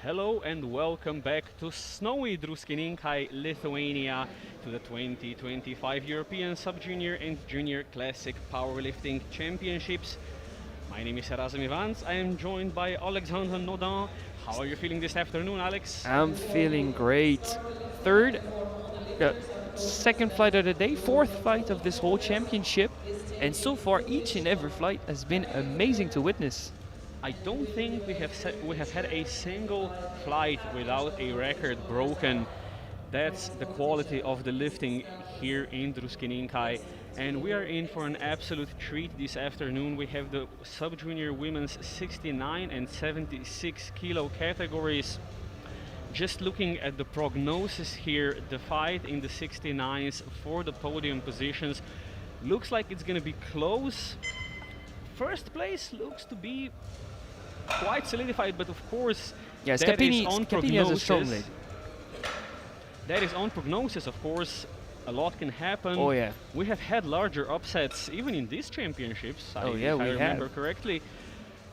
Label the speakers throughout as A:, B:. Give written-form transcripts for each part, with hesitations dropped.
A: Hello and welcome back to snowy Druskininkai, Lithuania, to the 2025 European Sub-Junior and Junior Classic Powerlifting Championships. My name is Razim Ivans. I am joined by Alexandre Nodin. How are you feeling this afternoon, Alex?
B: I'm feeling great. Second flight of the day, fourth flight of this whole championship, and so far each and every flight has been amazing to witness.
A: I don't think we have had a single flight without a record broken. That's the quality of the lifting here in Druskininkai. And we are in for an absolute treat this afternoon. We have the sub-junior women's 69 and 76 kilo categories. Just looking at the prognosis here, the fight in the 69s for the podium positions looks like it's going to be close. First place looks to be quite solidified, but of course,
B: Yes,
A: that is on
B: Capini has a strong
A: prognosis.
B: lead.
A: That is on prognosis, of course. A lot can happen.
B: Oh yeah.
A: We have had larger upsets even in these championships,
B: Oh
A: if
B: yeah,
A: I
B: we
A: remember
B: have.
A: correctly.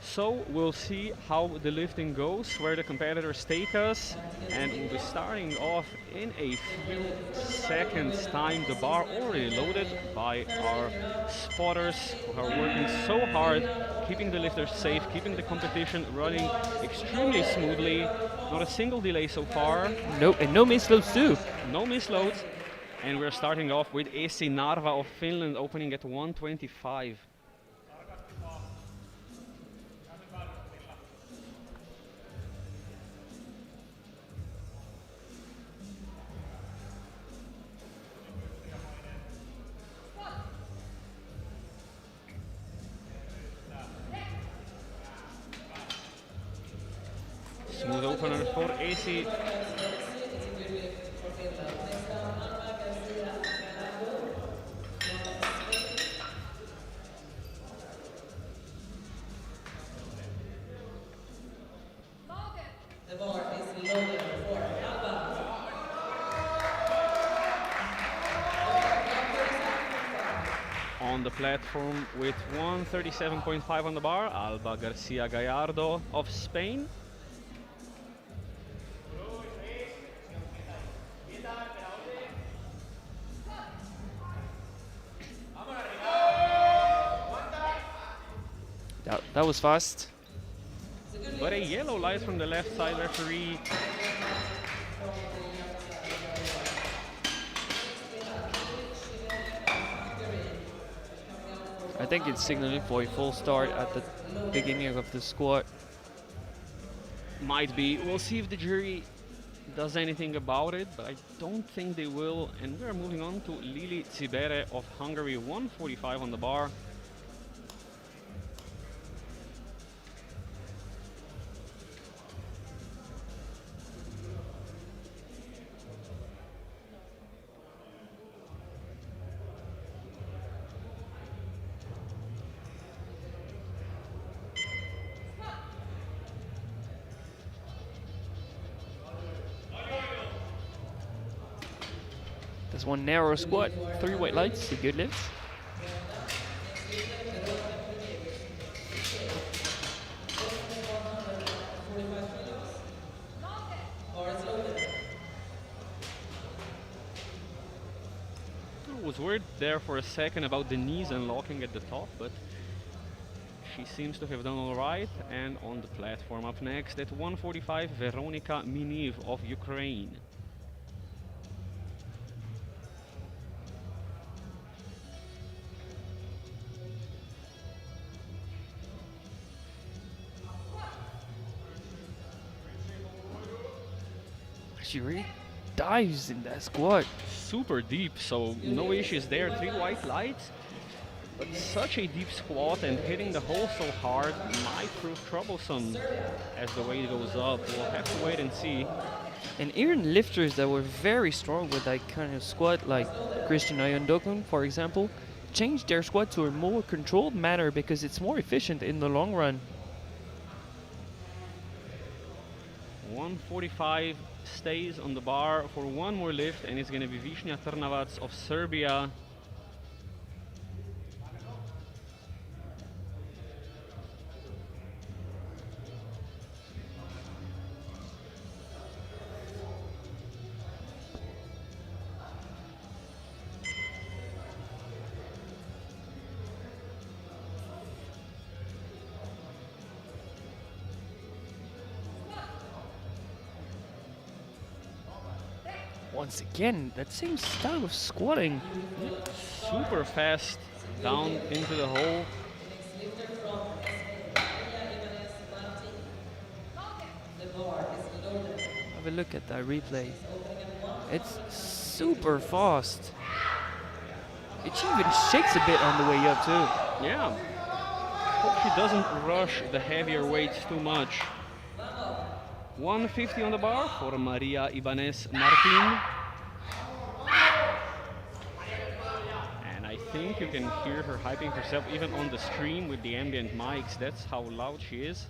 A: So we'll see how the lifting goes, where the competitors take us, and we'll be starting off in a few seconds time. The bar already loaded by our spotters who are working so hard, keeping the lifters safe, keeping the competition running extremely smoothly. Not a single delay so far.
B: Nope, and no misloads too.
A: No misloads. And we're starting off with Esi Narva of Finland opening at 125. Smooth opener for Esi.
C: The bar is loaded for Alba.
A: On the platform with 137.5 on the bar, Alba Garcia Gallardo of Spain.
B: That was fast.
A: But a yellow light from the left side referee.
B: I think it's signaling for a full start at the beginning of the squat.
A: Might be. We'll see if the jury does anything about it, but I don't think they will. And we're moving on to Lili Zibere of Hungary, 145 on the bar.
B: That's one narrow squat, 3 white lights, a good lift.
A: I was worried there for a second about the knees unlocking at the top, but she seems to have done all right. And on the platform up next at 145, Veronika Miniv of Ukraine.
B: She really dives in that squat.
A: Super deep, so no issues there. 3 white lights, but such a deep squat and hitting the hole so hard might prove troublesome as the weight goes up. We'll have to wait and see.
B: And even lifters that were very strong with that kind of squat, like Christian Ayondokun, for example, changed their squat to a more controlled manner because it's more efficient in the long run.
A: 145 stays on the bar for one more lift, and it's going to be Višnja Trnavac of Serbia.
B: Once again, that same style of squatting.
A: Super fast down into the hole.
B: Have a look at that replay. It's super fast. It even shakes a bit on the way up too.
A: Yeah. Hope she doesn't rush the heavier weights too much. 150 on the bar for Maria Ibanez Martin. And I think you can hear her hyping herself even on the stream with the ambient mics. That's how loud she is.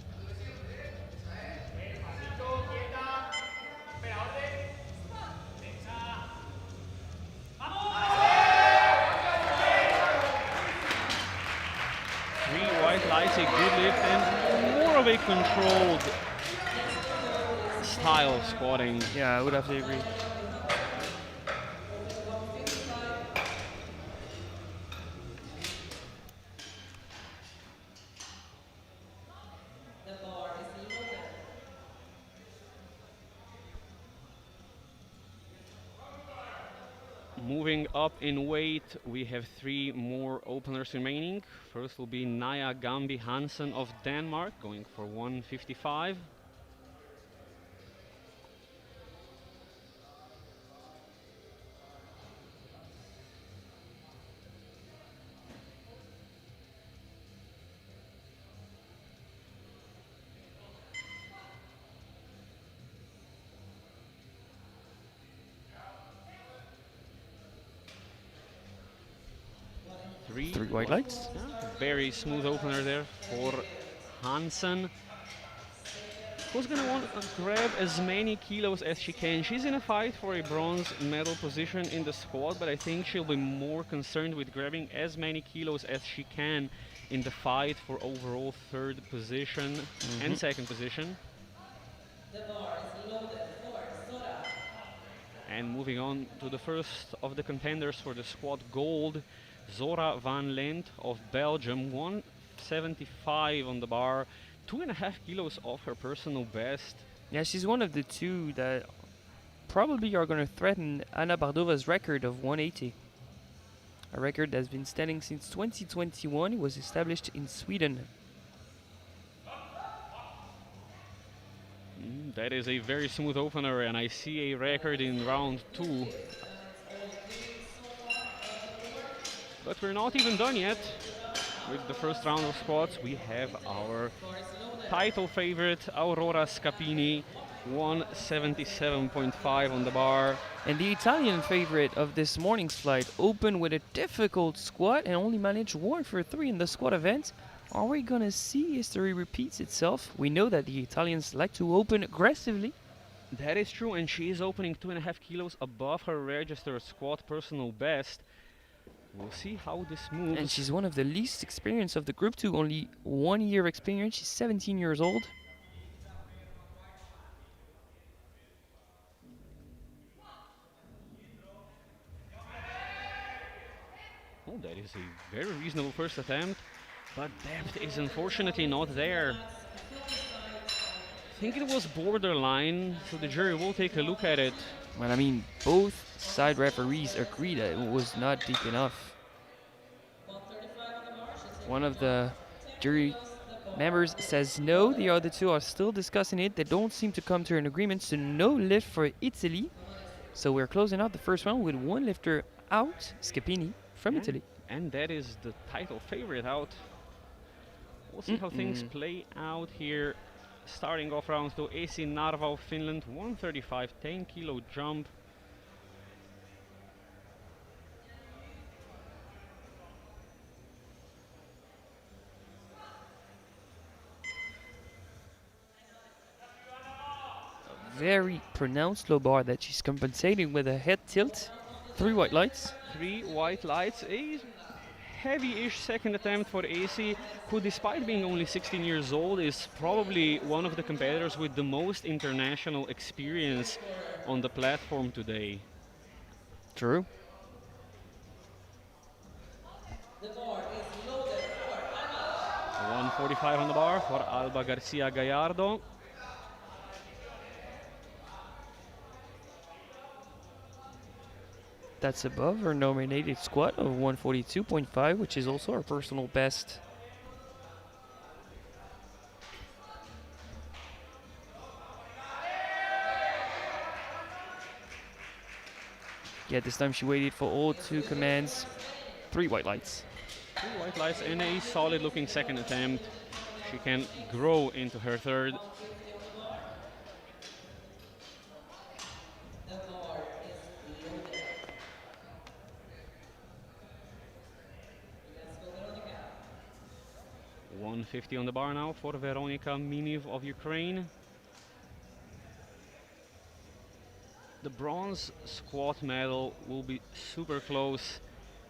A: Lights, a good lift, and more of a controlled style of squatting.
B: Yeah, I would have to agree.
A: Moving up in weight, we have 3 more openers remaining. First will be Naya Gambi Hansen of Denmark, going for 155.
B: Three white lights.
A: Yeah, very smooth opener there for Hansen, who's going to want to grab as many kilos as she can. She's in a fight for a bronze medal position in the squat, but I think she'll be more concerned with grabbing as many kilos as she can in the fight for overall 3rd position and 2nd position. And moving on to the first of the contenders for the squat gold, Zora van Lent of Belgium, 175 on the bar, 2.5 kilos off her personal best.
B: Yeah, she's one of the 2 that probably are going to threaten Anna Bardova's record of 180. A record that's been standing since 2021. It was established in Sweden.
A: That is a very smooth opener, and I see a record in round 2. But we're not even done yet with the first round of squats. We have our title favorite, Aurora Scapini, 177.5 on the bar.
B: And the Italian favorite of this morning's flight opened with a difficult squat and only managed 1 for 3 in the squat event. Are we gonna see history repeats itself? We know that the Italians like to open aggressively.
A: That is true, and she is opening 2.5 kilos above her registered squat personal best. We'll see how this moves.
B: And she's one of the least experienced of the group two, only 1 year experience. She's 17 years old.
A: Oh, that is a very reasonable first attempt, but depth is unfortunately not there. I think it was borderline, so the jury will take a look at it.
B: Well, I mean, both side referees agree that it was not deep enough.
C: 135 on the bar.
B: One of the jury members says no, the other two are still discussing it. They don't seem to come to an agreement, so no lift for Italy. So we're closing out the first round with one lifter out, Scapini from Italy.
A: And that is the title favorite out. We'll see how things play out here. Starting off round 2, AC Narva of Finland, 135, 10 kilo jump.
B: Very pronounced low bar that she's compensating with a head tilt. 3 white lights.
A: 3 white lights, a heavy-ish second attempt for AC, who despite being only 16 years old is probably one of the competitors with the most international experience on the platform today.
B: True.
C: The bar is loaded for Alba.
A: 145 on the bar for Alba Garcia Gallardo.
B: That's above her nominated squat of 142.5, which is also her personal best. Yeah, this time she waited for all 2 commands. 3 white lights.
A: 2 white lights and a solid looking second attempt. She can grow into her third.
C: The bar is loaded. Let's go, Veronica.
A: 150 on the bar now for Veronika Miniv of Ukraine. The bronze squat medal will be super close.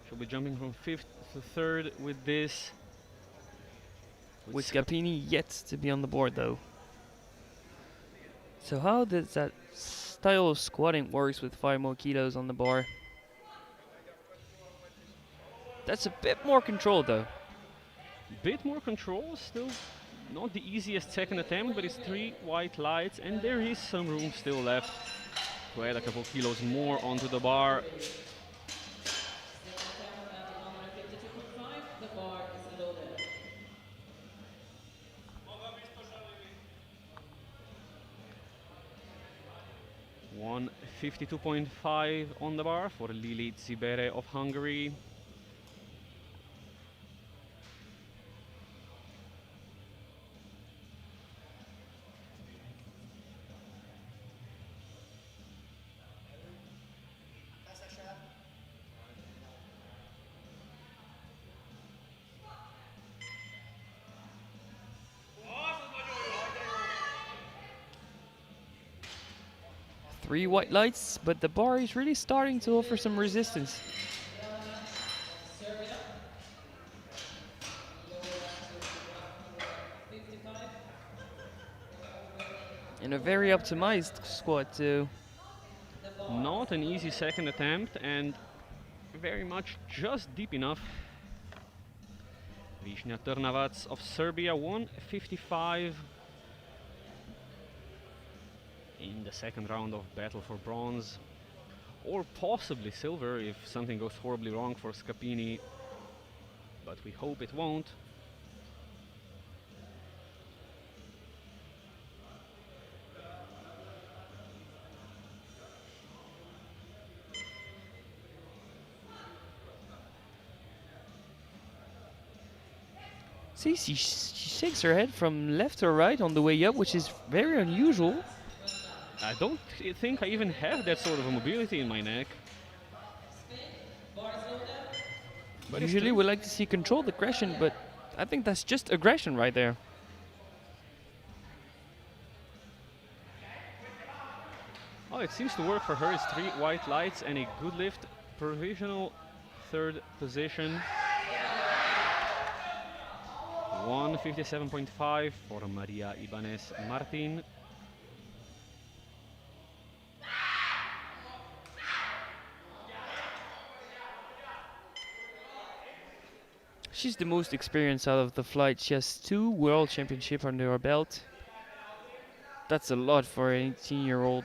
A: She'll be jumping from 5th to 3rd with this.
B: With Scapini yet to be on the board though. So how does that style of squatting works with 5 more kilos on the bar? That's a bit more controlled though.
A: Bit more control, still not the easiest second attempt, but it's 3 white lights and there is some room still left to add a couple kilos more onto the bar.
C: Second attempt at 152.5. The bar is loaded.
A: 152.5 on the bar for Lili Zibere of Hungary.
B: Three white lights, but the bar is really starting to offer some resistance.
C: Serbia. Lower to 55.
B: And a very optimized squat too.
A: Not an easy second attempt and very much just deep enough. Višnja Trnavac of Serbia, 155 in the second round of battle for bronze, or possibly silver if something goes horribly wrong for Scapini, but we hope it won't.
B: See, she shakes her head from left to right on the way up, which is very unusual.
A: I don't think I even have that sort of a mobility in my neck. But it's
B: Usually
A: still-
B: we like to see controlled aggression, but I think that's just aggression right there.
A: Oh, it seems to work for her. It's 3 white lights and a good lift. Provisional third position. 157.5 for Maria Ibanez Martin.
B: She's the most experienced out of the flight. She has 2 world championships under her belt. That's a lot for an 18-year-old.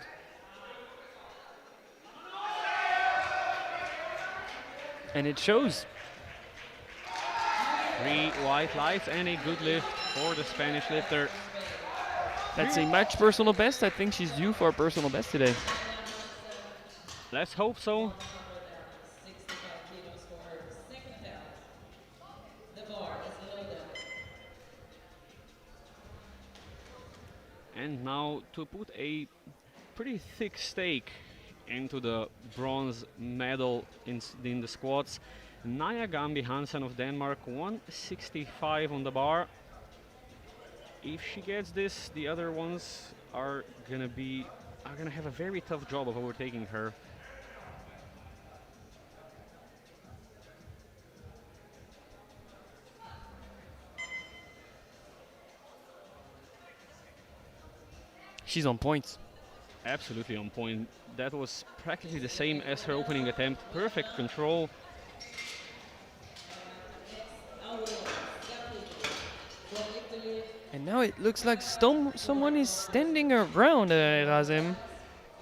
B: And it shows.
A: 3 white lights and a good lift for the Spanish lifter.
B: That's a match personal best. I think she's due for a personal best today.
A: Let's hope so.
C: 65 kilos for her second count. The bar is loaded.
A: And now to put a pretty thick stake into the bronze medal in the squats, Naja Gambi Hansen of Denmark, 165 on the bar. If she gets this, the other ones are gonna have a very tough job of overtaking her.
B: She's on points.
A: Absolutely on point. That was practically the same as her opening attempt. Perfect control.
B: And now it looks like someone is standing her ground, Razem.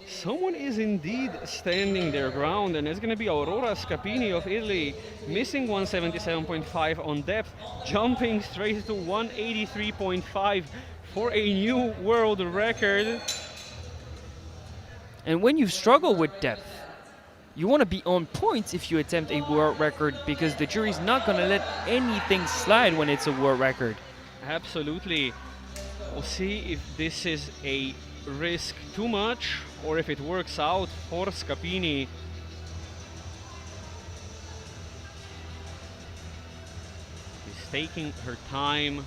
A: Someone is indeed standing their ground, and it's going to be Aurora Scapini of Italy, missing 177.5 on depth, jumping straight to 183.5 for a new world record.
B: And when you struggle with depth, you want to be on points if you attempt a world record, because the jury's not going to let anything slide when it's a world record.
A: Absolutely. We'll see if this is a risk too much or if it works out for Scapini. She's taking her time.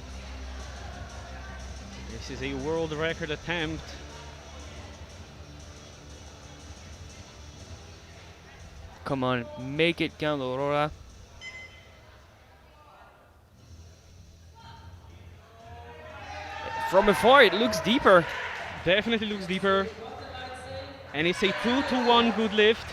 A: This is a world record attempt.
B: Come on, make it count, Aurora. From afar, it looks deeper.
A: Definitely looks deeper. And it's a 2-1 good lift.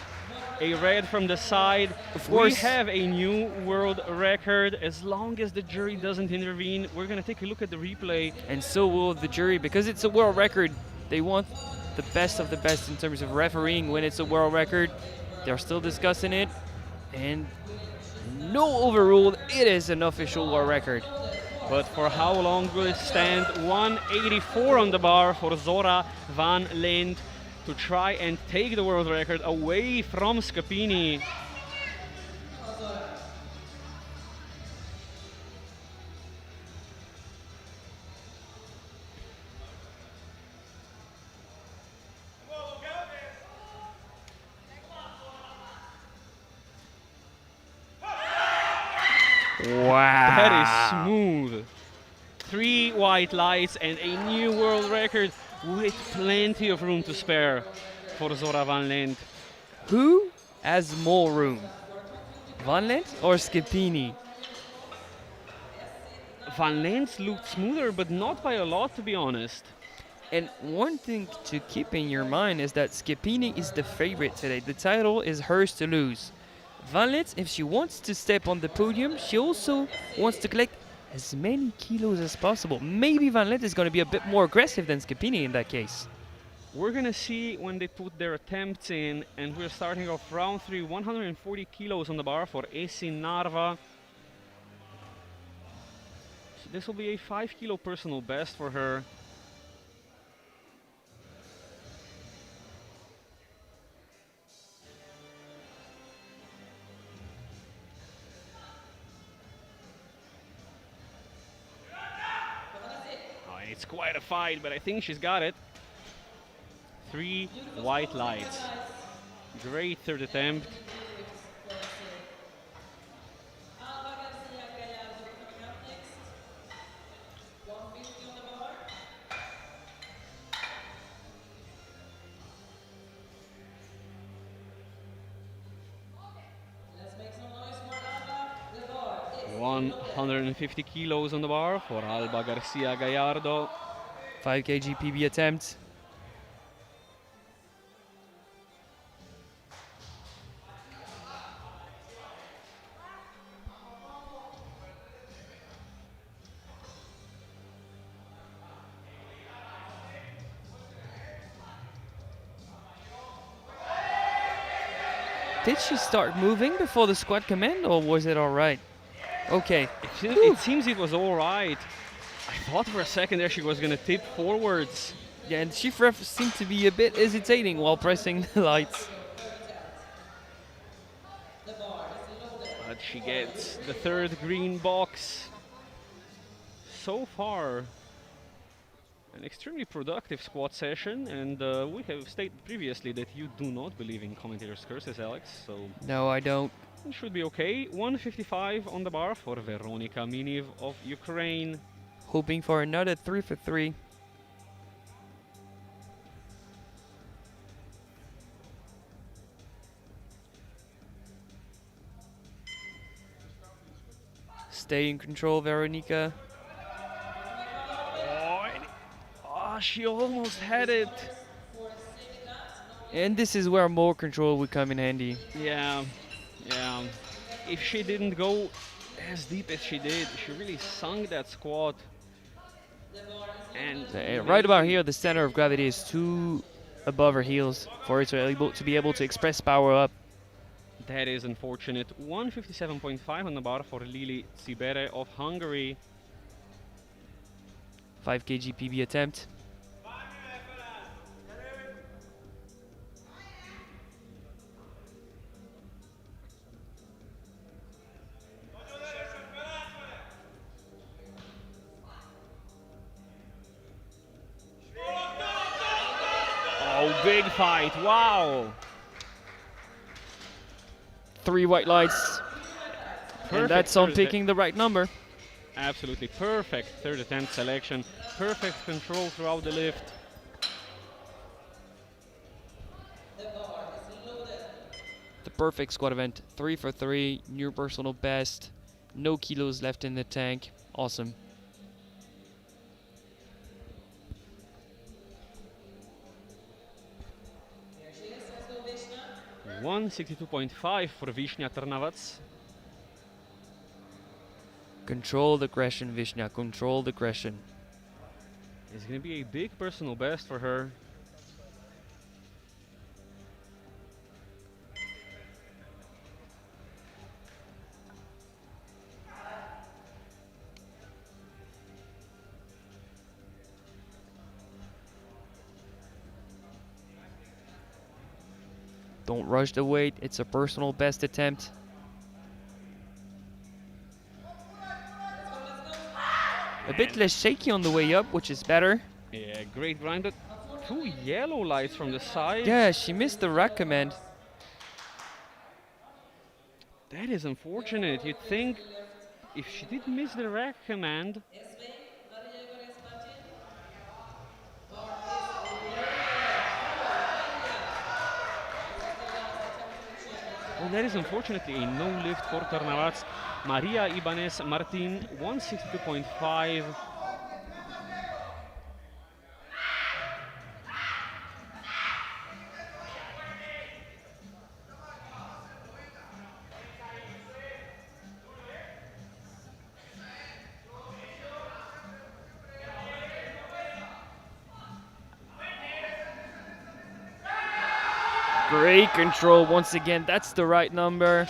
A: A red from the side.
B: Of course.
A: We have a new world record. As long as the jury doesn't intervene, we're going to take a look at the replay.
B: And so will the jury, because it's a world record. They want the best of the best in terms of refereeing when it's a world record. They're still discussing it. And no overruled. It is an official world record.
A: But for how long will it stand? 184 on the bar for Zora van Lent to try and take the world record away from Scapini.
B: Wow.
A: That is smooth. 3 white lights and a new world record with plenty of room to spare for Zora van Lent.
B: Who has more room? Van Lent or Scapini?
A: Van Lent looked smoother, but not by a lot, to be honest.
B: And one thing to keep in your mind is that Scapini is the favorite today. The title is hers to lose. Van Lent, if she wants to step on the podium, she also wants to collect as many kilos as possible. Maybe Van Lent is going to be a bit more aggressive than Scapini in that case.
A: We're gonna see when they put their attempts in, and we're starting off round 3, 140 kilos on the bar for Esi Narva. So this will be a 5 kilo personal best for her. It's quite a fight, but I think she's got it. 3 white lights. Great third attempt. 150 kilos on the bar for Alba Garcia Gallardo.
B: 5 kg PB attempt. Did she start moving before the squat command, or was it all right? Okay.
A: It seems it was all right. I thought for a second there she was going to tip forwards.
B: Yeah, and chief ref seemed to be a bit hesitating while pressing the lights.
A: But she gets the third green box. So far, an extremely productive squat session, and we have stated previously that you do not believe in commentators' curses, Alex, so
B: No, I don't.
A: it should be okay. 155 on the bar for Veronika Miniv of Ukraine.
B: Hoping for another 3 for 3. Stay in control, Veronika.
A: She almost had it.
B: And this is where more control would come in handy.
A: Yeah. If she didn't go as deep as she did, she really sunk that squat. And
B: Right about here, the center of gravity is too above her heels for her to be able to express power up.
A: that is unfortunate. 157.5 on the bar for Lili Tsibere of Hungary.
B: 5 kg PB attempt.
A: Oh, big fight, wow.
B: 3 white lights. And that's on picking the right number.
A: Absolutely perfect third attempt selection. Perfect control throughout the lift.
B: The perfect squat event. 3 for 3, new personal best. No kilos left in the tank. Awesome.
C: Here
A: 162.5 for Vishnya Trnavac.
B: Control the aggression, Vishnya. Control the aggression.
A: It's going to be a big personal best for her.
B: Don't rush the weight. It's a personal best attempt. A bit less shaky on the way up, which is better.
A: Yeah, great grind, but 2 yellow lights from the side.
B: Yeah, she missed the rack command.
A: That is unfortunate. You'd think if she did miss the rack command, well, that is unfortunately a no lift for Trnavac. Maria Ibanez Martin, 162.5.
B: Great control once again. That's the right number.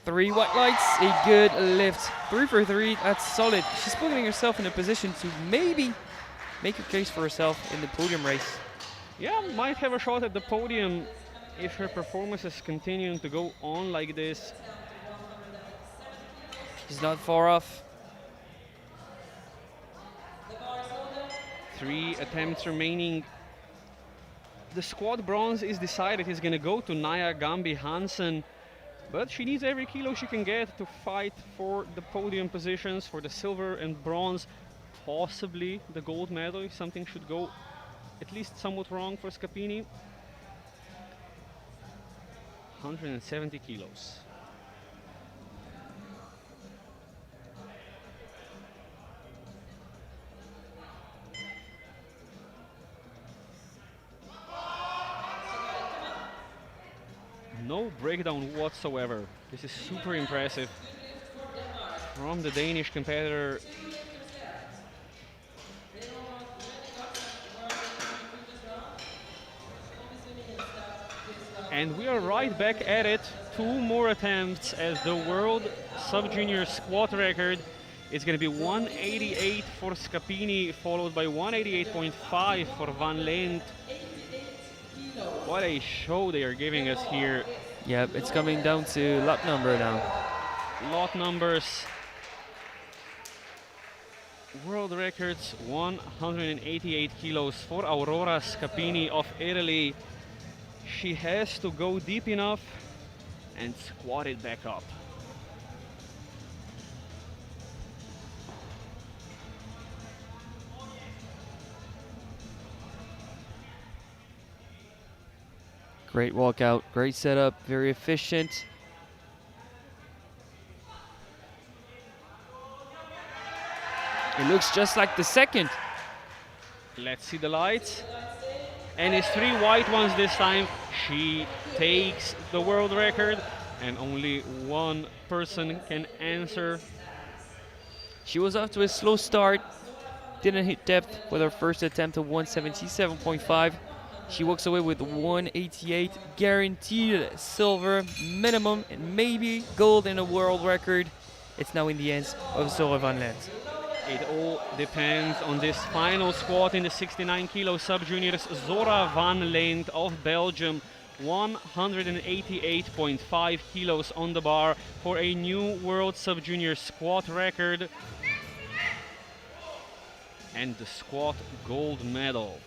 B: 3 white lights, a good lift. 3 for 3, that's solid. She's putting herself in a position to maybe make a case for herself in the podium race.
A: Yeah, might have a shot at the podium if her performance is continuing to go on like this.
B: She's not far off.
A: 3 attempts remaining. The squad bronze is decided. It's going to go to Naya Gambi Hansen. But she needs every kilo she can get to fight for the podium positions, for the silver and bronze, possibly the gold medal if something should go at least somewhat wrong for Scapini. 170 kilos. No breakdown whatsoever. This is super impressive from the Danish competitor. And we are right back at it. 2 more attempts as the world sub-junior squat record is going to be 188 for Scapini, followed by 188.5 for Van Lent. What a show they are giving us here.
B: Yep, it's coming down to lot number now.
A: Lot numbers. World records 188 kilos for Aurora Scapini of Italy. She has to go deep enough and squat it back up.
B: Great walkout, great setup, very efficient. It looks just like the second.
A: Let's see the lights. And it's 3 white ones this time. She takes the world record, and only one person can answer.
B: She was off to a slow start, didn't hit depth with her first attempt of 177.5. She walks away with 188, guaranteed silver minimum, and maybe gold in a world record. It's now in the hands of Zora Van Lent.
A: It all depends on this final squat in the 69 kilo sub-juniors. Zora Van Lent of Belgium, 188.5 kilos on the bar for a new world sub-junior squat record and the squat gold medal.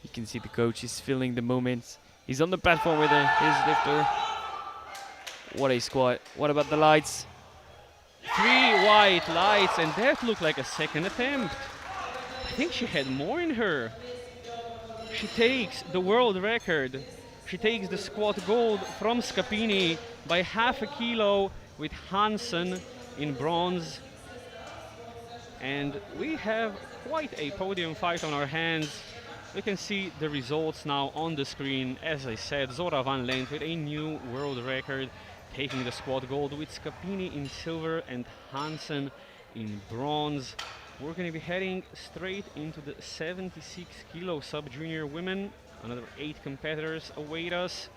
B: You can see the coach is feeling the moment. He's on the platform with his lifter. What a squat. What about the lights?
A: 3 white lights, and that looked like a second attempt. I think she had more in her. She takes the world record. She takes the squat gold from Scapini by half a kilo with Hansen in bronze. And we have quite a podium fight on our hands. We can see the results now on the screen. As I said, Zora Van Lent with a new world record, taking the squat gold with Scapini in silver and Hansen in bronze. We're going to be heading straight into the 76 kilo sub-junior women. Another 8 competitors await us.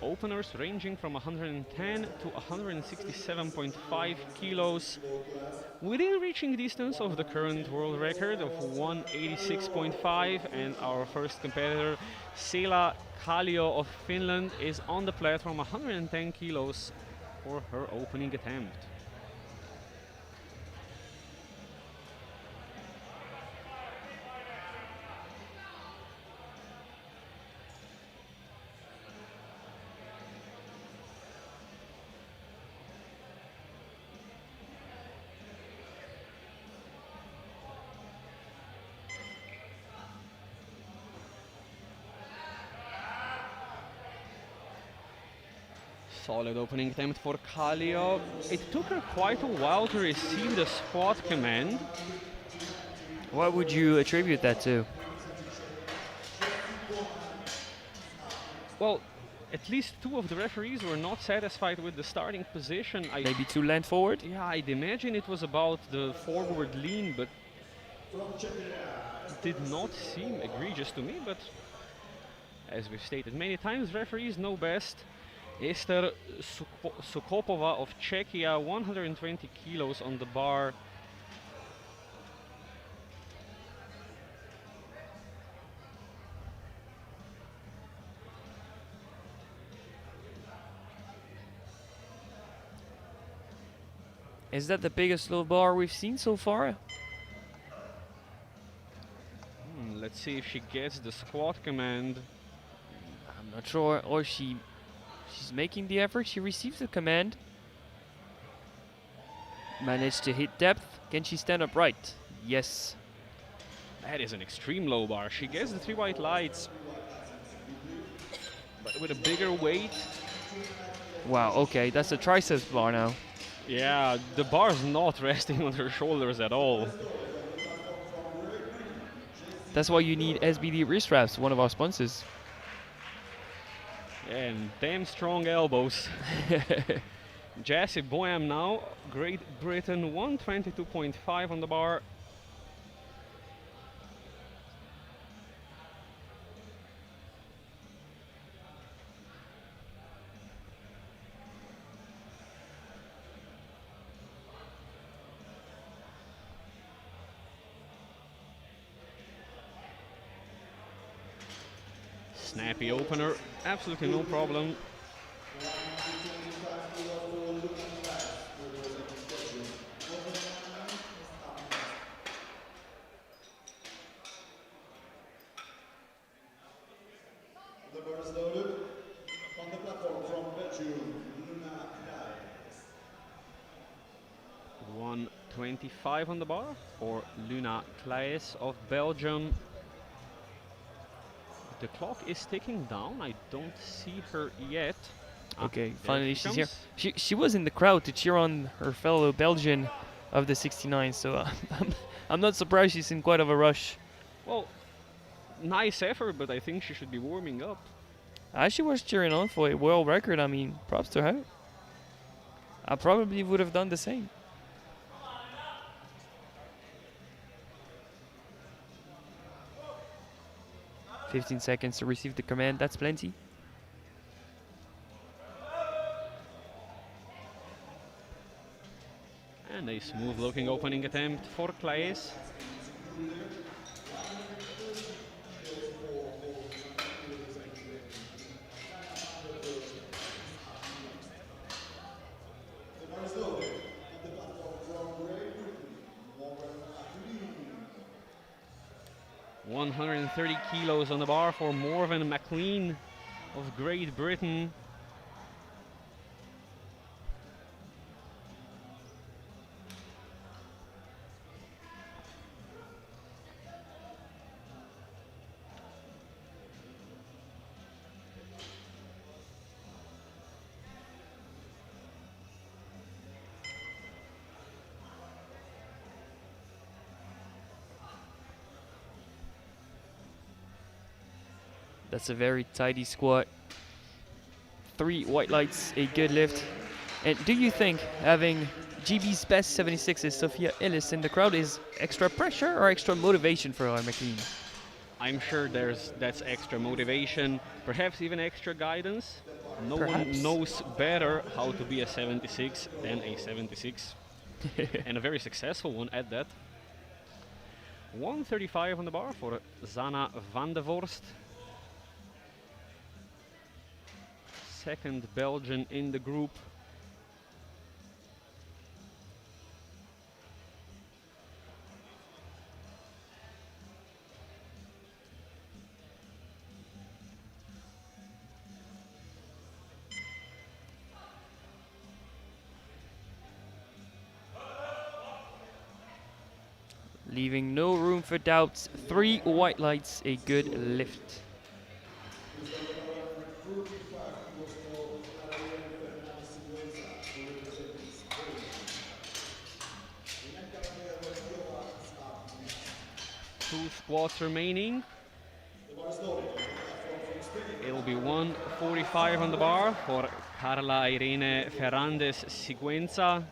A: Openers ranging from 110 to 167.5 kilos, within reaching distance of the current world record of 186.5, and our first competitor, Sela Kallio of Finland, is on the platform 110 kilos for her opening attempt. Solid opening attempt for Kallio. It took her quite a while to receive the squat command.
B: What would you attribute that to?
A: Well, at least 2 of the referees were not satisfied with the starting position.
B: Maybe too land forward?
A: Yeah, I'd imagine it was about the forward lean, but did not seem egregious to me. But as we've stated many times, referees know best. Ester Sukopova of Czechia, 120 kilos on the bar.
B: Is that the biggest low bar we've seen so far?
A: Let's see if she gets the squat command.
B: I'm not sure. Or she's making the effort. She receives the command. Managed to hit depth. Can she stand upright? Yes.
A: That is an extreme low bar. She gets the 3 white lights, but with a bigger weight.
B: Wow, okay, that's a triceps bar now.
A: Yeah, the bar's not resting on her shoulders at all.
B: That's why you need SBD wrist wraps, one of our sponsors.
A: And damn strong elbows. Jesse Boyam now, Great Britain, 122.5 on the bar. Snappy opener, absolutely no problem.
D: The bar is loaded. On the platform from Belgium, Luna Dice.
A: 125 on the bar for Luna Klaes of Belgium. The clock is ticking down. I don't see her yet.
B: Okay,
A: there
B: finally
A: she
B: she's here.
A: comes.
B: She was in the crowd to cheer on her fellow Belgian of the 69, so I'm not surprised she's in quite of a rush.
A: Well, nice effort, but I think she should be warming up.
B: As she was cheering on for a world record, I mean, props to her. I probably would have done the same. "15 seconds to receive the command, that's plenty."
A: And a smooth looking opening attempt for Klaes.
D: The bar is loaded. On the platform from Great Britain, Morgan McLean.
A: 130 kilos on the bar for Morven McLean of Great Britain.
B: That's a very tidy squat. 3 white lights, a good lift. And do you think having GB's best 76s, Sophia Ellis, in the crowd is extra pressure or extra motivation for our McLean?
A: I'm sure that's extra motivation, perhaps even extra guidance. No
B: Perhaps.
A: one knows better how to be a 76 than a 76, and a very successful one at that. 135 on the bar for Zana van der Vorst. Second Belgian in the group.
B: Leaving no room for doubts. 3 white lights, a good lift.
A: Two squats remaining. It'll be 145 on the bar for Carla Irene Ferrandez Siguenza.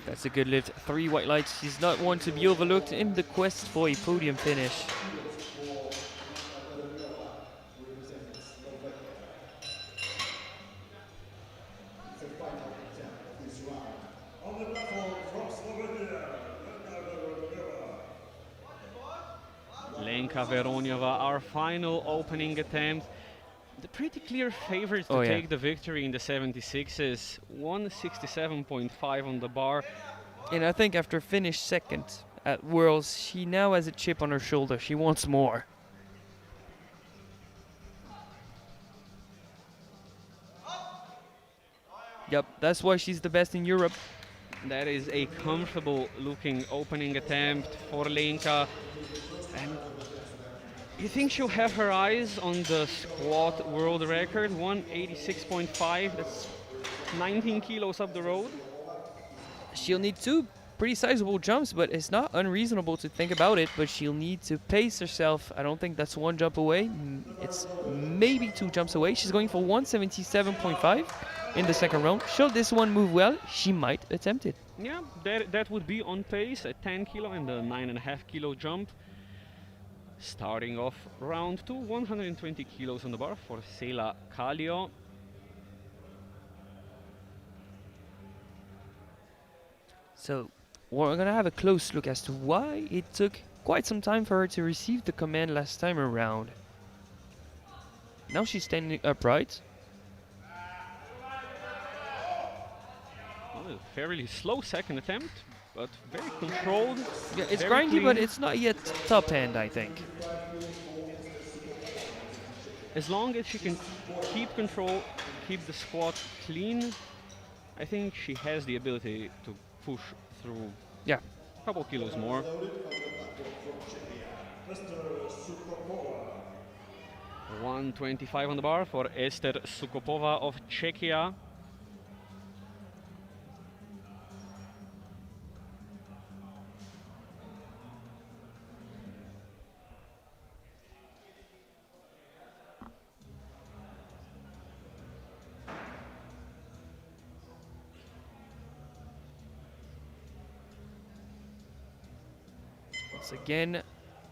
B: That's a good lift. 3 white lights. She's not one to be overlooked in the quest for a podium finish.
A: Lenka Veroniova, our final opening attempt. The pretty clear favorite to
B: Oh, yeah.
A: take the victory in the 76s. 167.5 on the bar.
B: And I think after finish second at Worlds, she now has a chip on her shoulder. She wants more. Yep, that's why she's the best in Europe.
A: That is a comfortable looking opening attempt for Lenka. And you think she'll have her eyes on the squat world record, 186.5, that's 19 kilos up the road.
B: She'll need two pretty sizable jumps, but it's not unreasonable to think about it, but she'll need to pace herself. I don't think that's one jump away. It's maybe two jumps away. She's going for 177.5 in the second round. Should this one move well, she might attempt it.
A: Yeah, that would be on pace, a 10 kilo and a 9.5 kilo jump. Starting off round 2, 120 kilos on the bar for Sela Kallio.
B: So we're gonna have a close look as to why it took quite some time for her to receive the command last time around. Now she's standing upright.
A: Well, a fairly slow second attempt, but very controlled.
B: Yeah, it's
A: very
B: grindy, but
A: clean.
B: it's not yet top end, I think.
A: As long as she can keep control, keep the squat clean, I think she has the ability to push through
B: Yeah.
A: a couple kilos more. 125 on the bar for Esther Sukopova of Czechia.
B: Once again,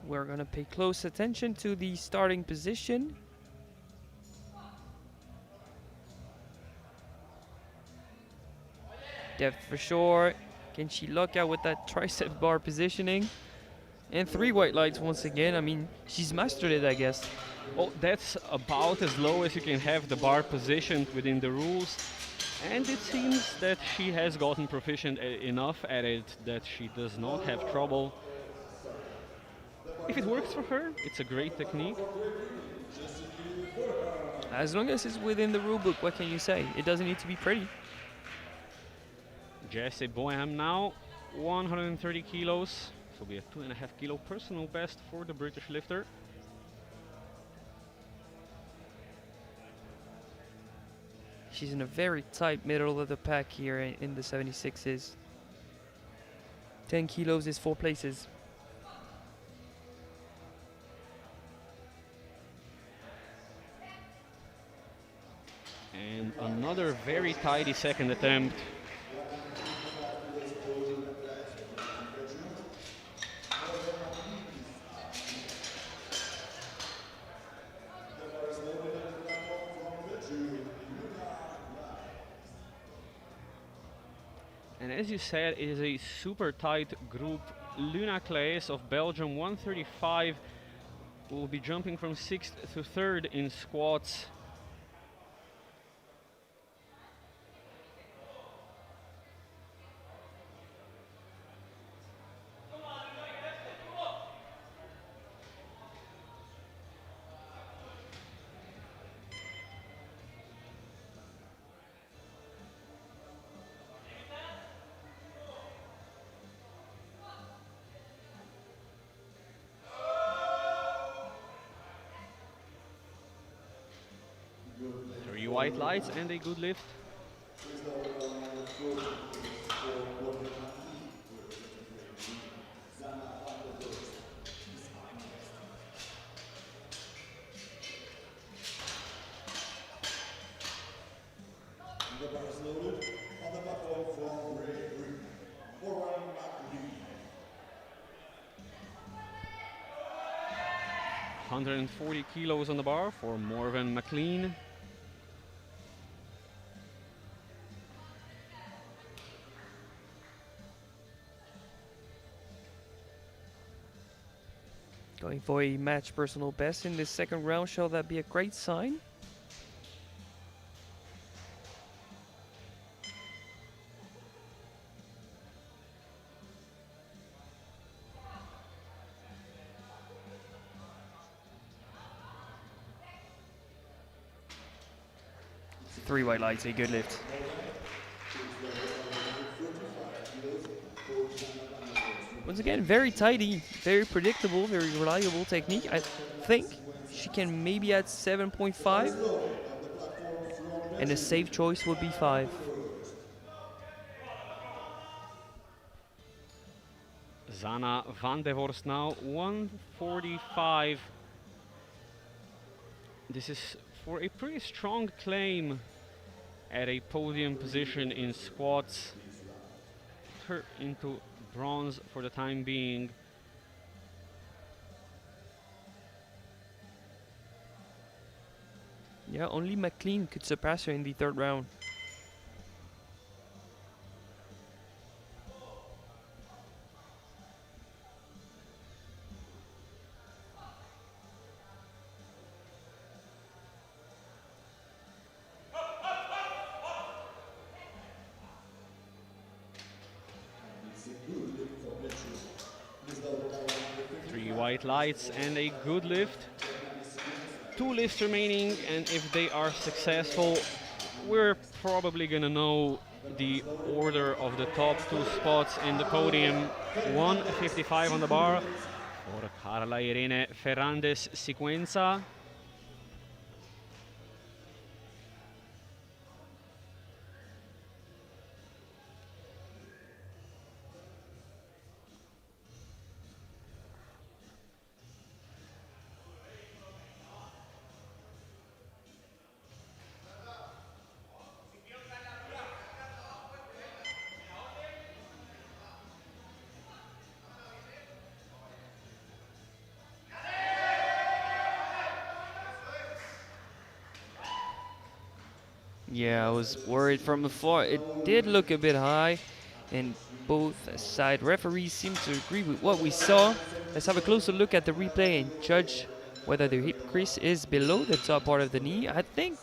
B: we're gonna pay close attention to the starting position. Depth for sure. Can she lock out with that tricep bar positioning? And 3 white lights once again. I mean, she's mastered it, I guess.
A: Oh, that's about as low as you can have the bar positioned within the rules. And it seems that she has gotten proficient enough at it that she does not have trouble. If it works for her, it's a great technique.
B: As long as it's within the rulebook, what can you say? It doesn't need to be pretty.
A: Jesse Boehm now, 130 kilos. So we have 2.5 kilo personal best for the British lifter.
B: She's in a very tight middle of the pack here in the 76s. 10 kilos is 4 places.
A: And another very tidy second attempt. And as you said, it is a super tight group. Luna Claes of Belgium, 135, will be jumping from 6th to 3rd in squats. White lights and a good lift.
D: The bar is loaded on the platform from Ray Green. Forward McLean.
A: 140 kilos on the bar for Morven McLean.
B: Going for a match personal best in this second round, shall that be a great sign? 3 white lights, a good lift. Once again, very tidy, very predictable, very reliable technique. I think she can maybe add 7.5, and a safe choice would be 5.
A: Zana van der Vorst now, 145. This is for a pretty strong claim at a podium position in squats. Her into bronze for the time being.
B: Yeah, only McLean could surpass her in the 3rd round.
A: Three white lights and a good lift. 2 lifts remaining, and if they are successful, we're probably gonna know the order of the top 2 spots in the podium. 155 on the bar for Carla Irene Ferrandez Sicuenza.
B: Yeah, I was worried from afar. It did look a bit high, and both side referees seem to agree with what we saw. Let's have a closer look at the replay and judge whether the hip crease is below the top part of the knee. I think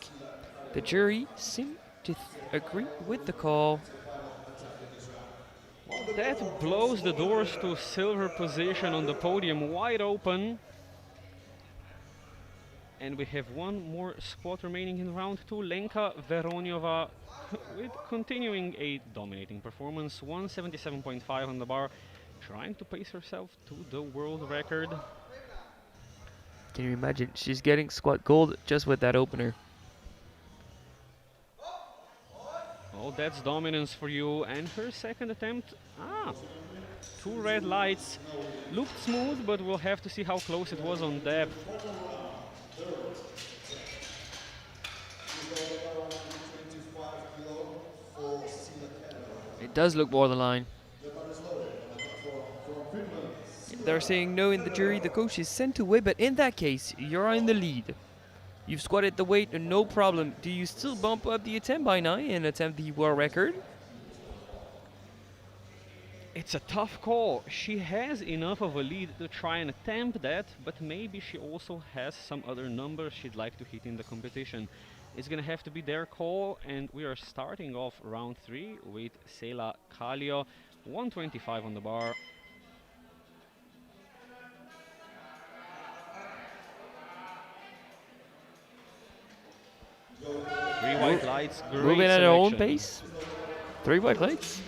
B: the jury seemed to agree with the call.
A: That blows the doors to silver position on the podium wide open. And we have one more squat remaining in round 2. Lenka Veroniova with continuing a dominating performance. 177.5 on the bar, trying to pace herself to the world record.
B: Can you imagine? She's getting squat gold just with that opener.
A: Oh, that's dominance for you. And her second attempt, 2 red lights. Looked smooth, but we'll have to see how close it was on depth.
B: It does look borderline. They're saying no in the jury. The coach is sent away, but in that case, you're in the lead. You've squatted the weight, no problem. Do you still bump up the attempt by 9 and attempt the world record?
A: It's a tough call. She has enough of a lead to try and attempt that, but maybe she also has some other numbers she'd like to hit in the competition. It's gonna have to be their call, and we are starting off round 3 with Sela Kallio, 125 on the bar. Three white lights, great
B: Moving at her own
A: selection.
B: pace. 3 white lights.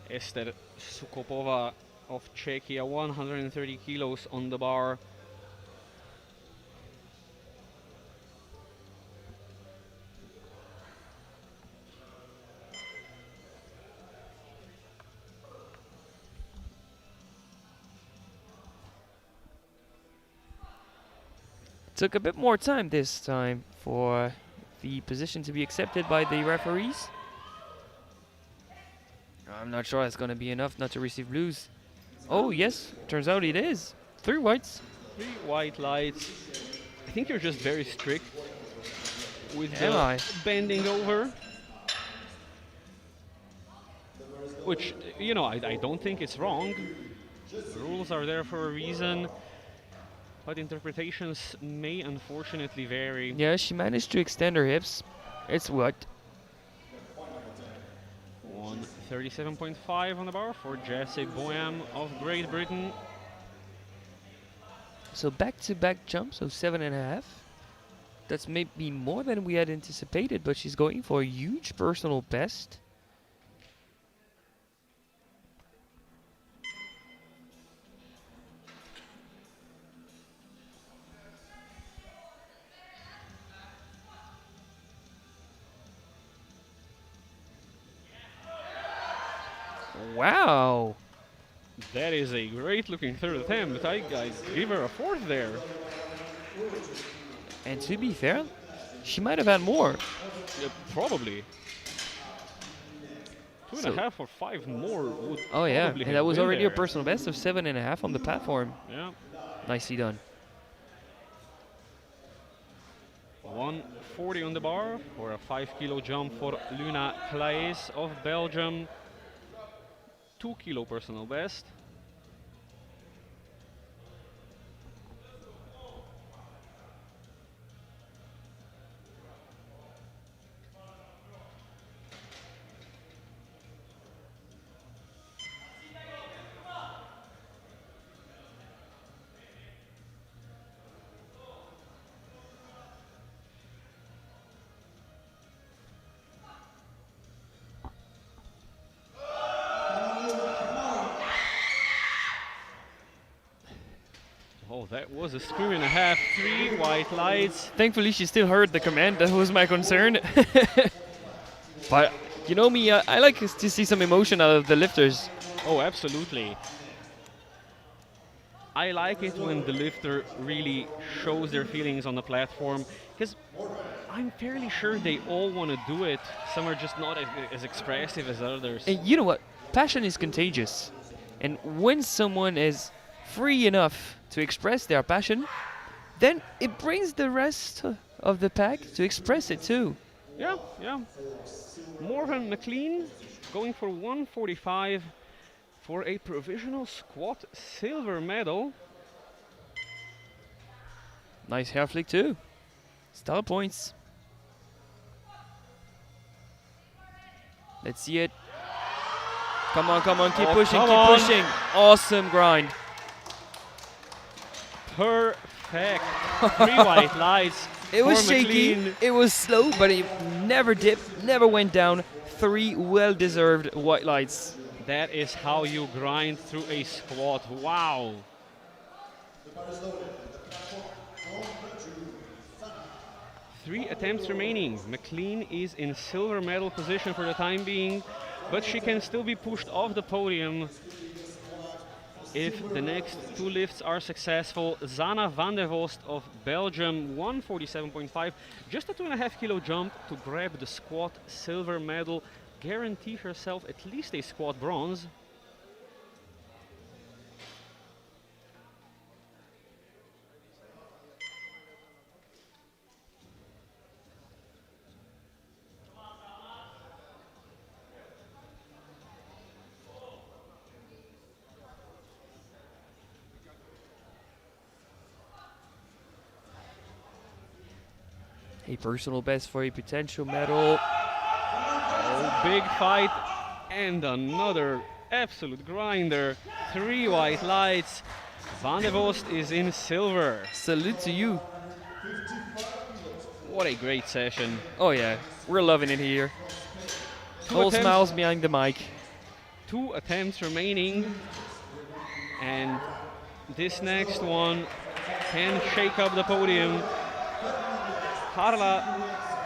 A: Esther Sukopova of Czechia, 130 kilos on the bar.
B: Took a bit more time this time for the position to be accepted by the referees. I'm not sure that's going to be enough not to receive blues. Oh, yes. Turns out it is. 3 whites.
A: 3 white lights. I think you're just very strict with
B: Am I?
A: bending over. which, you know, I don't think it's wrong. Rules are there for a reason, but interpretations may unfortunately vary.
B: Yeah, she managed to extend her hips. It's what?
A: 137.5 on the bar for Jessie Boyam of Great Britain.
B: So back-to-back jumps of 7.5. That's maybe more than we had anticipated, but she's going for a huge personal best. Wow.
A: That is a great looking third attempt. I give her a fourth there.
B: And to be fair, she might have had more.
A: Yeah, probably. Two and a
B: So-
A: half or 5 more would
B: Oh yeah,
A: probably
B: and
A: have
B: that was
A: been
B: already
A: there.
B: a personal best of 7.5 on the platform.
A: Yeah.
B: Nicely done.
A: 140 on the bar for a 5 kilo jump for Luna Claes of Belgium. 2 kilo personal best. Oh, that was a screw and a half. 3 white lights.
B: Thankfully, she still heard the command. That was my concern. But you know me, I like to see some emotion out of the lifters.
A: Oh, absolutely. I like it when the lifter really shows their feelings on the platform, because I'm fairly sure they all want to do it. Some are just not as expressive as others.
B: And you know what? Passion is contagious. And when someone is free enough to express their passion, then it brings the rest of the pack to express it too.
A: Yeah, yeah. Morgan McLean going for 145 for a provisional squat silver medal.
B: Nice hair flick too. Star points. Let's see it. Come on, keep
A: Oh,
B: pushing,
A: come
B: keep
A: on.
B: pushing. Awesome grind.
A: Perfect. 3 white lights.
B: It was
A: for
B: shaky,
A: McLean.
B: it was slow, but it never dipped, never went down. 3 well-deserved white lights.
A: That is how you grind through a squat. Wow. 3 attempts remaining. McLean is in silver medal position for the time being, but she can still be pushed off the podium if the next 2 lifts are successful. Zana van der Vost of Belgium, 147.5, just a 2.5 kilo jump to grab the squat silver medal, guarantee herself at least a squat bronze.
B: A personal best for a potential medal.
A: Oh, big fight and another absolute grinder. 3 white lights. Van der Vost is in silver.
B: Salute to you.
A: What a great session.
B: Oh yeah, we're loving it here.
A: Two
B: All
A: attempts-
B: smiles behind the mic.
A: 2 attempts remaining, and this next one can shake up the podium. Carla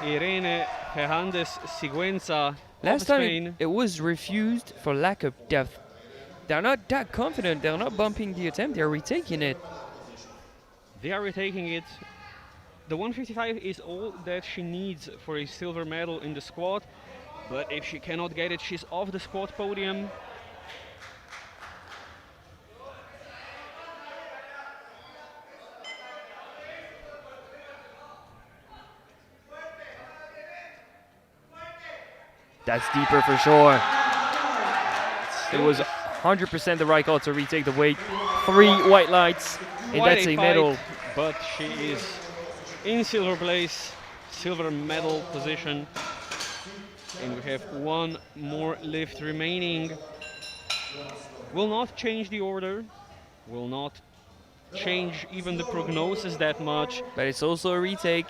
A: Irene Fernández Sigüenza
B: Last
A: of
B: time
A: Spain.
B: it was refused for lack of depth. They're not that confident, they're not bumping the attempt, they're retaking it.
A: They are retaking it. The 155 is all that she needs for a silver medal in the squat, but if she cannot get it, she's off the squat podium.
B: That's deeper for sure. It was 100% the right call to retake the weight. 3 white lights, and
A: Quite
B: that's
A: a
B: a
A: fight,
B: medal.
A: but she is in silver place, silver medal position. And we have one more lift remaining. Will not change the order, will not change even the prognosis that much,
B: But it's also a retake.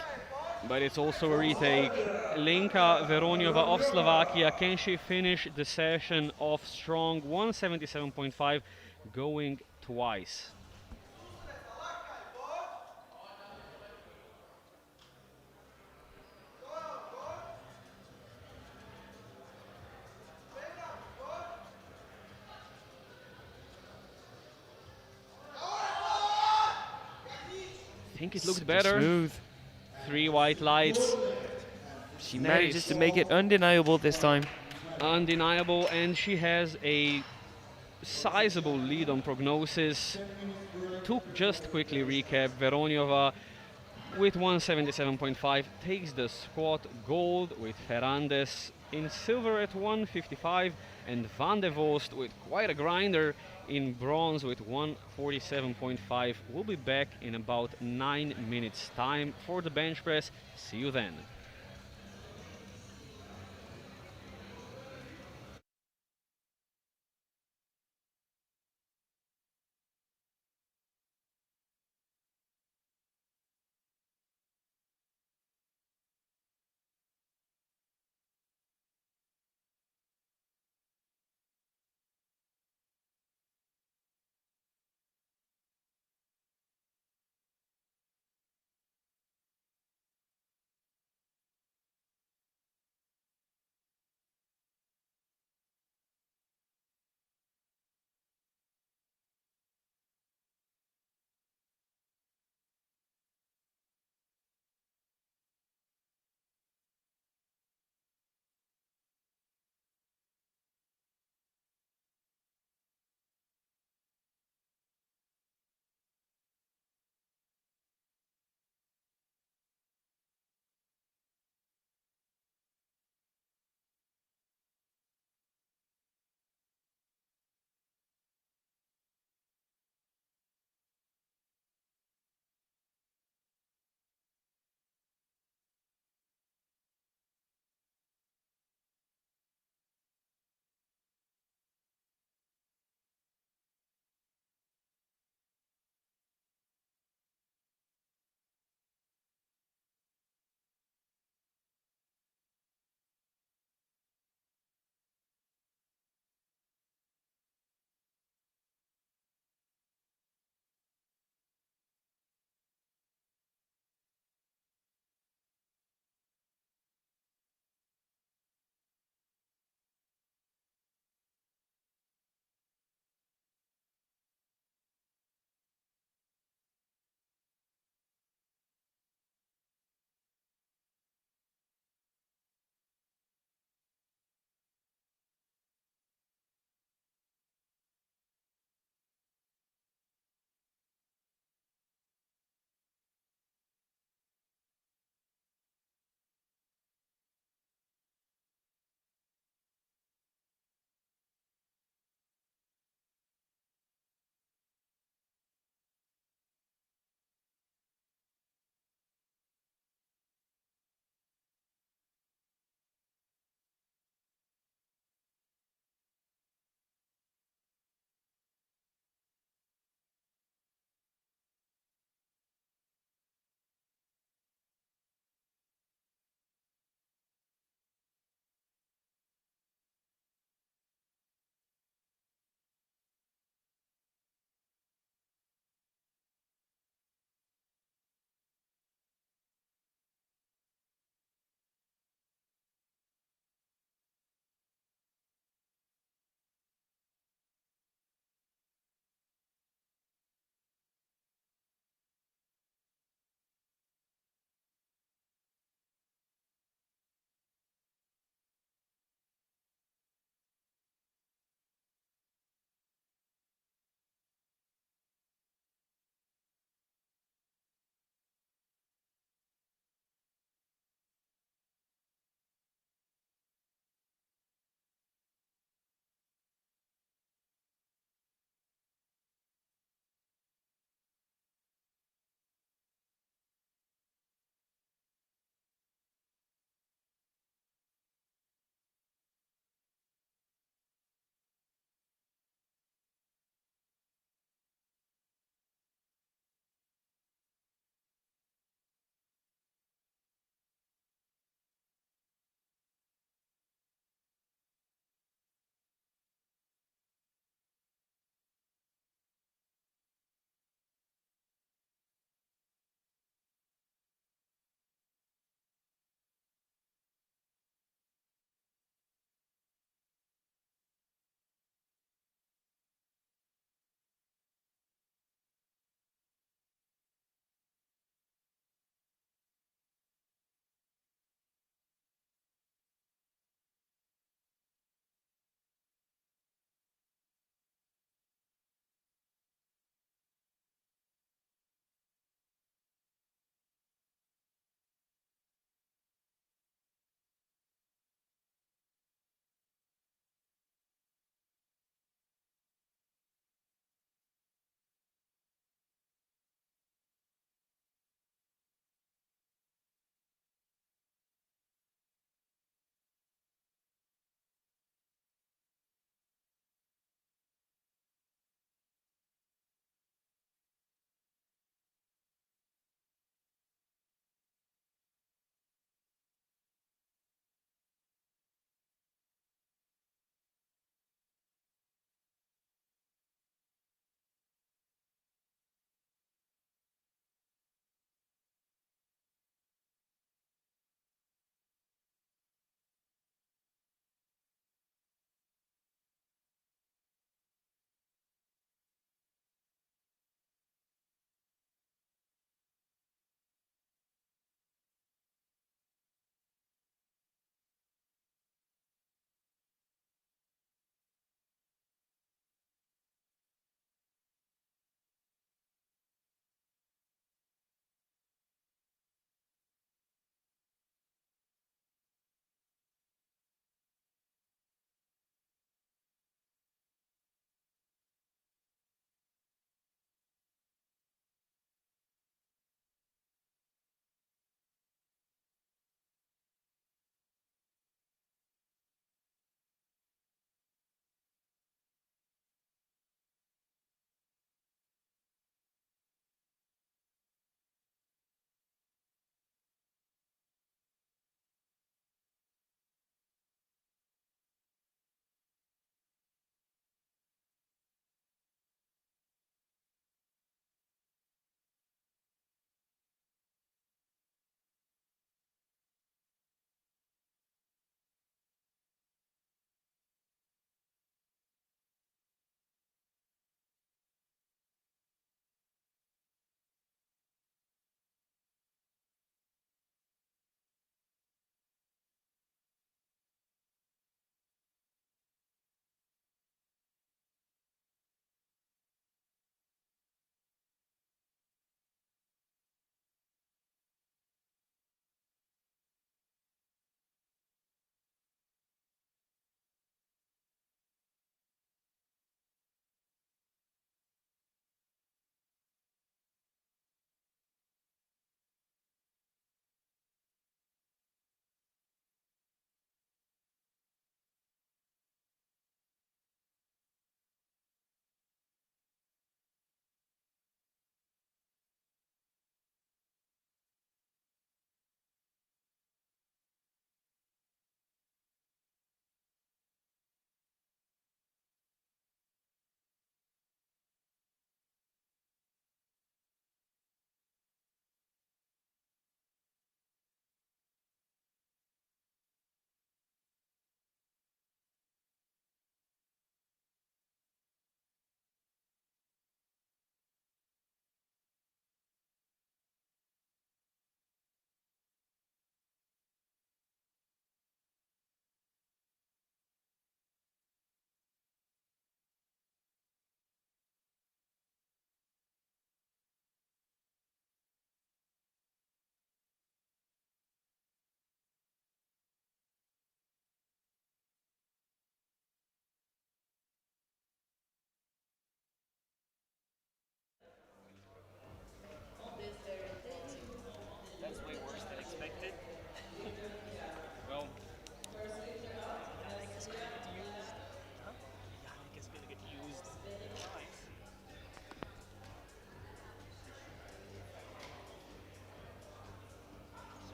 A: but it's also a retake. Lenka Veroniova of Slovakia, can she finish the session off strong? 177.5, going twice. I think it looked
B: Super
A: better.
B: smooth.
A: 3 white lights.
B: She manages to make it undeniable this time.
A: Undeniable, and she has a sizable lead on prognosis. To just quickly recap, Veroniova with 177.5 takes the squat gold, with Ferrandes in silver at 155, and Van de Vost with quite a grinder in bronze with 147.5. We'll be back in about 9 minutes time for the bench press. See you then.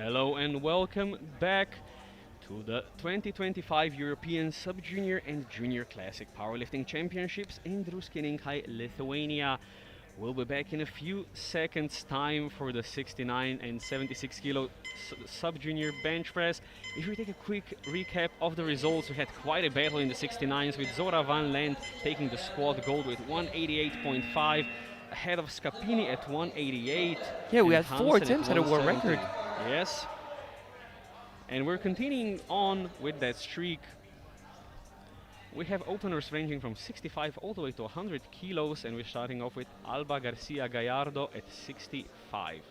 A: Hello and welcome back to the 2025 European Sub-Junior and Junior Classic Powerlifting Championships in Druskininkai, Lithuania. We'll be back in a few seconds time for the 69 and 76 kilo Sub-Junior bench press. If we take a quick recap of the results, we had quite a battle in the 69s with Zora Van Lent taking the squad gold with 188.5, ahead of Scapini at 188.
B: Yeah, we
A: and
B: had 4
A: Hansen
B: attempts at a world
A: 170.
B: record.
A: Yes. And we're continuing on with that streak. We have openers ranging from 65 all the way to 100 kilos, and we're starting off with Alba Garcia Gallardo at 65.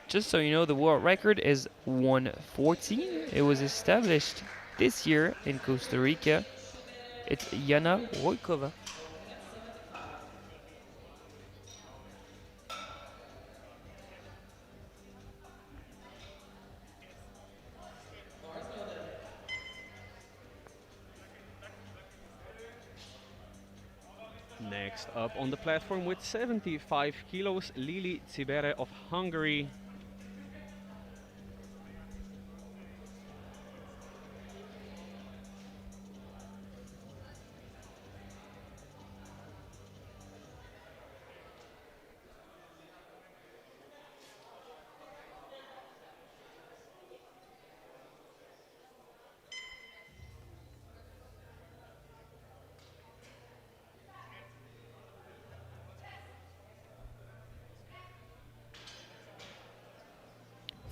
B: Just so you know, the world record is 114. It was established this year in Costa Rica. It's Yana Roykova.
A: Next up on the platform with 75 kilos, Lili Tsibere of Hungary.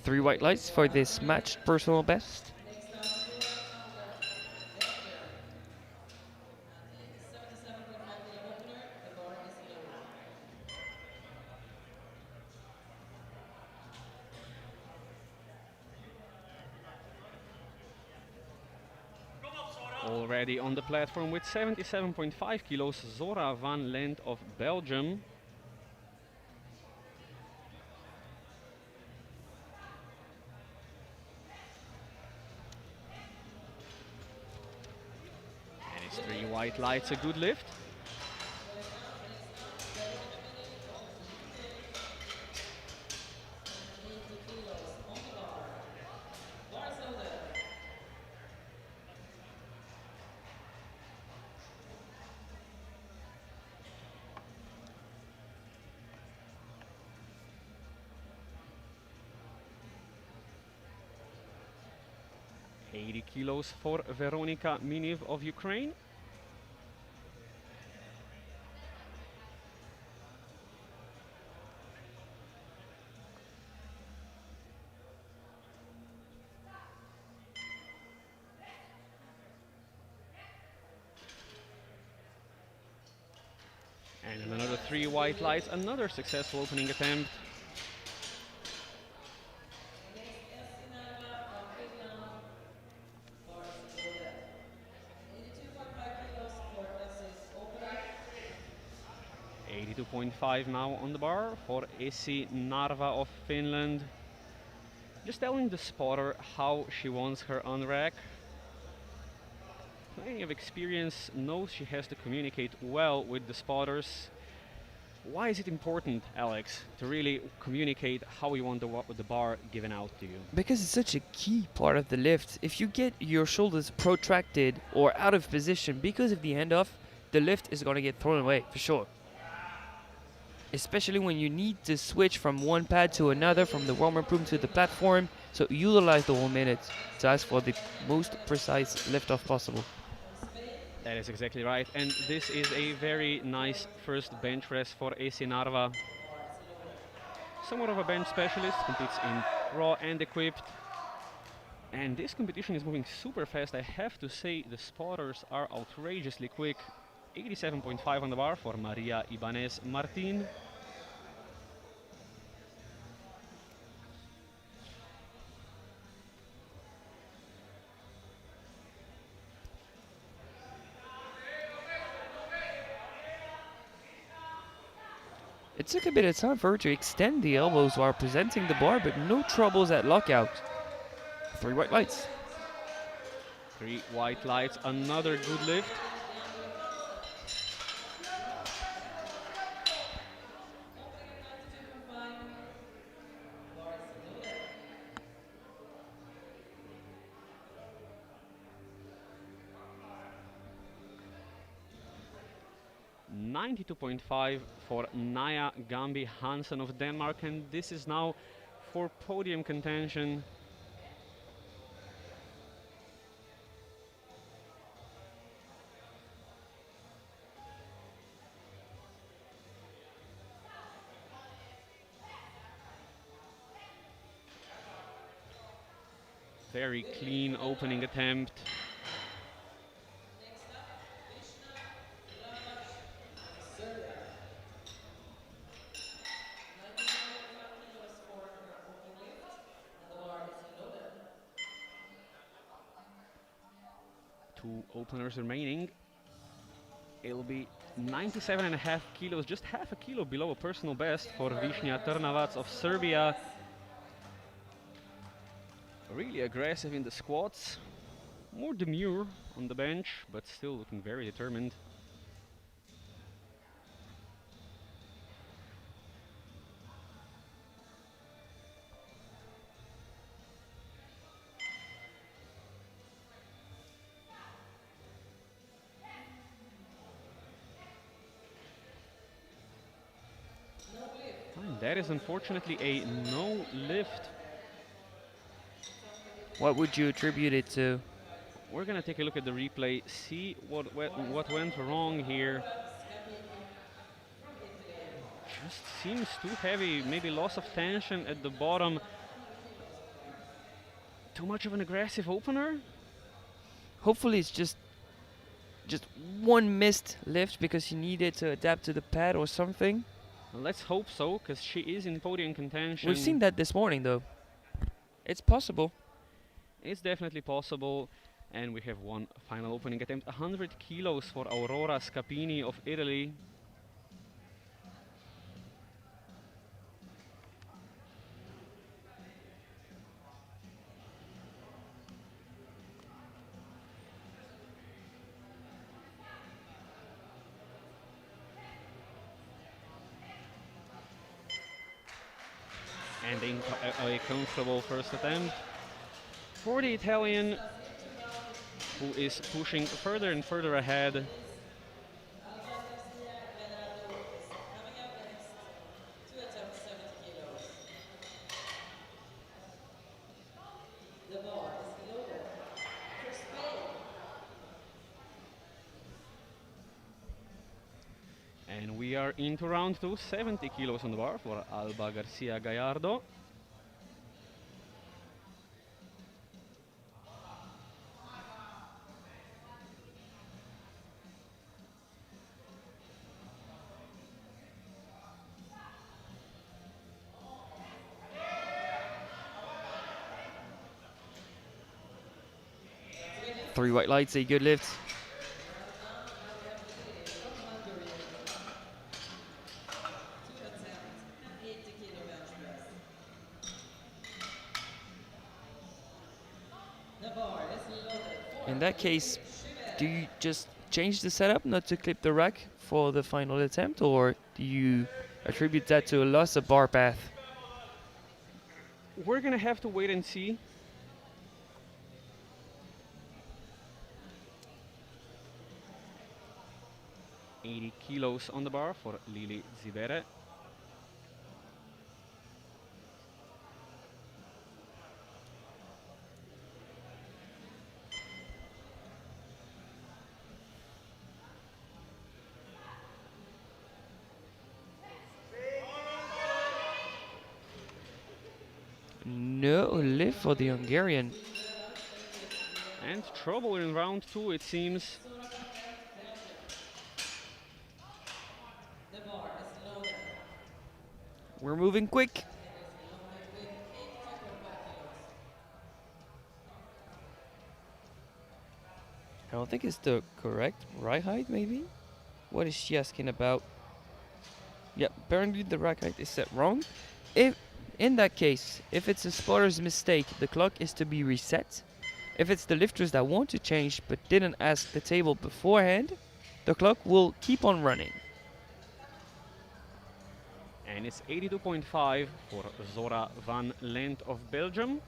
B: Three white lights for this matched personal best.
C: Next up, Victor. 77.5 kilo opener. The bar is low.
A: Already on the platform with 77.5 kilos, Zora Van Lent of Belgium. And it's 3 white lights, a good lift.
C: Barcelona.
A: 80 kilos for Veronika Miniv of Ukraine. And another 3 white lights, another successful opening attempt.
C: Barcelona. 82.5 kilos for Esse's opener.
A: 82.5 now on the bar for Essi Narva of Finland. Just telling the spotter how she wants her on-rack. Plenty of experience, knows she has to communicate well with the spotters. Why is it important, Alex, to really communicate how you want the bar given out to you?
B: Because it's such a key part of the lift. If you get your shoulders protracted or out of position because of the handoff, the lift is going to get thrown away for sure. Especially when you need to switch from one pad to another, from the warm-up room to the platform. So utilize the 1 minute to ask for the most precise lift-off possible.
A: That is exactly right, and this is a very nice first bench press for AC Narva. Somewhat of a bench specialist, competes in raw and equipped. And this competition is moving super fast. I have to say the spotters are outrageously quick. 87.5 on the bar for Maria Ibanez Martin.
B: It took a bit of time for her to extend the elbows while presenting the bar, but no troubles at lockout. 3 white lights.
A: 3 white lights, another good lift. 92.5 for Naya Gambi Hansen of Denmark, and this is now for podium contention. Very clean opening attempt. Two openers remaining. It'll be 97.5 kilos, just half a kilo below a personal best for Višnja Trnavac of Serbia. Really aggressive in the squats, more demure on the bench, but still looking very determined. And that is unfortunately a no lift.
B: What would you attribute it to?
A: We're gonna take a look at the replay, see what went wrong here. Just seems too heavy, maybe loss of tension at the bottom. Too much of an aggressive opener?
B: Hopefully it's just one missed lift because he needed to adapt to the pad or something.
A: Well, let's hope so, because she is in podium contention.
B: We've seen that this morning though. It's possible.
A: It's definitely possible. And we have one final opening attempt. 100 kilos for Aurora Scapini of Italy. And a comfortable first attempt for the Italian, who is pushing further and further ahead. And we are into round 2, 70 kilos on the bar for Alba Garcia Gallardo.
B: Three white lights, a good lift. In that case, do you just change the setup not to clip the rack for the final attempt, or do you attribute that to a loss of bar path?
A: We're gonna have to wait and see. $80 kilos on the bar for Lili Zibere.
B: No lift for the Hungarian.
A: And trouble in round 2, it seems.
B: We're moving quick. I don't think it's the correct right height, maybe? What is she asking about? Yeah, apparently the rack height is set wrong. If in that case, if it's a spotter's mistake, the clock is to be reset. If it's the lifters that want to change but didn't ask the table beforehand, the clock will keep on running.
A: And it's 82.5 for Zora van Lent of Belgium.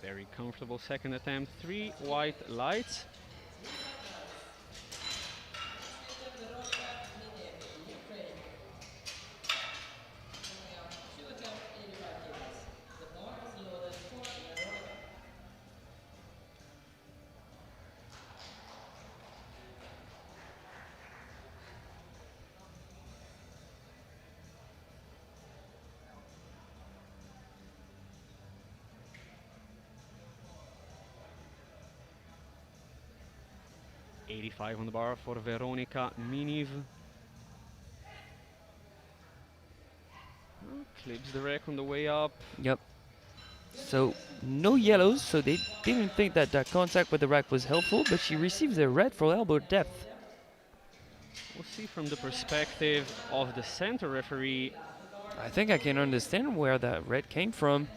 A: Very comfortable second attempt. 3 white lights.
C: Two attempt, 85 kilos. The bar is loaded for Veronica.
A: 85 on the bar for Veronica Miniv. Clips the rack on the way up.
B: Yep. So no yellows, so they didn't think that that contact with the rack was helpful, but she receives a red for elbow depth.
A: We'll see from the perspective of the center referee.
B: I think I can understand where that red came from.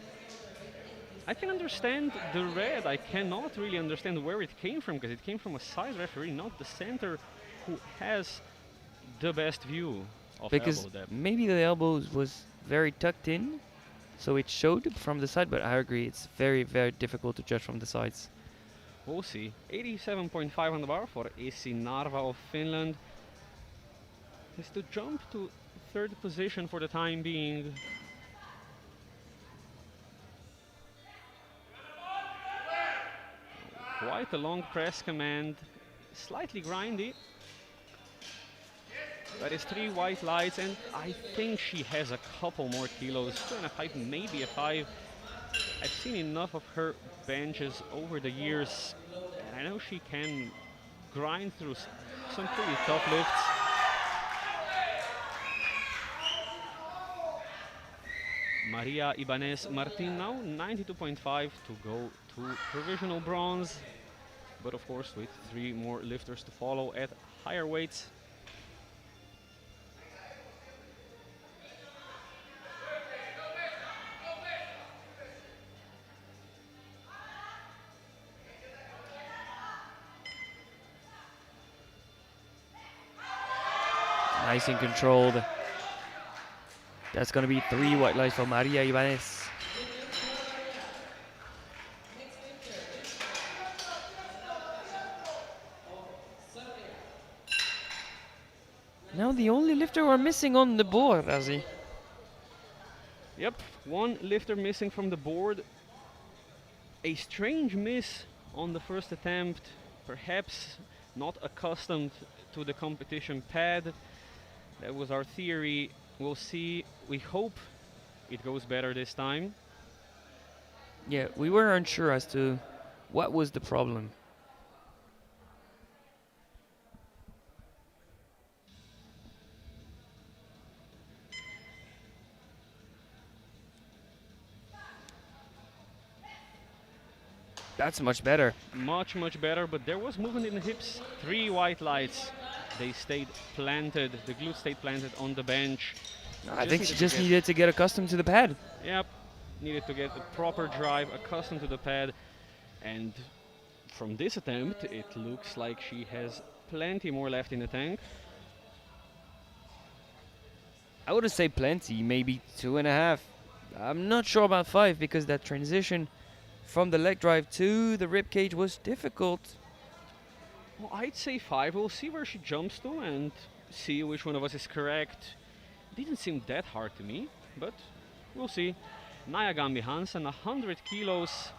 A: I can understand the red. I cannot really understand where it came from, because it came from a side referee, not the center, who has the best view of
B: Because
A: elbow depth.
B: maybe the elbows was very tucked in, so it showed from the side, but I agree, it's very, very difficult to judge from the sides.
A: We'll see. 87.5 on the bar for Essi Narva of Finland. Has to jump to third position for the time being. Quite a long press command, slightly grindy. That is 3 white lights, and I think she has a couple more kilos. 2.5, maybe a 5. I've seen enough of her benches over the years, and I know she can grind through some pretty tough lifts. Maria Ibanez Martin now 92.5 to go to provisional bronze, but of course with 3 more lifters to follow at higher weights.
B: Nice and controlled. That's going to be 3 white lights for Maria Ibanez. Now the only lifter we're missing on the board, Razi.
A: Yep, 1 lifter missing from the board. A strange miss on the first attempt, perhaps not accustomed to the competition pad. That was our theory. We'll see. We hope it goes better this time.
B: Yeah, we were unsure as to what was the problem. That's much better.
A: Much, much better, but there was movement in the hips. 3 white lights. They stayed planted. The glutes stayed planted on the bench.
B: I think she just needed to get accustomed to the pad.
A: Yep, needed to get a proper drive, accustomed to the pad. And from this attempt, it looks like she has plenty more left in the tank.
B: I would say plenty, maybe 2.5. I'm not sure about 5 because that transition from the leg drive to the rib cage was difficult.
A: Well, I'd say 5. We'll see where she jumps to and see which one of us is correct. Didn't seem that hard to me, but we'll see. Naya Gambi Hansen, 100 kilos.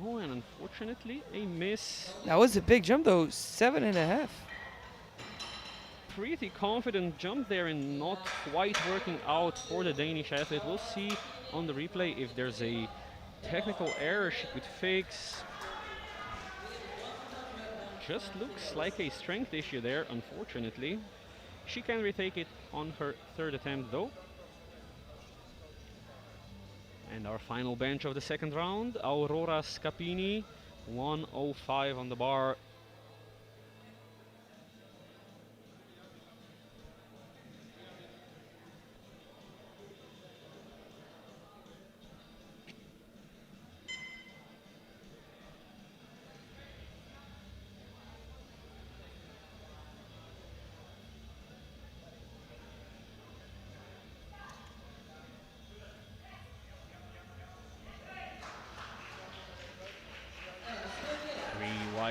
A: Oh, and unfortunately, a miss.
B: That was a big jump though, 7.5.
A: Pretty confident jump there and not quite working out for the Danish athlete. We'll see on the replay if there's a technical error she could fix. Just looks like a strength issue there, unfortunately. She can retake it on her third attempt though. And our final bench of the second round, Aurora Scapini, 105 on the bar.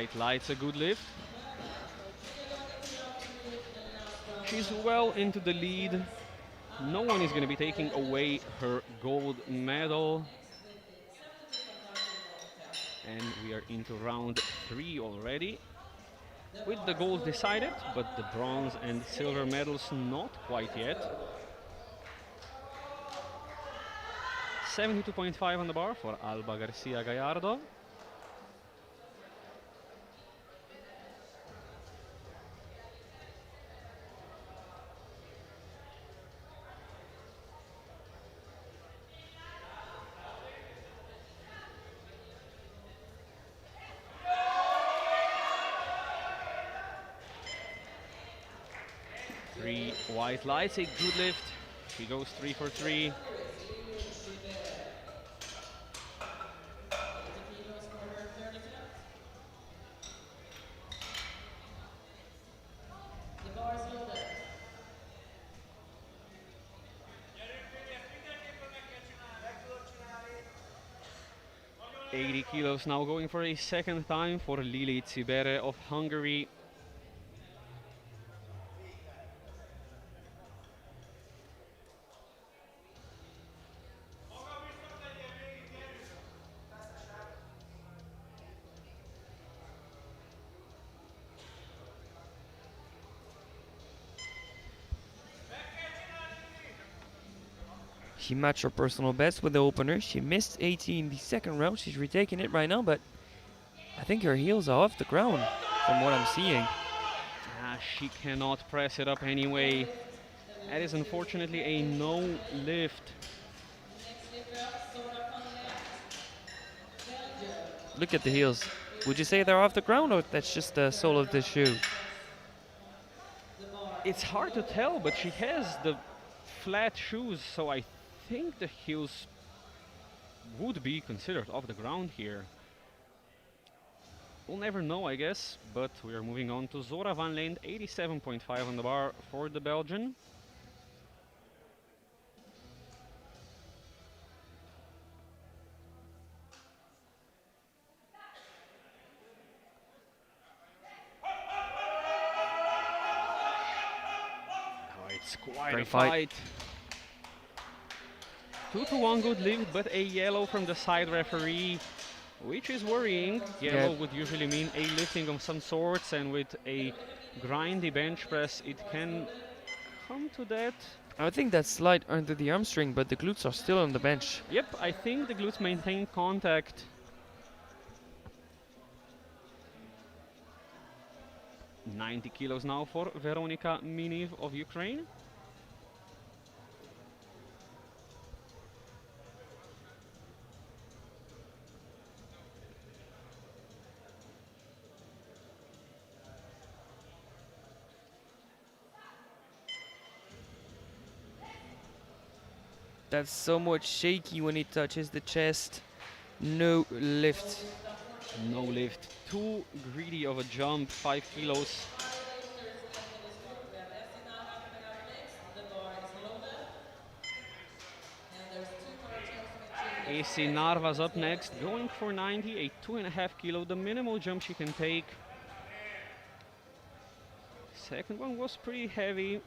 A: white lights a good lift. She's well into the lead. No one is going to be taking away her gold medal. And we are into round 3 already. With the gold decided, but the bronze and silver medals not quite yet. 72.5 on the bar for Alba Garcia Gallardo. Three white lights, a good lift. She goes 3 for 3.
C: The bar is loaded.
A: 80 kilos now going for a second time for Lili Tsibere of Hungary.
B: She matched her personal best with the opener. She missed 80 in the second round. She's retaking it right now, but I think her heels are off the ground from what I'm seeing.
A: She cannot press it up anyway. That is unfortunately a no lift.
B: Look at the heels. Would you say they're off the ground or that's just the sole of the shoe?
A: It's hard to tell, but she has the flat shoes, so I think the heels would be considered off the ground here. We'll never know, I guess, but we are moving on to Zora van Leend, 87.5 on the bar for the Belgian. Oh, it's quite
B: Great
A: a
B: fight.
A: fight. 2-1 good lift, but a yellow from the side referee, which is worrying. Yellow would usually mean a lifting of some sorts, and with a grindy bench press, it can come to that.
B: I think that's slight under the hamstring, but the glutes are still on the bench.
A: Yep, I think the glutes maintain contact. $90 kilos now for Veronika Miniv of Ukraine.
B: That's somewhat shaky when it touches the chest. No lift.
A: No lift. Too greedy of a jump, 5 kilos. AC Narva's up next, going for 90, a 2.5 kilo, the minimal jump she can take. Second one was pretty heavy.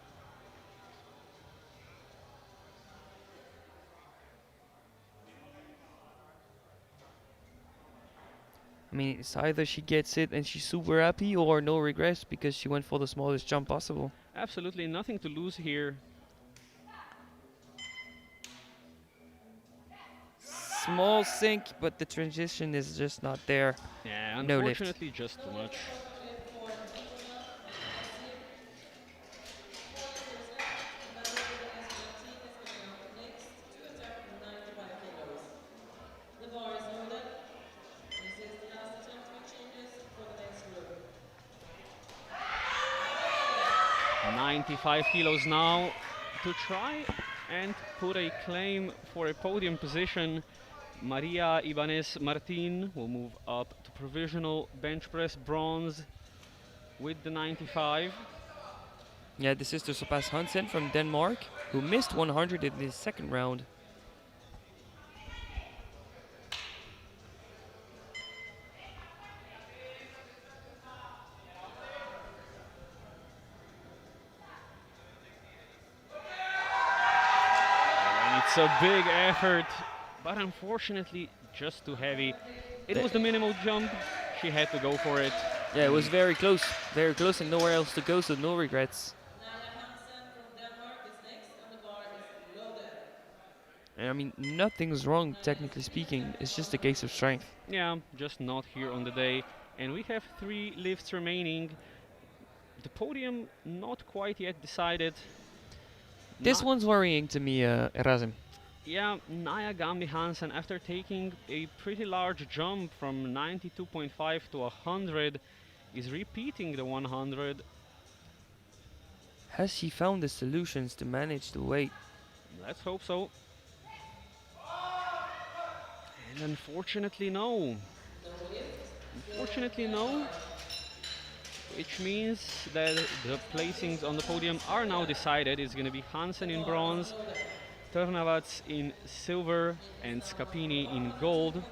B: I mean, it's either she gets it and she's super happy or no regrets because she went for the smallest jump possible.
A: Absolutely nothing to lose here.
B: Small sink, but the transition is just not there.
A: Yeah,
B: No lift.
A: unfortunately just too much.
C: The bar is loaded. This is the last attempt to make changes for the next group.
A: 95 kilos now to try and put a claim for a podium position. Maria Ibanez Martin will move up to provisional bench press bronze with the 95.
B: Yeah, this is to surpass Hansen from Denmark, who missed 100 in the second round.
A: That's a big effort, but unfortunately just too heavy. It was the minimal jump. She had to go for it.
B: Yeah, it was very close, and nowhere else to go, so no regrets.
C: Naya Hansen from Denmark is next, and the bar is loaded.
B: And I mean, nothing's wrong, technically speaking. It's just a case of strength.
A: Yeah, just not here on the day. And we have 3 lifts remaining. The podium not quite yet decided.
B: This
A: Na-
B: one's worrying to me, Razim.
A: Yeah, Naya Gambi Hansen, after taking a pretty large jump from 92.5 to 100, is repeating the 100.
B: Has she found the solutions to manage the weight?
A: Let's hope so. And unfortunately, no. Unfortunately, no. Which means that the placings on the podium are now decided. It's going to be Hansen in bronze, Ternavats in silver, and Scapini in gold.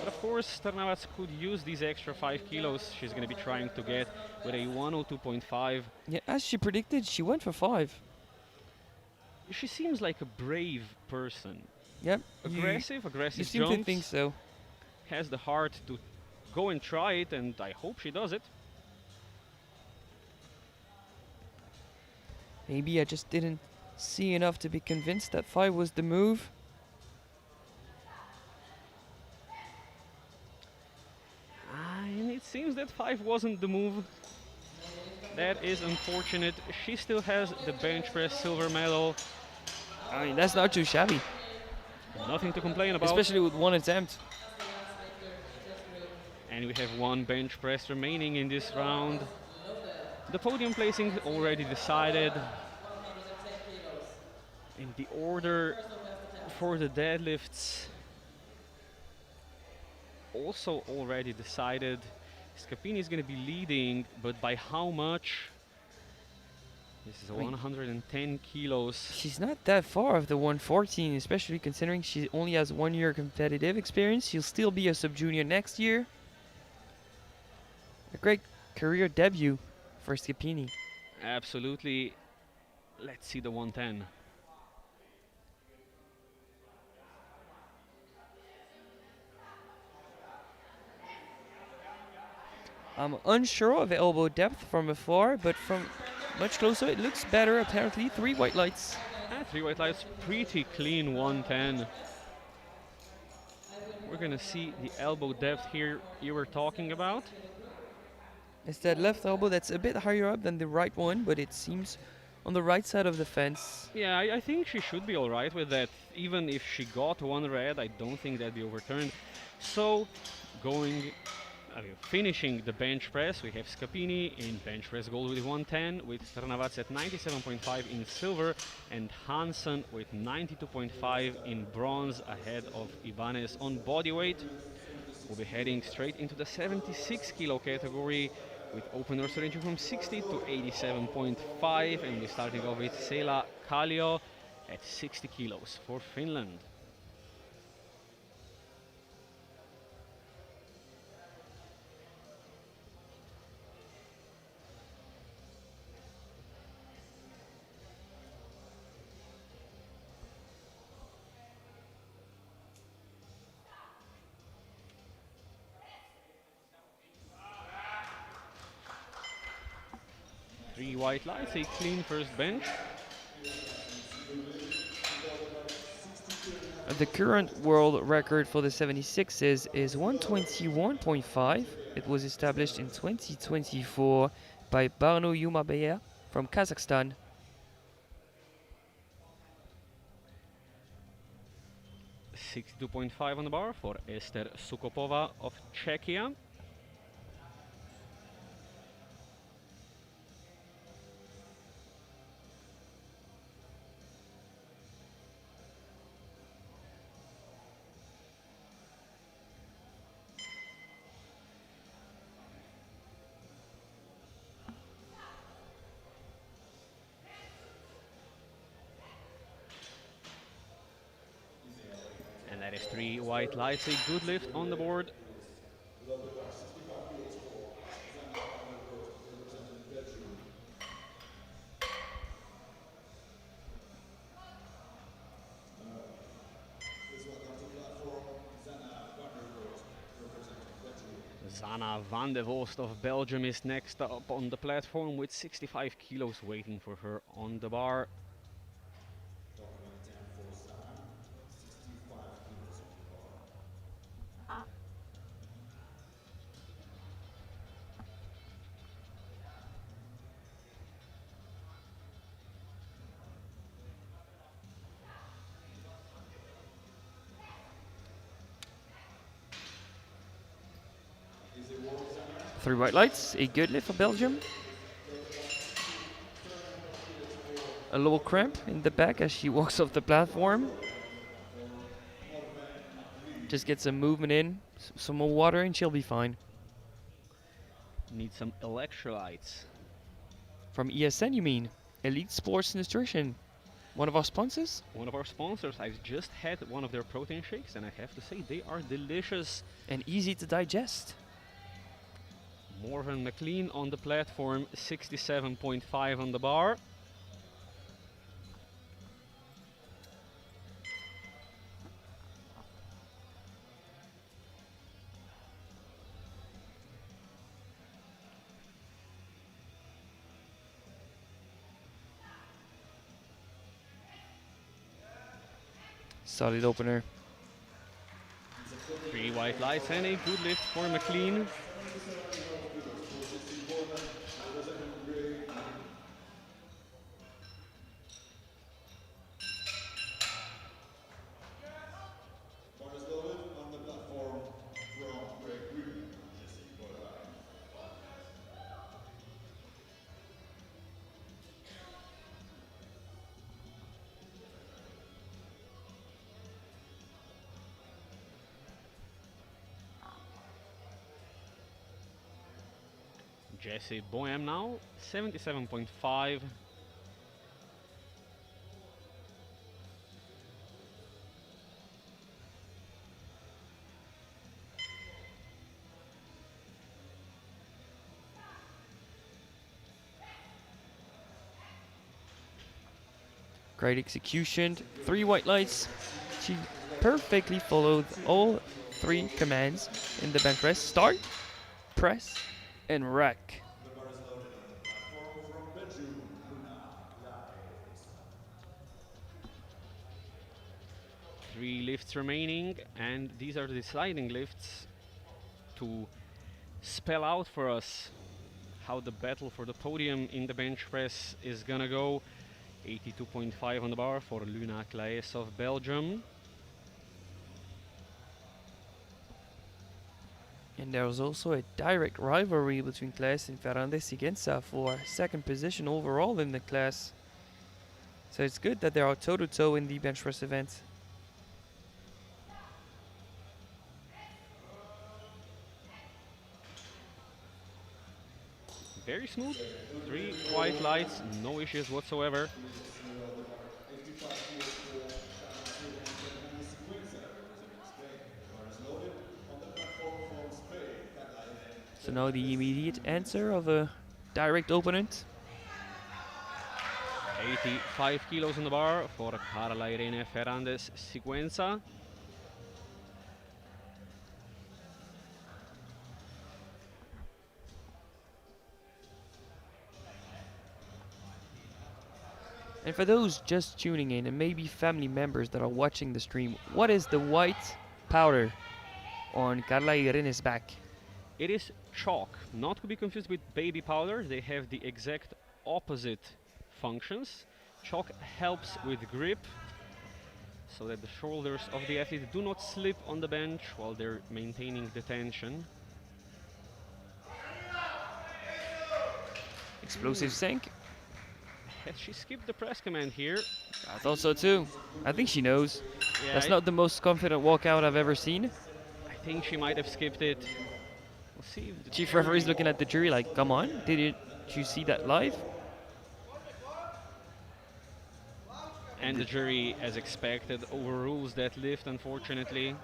A: But of course, Ternavats could use these extra 5 kilos she's going to be trying to get with a 102.5.
B: Yeah, as she predicted, she went for 5.
A: She seems like a brave person.
B: Yep.
A: Aggressive
B: You seem to
A: jumps.
B: think so.
A: Has the heart to go and try it, and I hope she does it.
B: Maybe I just didn't see enough to be convinced that 5 was the move.
A: And it seems that 5 wasn't the move. That is unfortunate. She still has the bench press silver medal.
B: I mean, that's not too shabby,
A: Nothing to complain about.
B: especially with 1 attempt.
A: And we have 1 bench press remaining in this round. The podium placing already decided. And the order for the deadlifts also already decided. Scapini is going to be leading, but by how much? This is 110 kilos.
B: She's not that far off the 114, especially considering she only has 1 year competitive experience. She'll still be a sub-junior next year. A great career debut for Scapini.
A: Absolutely. Let's see the 110.
B: I'm unsure of elbow depth from afar, but from much closer it looks better apparently. 3 white lights.
A: 3 white lights, pretty clean 110. We're gonna see the elbow depth here you were talking about.
B: It's that left elbow that's a bit higher up than the right one, but it seems on the right side of the fence.
A: Yeah, I think she should be alright with that. Even if she got 1 red, I don't think that'd be overturned. So, finishing the bench press, we have Scapini in bench press gold with 110, with Ternavats at 97.5 in silver, and Hansen with 92.5 in bronze ahead of Ibanez on bodyweight. We'll be heading straight into the 76 kilo category with openers ranging from 60 to 87.5, and we're starting off with Sela Kallio at 60 kilos for Finland. Three white lights, a clean first bench.
B: The current world record for the 76s is 121.5. It was established in 2024 by Barno Yumabeya from Kazakhstan.
A: .5 on the bar for Ester Sukopova of Czechia. That is 3 white lights, a good lift on the board. Sanna van de Vost of Belgium is next up on the platform with 65 kilos waiting for her on the bar.
D: Document 10 for Sana, 65 kilos on the bar.
B: Three white lights, a good lift for Belgium. A little cramp in the back as she walks off the platform. Just get some movement in, some more water, and she'll be fine.
A: Need some electrolytes.
B: From ESN, you mean? Elite Sports Nutrition. One of our sponsors?
A: One of our sponsors. I've just had one of their protein shakes and I have to say they are delicious.
B: And easy to digest.
A: Morven McLean on the platform, 67.5 on the bar.
B: Solid opener.
A: 3 white lights and a good lift for McLean.
D: Bar is loaded on the platform from Greg Green. Jesse, go ahead.
A: Jesse Boehm now, 77.5.
B: Great execution. 3 white lights. She perfectly followed all 3 commands in the bench press. Start, press, and rack.
D: The bar is loaded on the platform from Belgium. Luna, Lies.
A: 3 lifts remaining, and these are the deciding lifts to spell out for us how the battle for the podium in the bench press is gonna go. 82.5 on the bar for Luna Claes of Belgium.
B: And there was also a direct rivalry between Claes and Fernández Sigüenza for second position overall in the class. So it's good that they are toe-to-toe in the bench press event.
A: Very smooth. 3 white lights, no issues whatsoever.
D: 55 kilos for ceremonies Sequenza representing Spain. The bar is loaded on the platform from Spain. Deadlift.
B: So now the immediate answer of a direct opponent.
A: 85 kilos on the bar for Carla Irene Fernández Sigüenza.
B: And for those just tuning in and maybe family members that are watching the stream, what is the white powder on Carla Irene's back?
A: It is chalk, not to be confused with baby powder. They have the exact opposite functions. Chalk helps with grip so that the shoulders of the athlete do not slip on the bench while they're maintaining the tension.
B: Explosive sink.
A: Has she skipped the press command here?
B: I thought so too. I think she knows.
A: Yeah,
B: That's not the most confident walkout I've ever seen.
A: I think she might have skipped it. We'll see if the
B: Chief referee's looking at the jury like, come on, did you see that live?
A: And the jury, as expected, overrules that lift, unfortunately.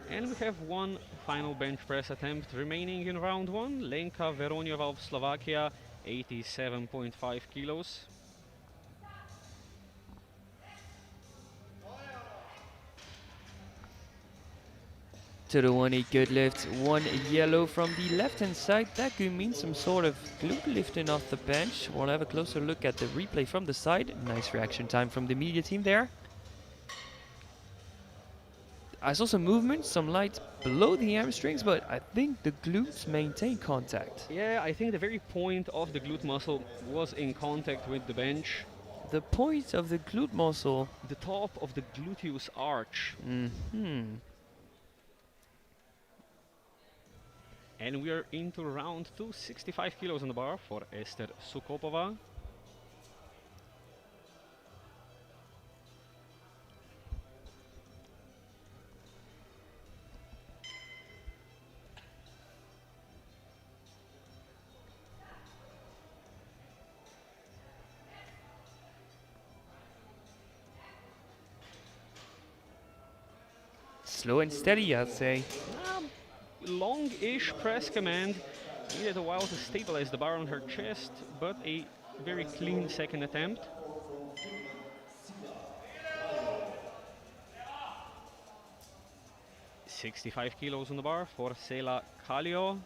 A: And we have one final bench press attempt remaining in round 1. Lenka Veroniova of Slovakia, 87.5 kilos.
B: To the 1-8 good lift, one yellow from the left hand side. That could mean some sort of glute lifting off the bench. We'll have a closer look at the replay from the side. Nice reaction time from the media team there. I saw some movement, some light below the hamstrings, but I think the glutes maintain contact.
A: Yeah, I think the very point of the glute muscle was in contact with the bench.
B: The point of the glute muscle.
A: The top of the gluteus arch. And we are into round 2, 65 kilos on the bar for Esther Sukopova.
B: Slow and steady, I'd say.
A: Long-ish press command. Needed a while to stabilize the bar on her chest, but a very clean second attempt. $65 kilos on the bar for Sela Kallio.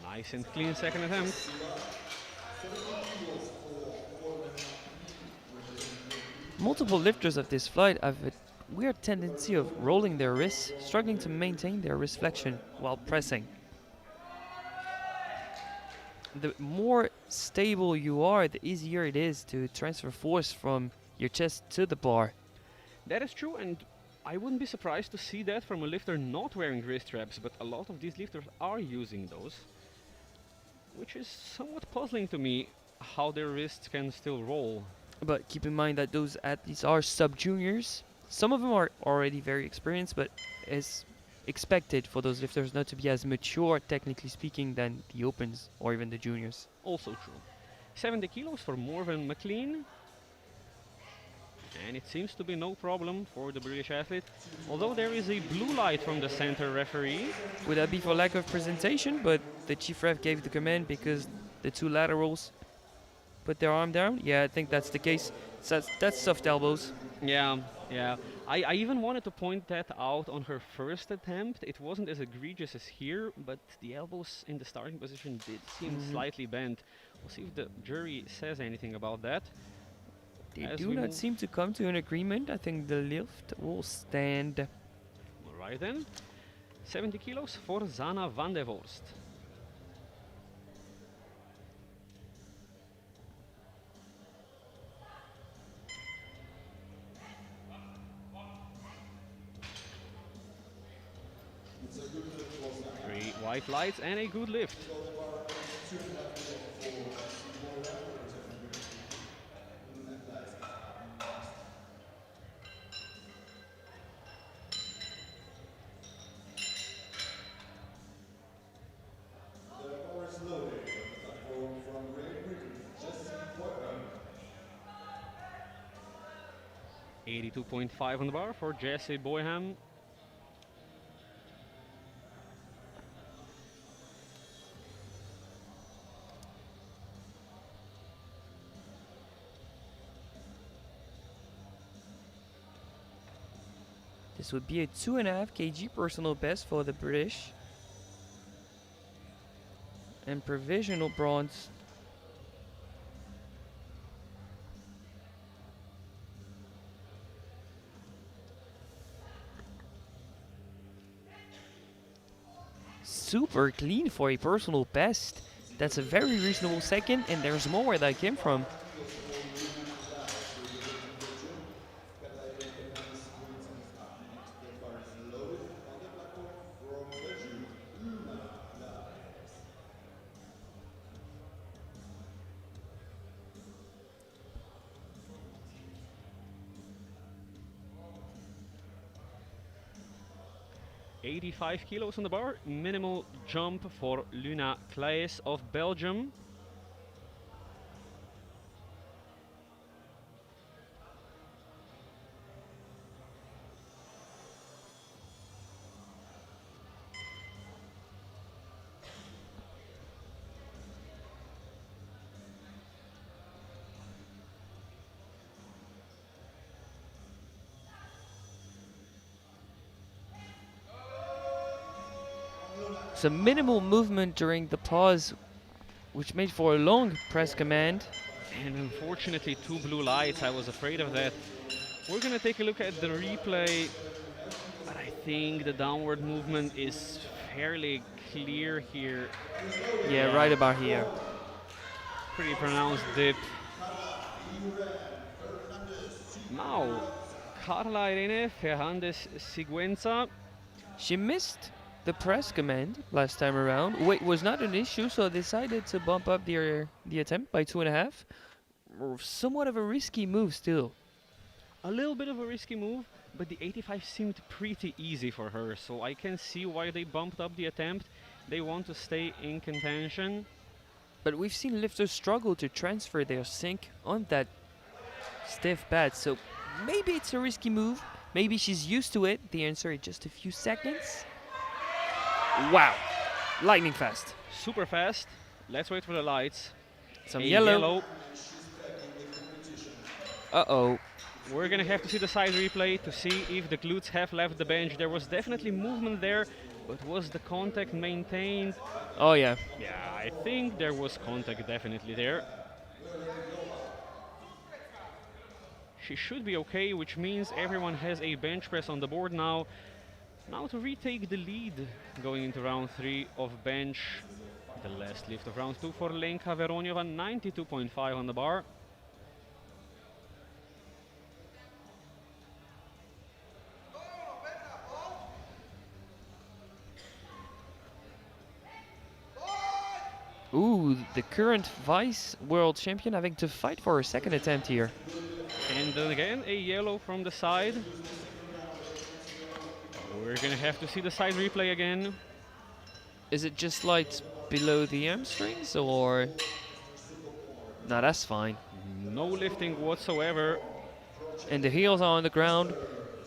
A: Nice and clean second attempt.
B: Multiple lifters of this flight have a weird tendency of rolling their wrists, struggling to maintain their wrist flexion while pressing. The more stable you are, the easier it is to transfer force from your chest to the bar.
A: That is true, and I wouldn't be surprised to see that from a lifter not wearing wrist straps, but a lot of these lifters are using those, which is somewhat puzzling to me, how their wrists can still roll.
B: But keep in mind that those athletes are sub-juniors. Some of them are already very experienced, but it's expected for those lifters not to be as mature, technically speaking, than the opens or even the juniors.
A: Also true. 70 kilos for Morven McLean. And it seems to be no problem for the British athlete, although there is a blue light from the center referee.
B: Would that be for lack of presentation? But the chief ref gave the command because the two laterals put their arm down. Yeah, I think that's the case. So that's soft elbows.
A: Yeah. I even wanted to point that out on her first attempt. It wasn't as egregious as here, but the elbows in the starting position did seem slightly bent. We'll see if the jury says anything about that.
B: They
A: As
B: do
A: we
B: not
A: move-
B: seem to come to an agreement. I think the lift will stand.
A: Alright then. 70 kilos for Zana van der Vorst. Three white lights and a good lift.
D: The bar is loaded on the platform from Great Britain, Jesse Boyram.
A: 82.5 on the bar for Jesse Boyham.
B: This would be a 2.5 kg personal best for the British. And provisional bronze. Super clean for a personal best. That's a very reasonable second, and there's more where that came from.
A: 85 kilos on the bar. Minimal jump for Luna Claes of Belgium.
B: Some minimal movement during the pause, which made for a long press command.
A: And unfortunately, 2 blue lights. I was afraid of that. We're gonna take a look at the replay, but I think the downward movement is fairly clear here.
B: Yeah, right about here.
A: Pretty pronounced dip. Now, Carla Irene Fernández Sigüenza.
B: She missed the press command last time around. Weight was not an issue, so decided to bump up the attempt by 2.5. Somewhat of a risky move still.
A: A little bit of a risky move, but the 85 seemed pretty easy for her, so I can see why they bumped up the attempt. They want to stay in contention.
B: But we've seen lifters struggle to transfer their sink on that stiff pad, so maybe it's a risky move. Maybe she's used to it. The answer in just a few seconds. Wow, lightning fast.
A: Super fast. Let's wait for the lights.
B: Some
A: A
B: yellow. Uh-oh.
A: We're gonna have to see the side replay to see if the glutes have left the bench. There was definitely movement there, but was the contact maintained?
B: Oh yeah.
A: Yeah, I think there was contact definitely there. She should be okay, which means everyone has a bench press on the board now. Now to retake the lead going into round 3 of bench. The last lift of round 2 for Lenka Veroniova, 92.5 on the bar.
B: Ooh, the current vice world champion having to fight for her second attempt here.
A: And then again, a yellow from the side. We're gonna have to see the side replay again.
B: Is it just light below the hamstrings or? No, that's fine.
A: No lifting whatsoever.
B: And the heels are on the ground.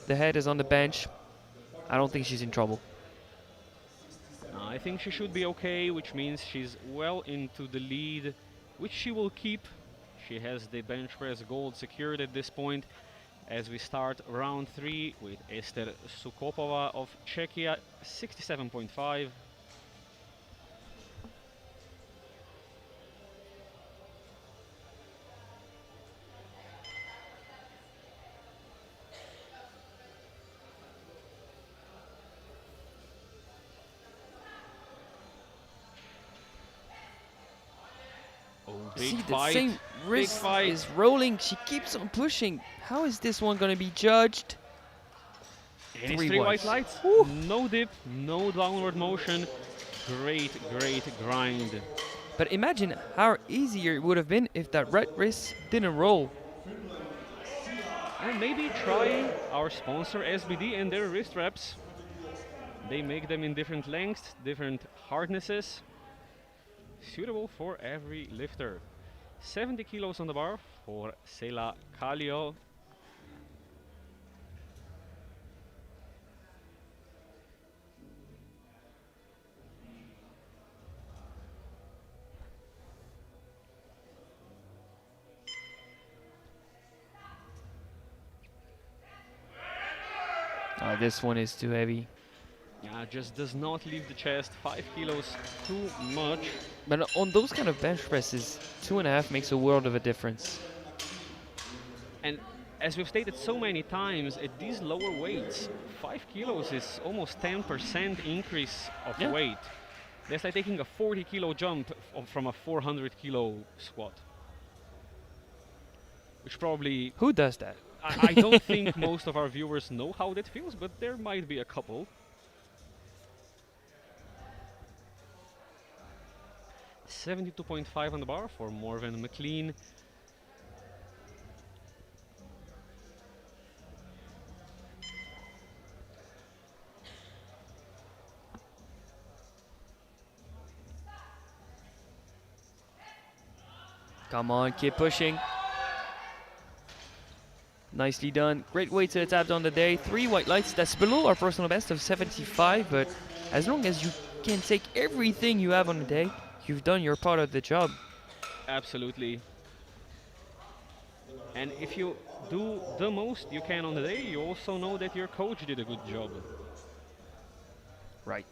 B: The head is on the bench. I don't think she's in trouble.
A: I think she should be okay, which means she's well into the lead, which she will keep. She has the bench press gold secured at this point as we start round 3 with Ester Sukopova of Czechia, 67.5.
B: See,
A: Big
B: the
A: fight.
B: same wrist
A: fight.
B: is rolling. She keeps on pushing. How is this one going to be judged?
A: And it's
B: Three
A: 3 white
B: whites.
A: lights.
B: Woo.
A: No dip, no downward motion. Great, great grind.
B: But imagine how easier it would have been if that red wrist didn't roll.
A: And maybe try our sponsor SBD and their wrist wraps. They make them in different lengths, different hardnesses, suitable for every lifter. 70 kilos on the bar for Sela Kallio.
B: This one is too heavy.
A: Yeah, just does not leave the chest. 5 kilos too much.
B: But on those kind of bench presses, 2.5 makes a world of a difference.
A: And as we've stated so many times, at these lower weights, 5 kilos is almost 10% increase of
B: Yeah.
A: weight. That's like taking a 40 kilo jump from a 400 kilo squat. Which probably,
B: Who does that?
A: I don't think most of our viewers know how that feels, but there might be a couple. 72.5 on the bar for Morven McLean.
B: Come on, keep pushing. Nicely done. Great way to tap on the day. 3 white lights. That's below our personal best of 75, but as long as you can take everything you have on the day, you've done your part of the job.
A: Absolutely. And if you do the most you can on the day, you also know that your coach did a good job.
B: Right.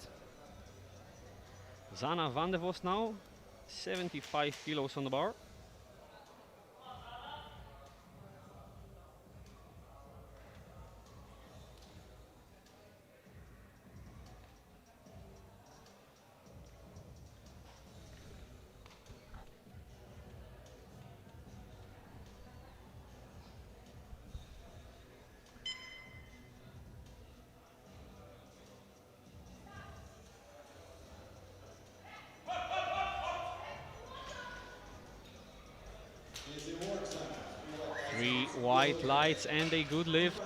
A: Zana van de Vos now, 75 kilos on the bar. Three white lights and a good lift.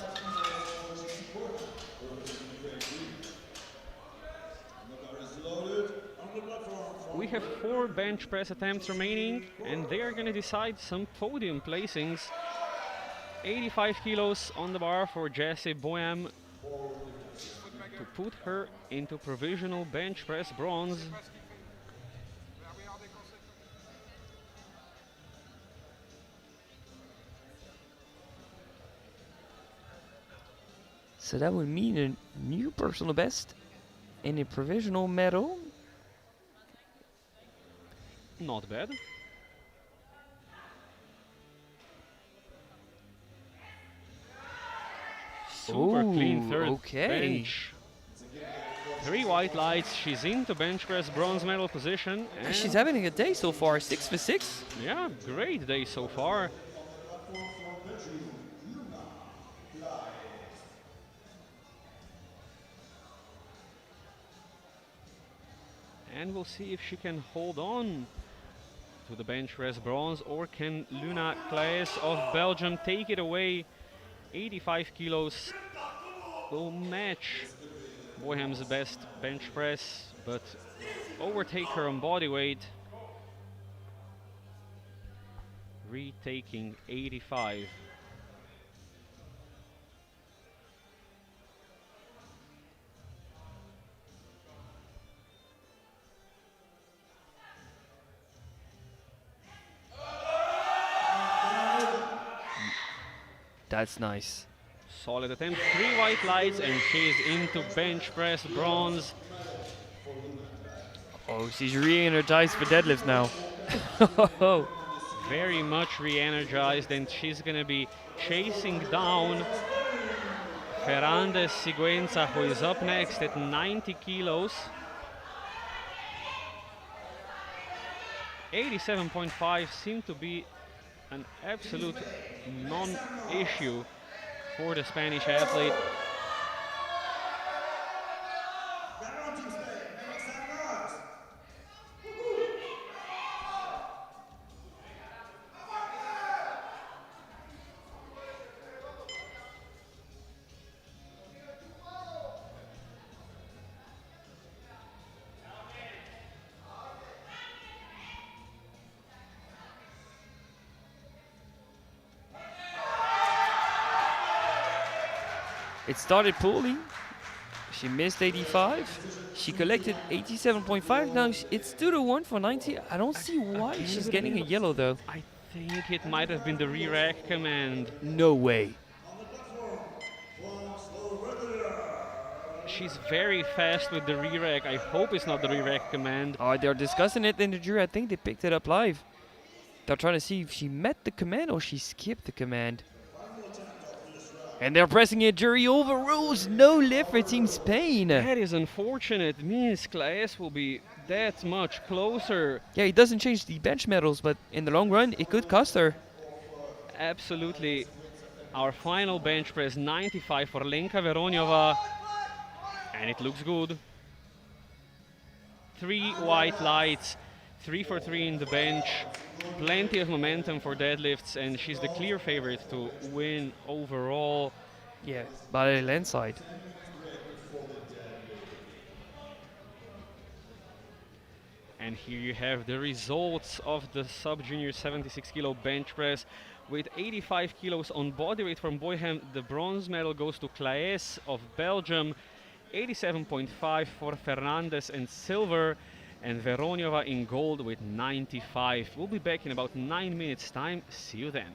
A: We have 4 bench press attempts remaining, and they are going to decide some podium placings. 85 kilos on the bar for Jessie Boyam to put her into provisional bench press bronze.
B: So that would mean a new personal best and a provisional medal.
A: Not bad. Super clean third bench. 3 white lights. She's into bench press bronze medal position. And
B: She's having a good day so far. 6 for 6.
A: yeah, great day so far. And we'll see if she can hold on to the bench press bronze, or can Luna Claes of Belgium take it away. 85 kilos will match Boyham's best bench press, but overtake her on body weight, retaking 85.
B: That's nice.
A: Solid attempt, 3 white lights, and she's into bench press bronze.
B: Oh, she's re-energized for deadlifts now.
A: Very much re-energized, and she's gonna be chasing down Ferrandes Siguenza, who is up next at 90 kilos. 87.5 seemed to be an absolute non-issue for the Spanish athlete.
B: It started poorly. She missed 85. She collected 87.5. Now it's 2-1 for 90. I don't see why she's getting a yellow though.
A: I think it might have been the re-rack command.
B: No way.
A: She's very fast with the re-rack. I hope it's not the re-rack command.
B: Oh, they're discussing it in the jury. I think they picked it up live. They're trying to see if she met the command or she skipped the command. And they're pressing it. Jury overrules. No lift for Team Spain.
A: That is unfortunate. Means Claes will be that much closer.
B: Yeah, it doesn't change the bench medals, but in the long run, it could cost her.
A: Absolutely. Our final bench press, 95 for Lenka Veroniova. And it looks good. 3 white lights, 3 for 3 in the bench. Plenty of momentum for deadlifts, and she's the clear favorite to win overall.
B: Yeah, by a landslide.
A: And here you have the results of the sub-junior 76 kilo bench press. With 85 kilos on body weight from Boyham, the bronze medal goes to Claes of Belgium, 87.5 for Fernandez and silver, and Veroniova in gold with 95. We'll be back in about 9 minutes time. See you then.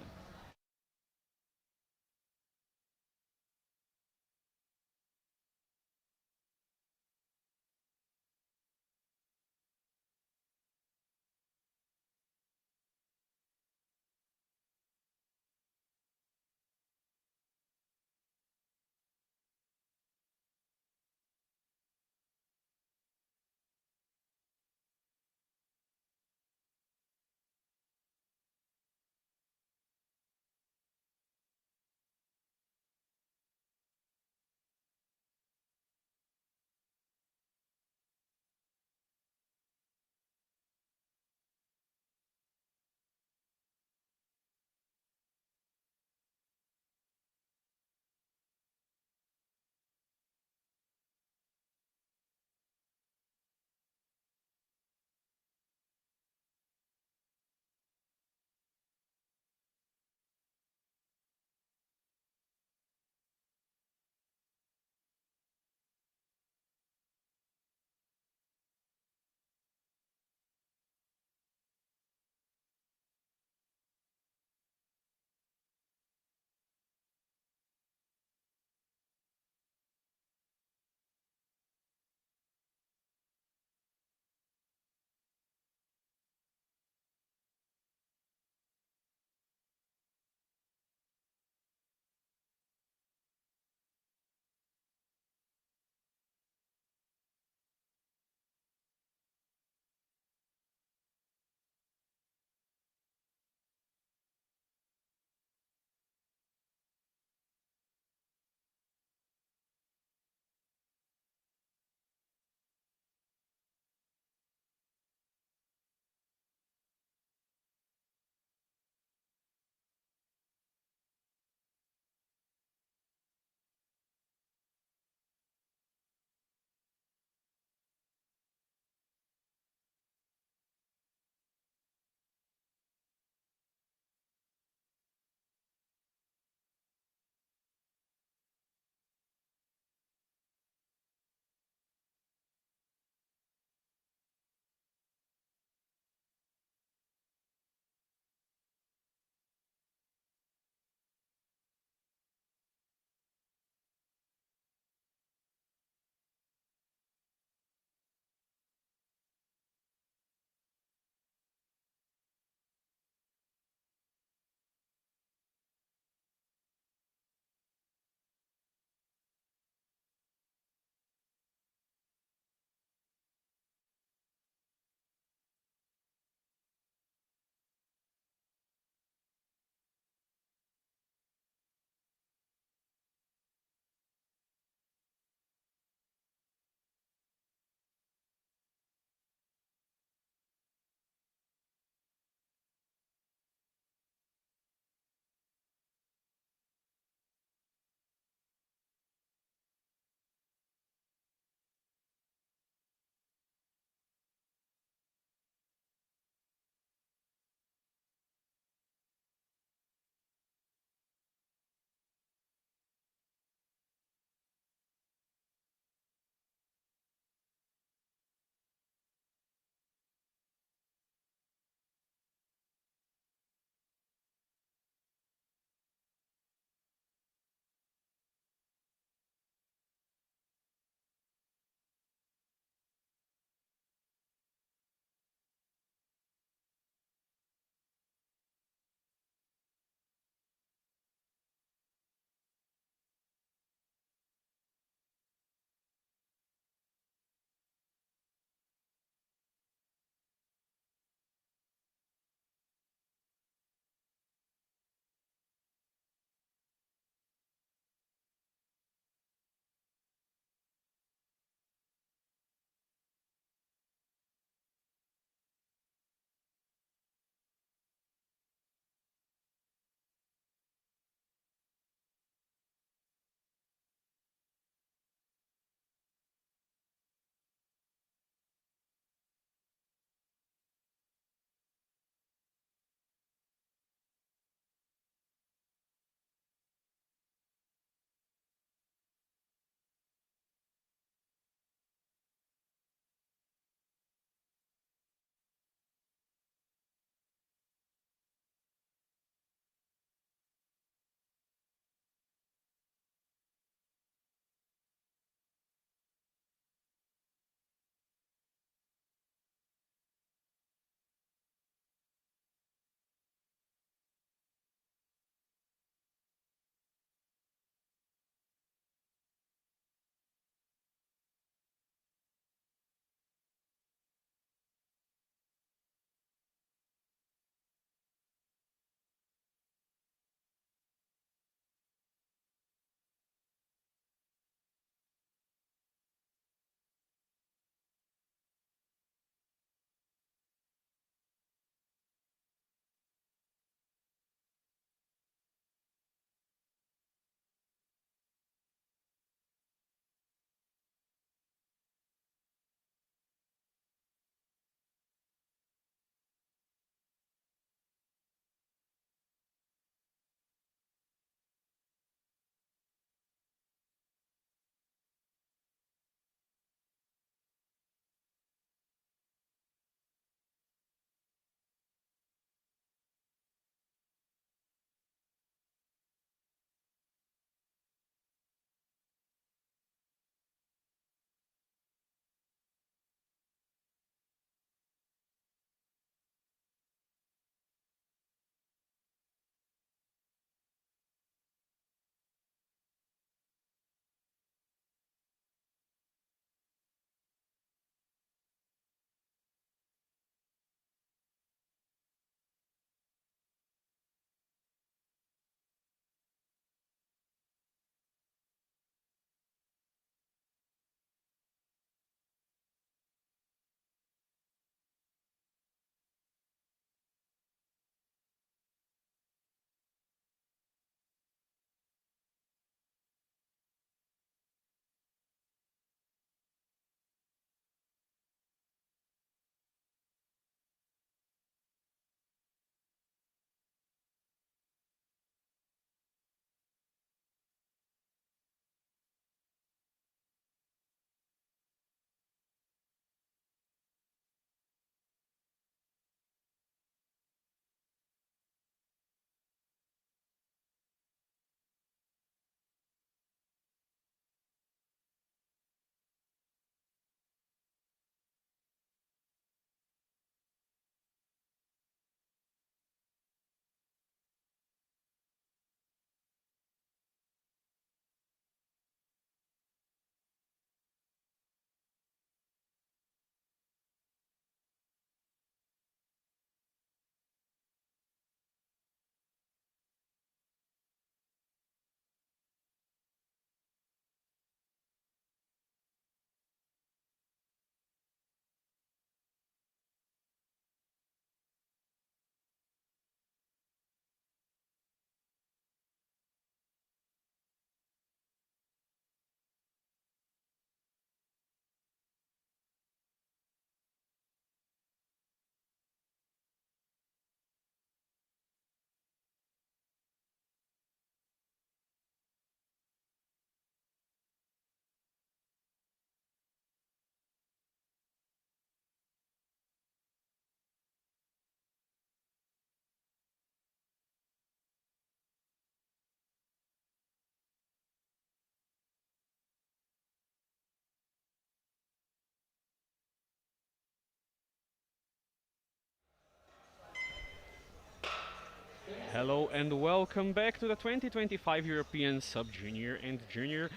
A: Hello and welcome back to the 2025 European Sub-Junior and Junior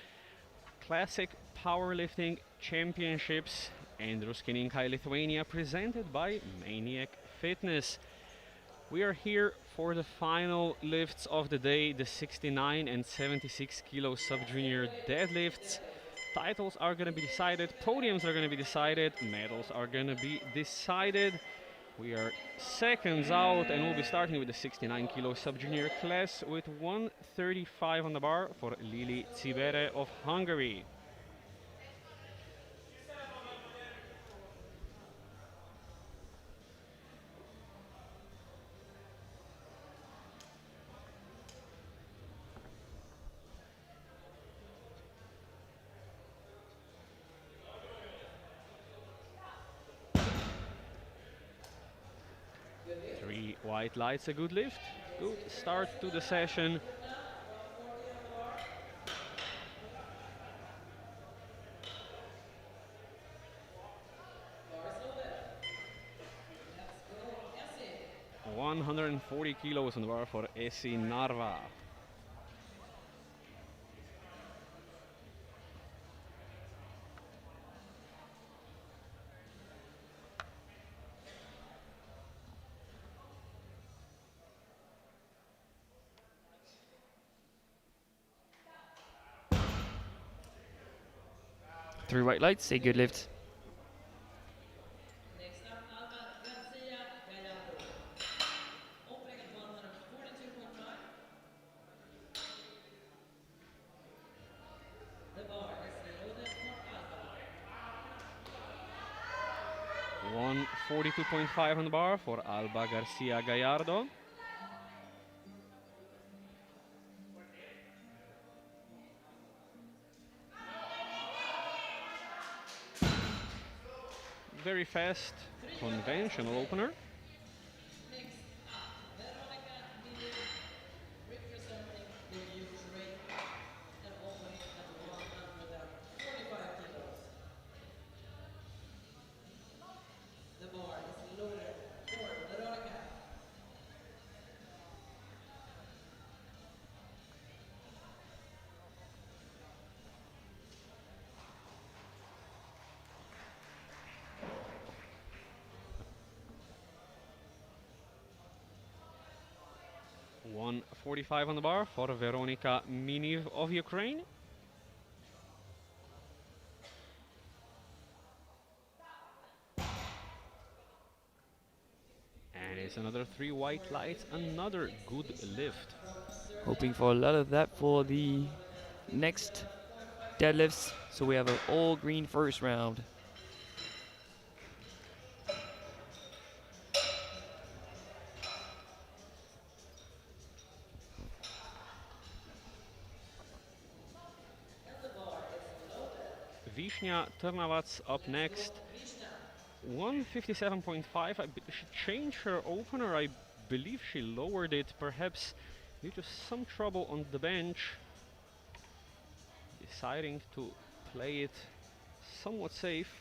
A: Classic Powerlifting Championships in Druskininkai, Lithuania, presented by Maniac Fitness. We are here for the final lifts of the day, the 69 and 76 kilo Sub-Junior deadlifts. Titles are going to be decided, podiums are going to be decided, medals are going to be decided. We are seconds out and we'll be starting with the 69 kilo sub-junior class with 135 on the bar for Lili Cibere of Hungary. Three white lights, a good lift. Good start to the session.
C: Bars loaded. Let's go, Essie.
A: 140 kilos on the bar for Esi Narva.
B: Three white lights, a good lift.
C: Next up, Alba Garcia Gallardo. Opening at 142.5. The bar is loaded for Alba.
A: 142.5 on the bar for Alba Garcia Gallardo. Very fast, conventional opener.
C: Next up, Veronica Miller representing the Ukraine and opening at 145 kilos. The bar is loaded for Veronica.
A: – 145 on the bar for Veronika Miniv of Ukraine. And it's another three white lights, another good lift.
B: Hoping for a lot of that for the next deadlifts. So we have an all green first round.
A: Vishnia Ternavac up next. 157.5. She changed her opener. I believe she lowered it, perhaps due to some trouble on the bench. Deciding to play it somewhat safe.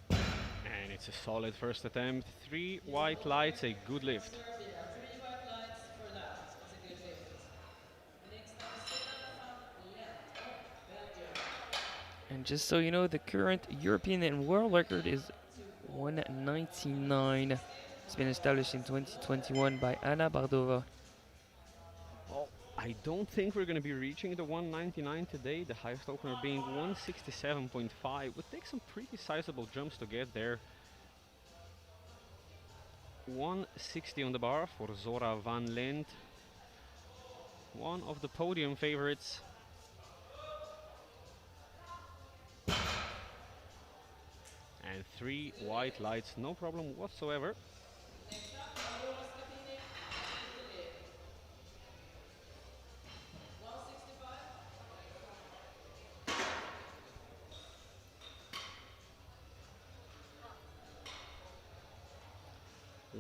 A: And it's a solid first attempt. Three white lights, a good lift.
C: Serbia, 3 white lights for that. It's a good lift. Next up, Stefan Lent of Belgium.
B: And just so you know, the current European and world record is 199. It's been established in 2021 by Anna Bardova.
A: Well, I don't think we're going to be reaching the 199 today. The highest opener being 167.5. Would take some pretty sizable jumps to get there. 160 on the bar for Zora van Lent. One of the podium favorites. And three white lights, no problem whatsoever.
C: Next up, Aurora Scapini, Italy.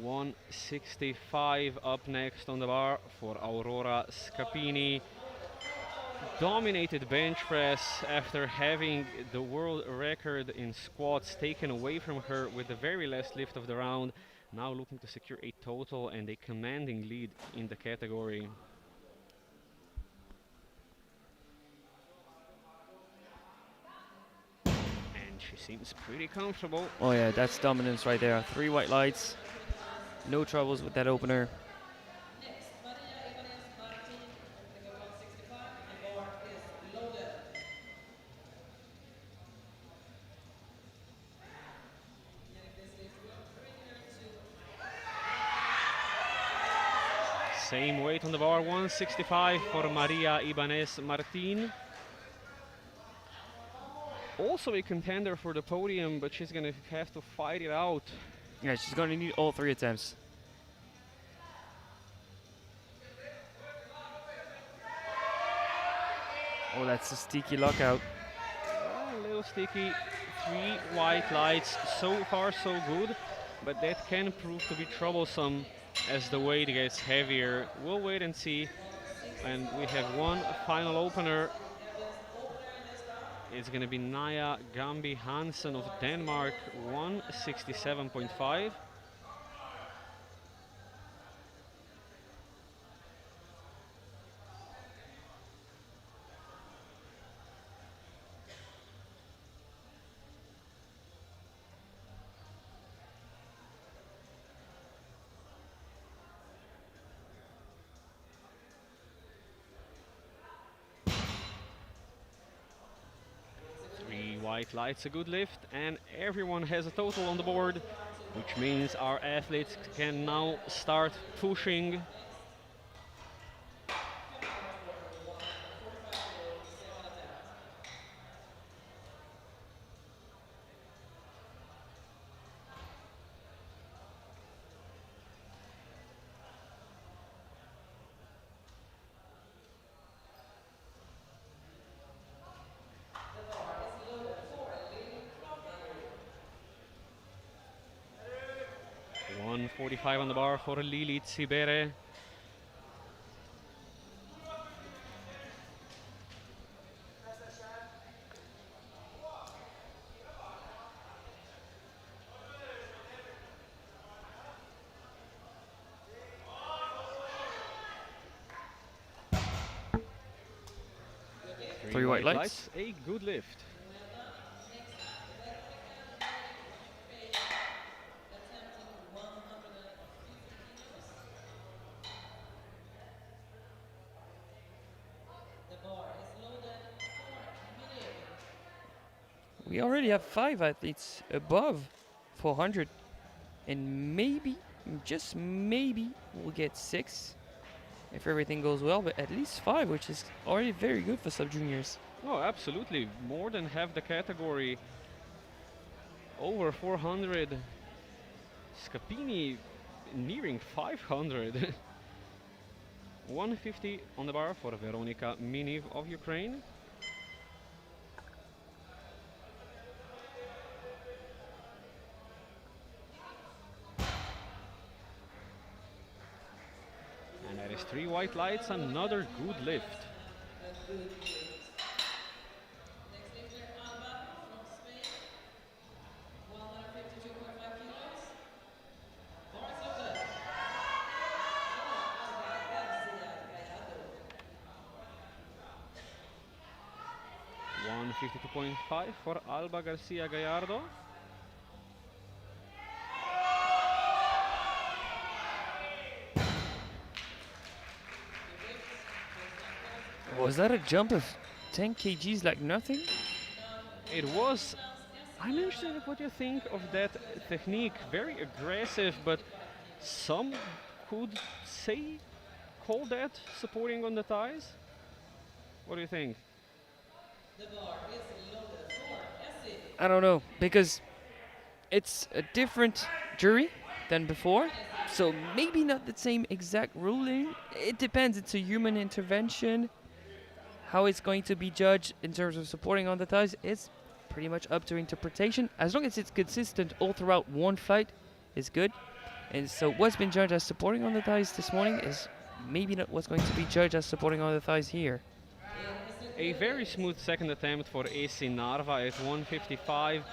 C: 165.
A: 165 up next on the bar for Aurora Scapini. dominated bench press after having the world record in squats taken away from her with the very last lift of the round. Now looking to secure a total and a commanding lead in the category. And she seems pretty comfortable.
B: Oh yeah, that's dominance right there. 3 white lights. No troubles with that opener.
C: Next, Maria Ibanez Martin, opening at 165. The bar is loaded. Getting this lift, we'll bring her to
A: Same weight on the bar, 165 for Maria Ibanez Martin. Also a contender for the podium, but she's gonna have to fight it out.
B: Yeah, she's going to need all 3 attempts. Oh, that's a sticky lockout.
A: A little sticky. 3 white lights. So far, so good. But that can prove to be troublesome as the weight gets heavier. We'll wait and see. And we have one final opener. It's going to be Naya Gambi Hansen of Denmark, 167.5. White lights, a good lift, and everyone has a total on the board, which means our athletes can now start pushing. .45 on the bar for Lili Tsibere.
B: Three white lights.
A: A good lift.
B: We already have 5 athletes above 400, and maybe, just maybe, we'll get 6 if everything goes well, but at least 5, which is already very good for sub-juniors.
A: Oh, absolutely. More than half the category. Over 400. Scapini nearing 500. 150 on the bar for Veronika Miniv of Ukraine. And that is 3 white lights, another good lift. $152.5 for Alba Garcia Gallardo.
B: Was that a jump of 10 kgs like nothing?
A: It was. I'm interested in what you think of that technique. Very aggressive, but some could say, call that supporting on the thighs. What do you think?
B: I don't know, because it's a different jury than before, so maybe not the same exact ruling. It depends, it's a human intervention. How it's going to be judged in terms of supporting on the thighs, it's pretty much up to interpretation. As long as it's consistent all throughout one flight, is good. And so what's been judged as supporting on the thighs this morning is maybe not what's going to be judged as supporting on the thighs here.
A: A very smooth second attempt for Esi Narva at 155.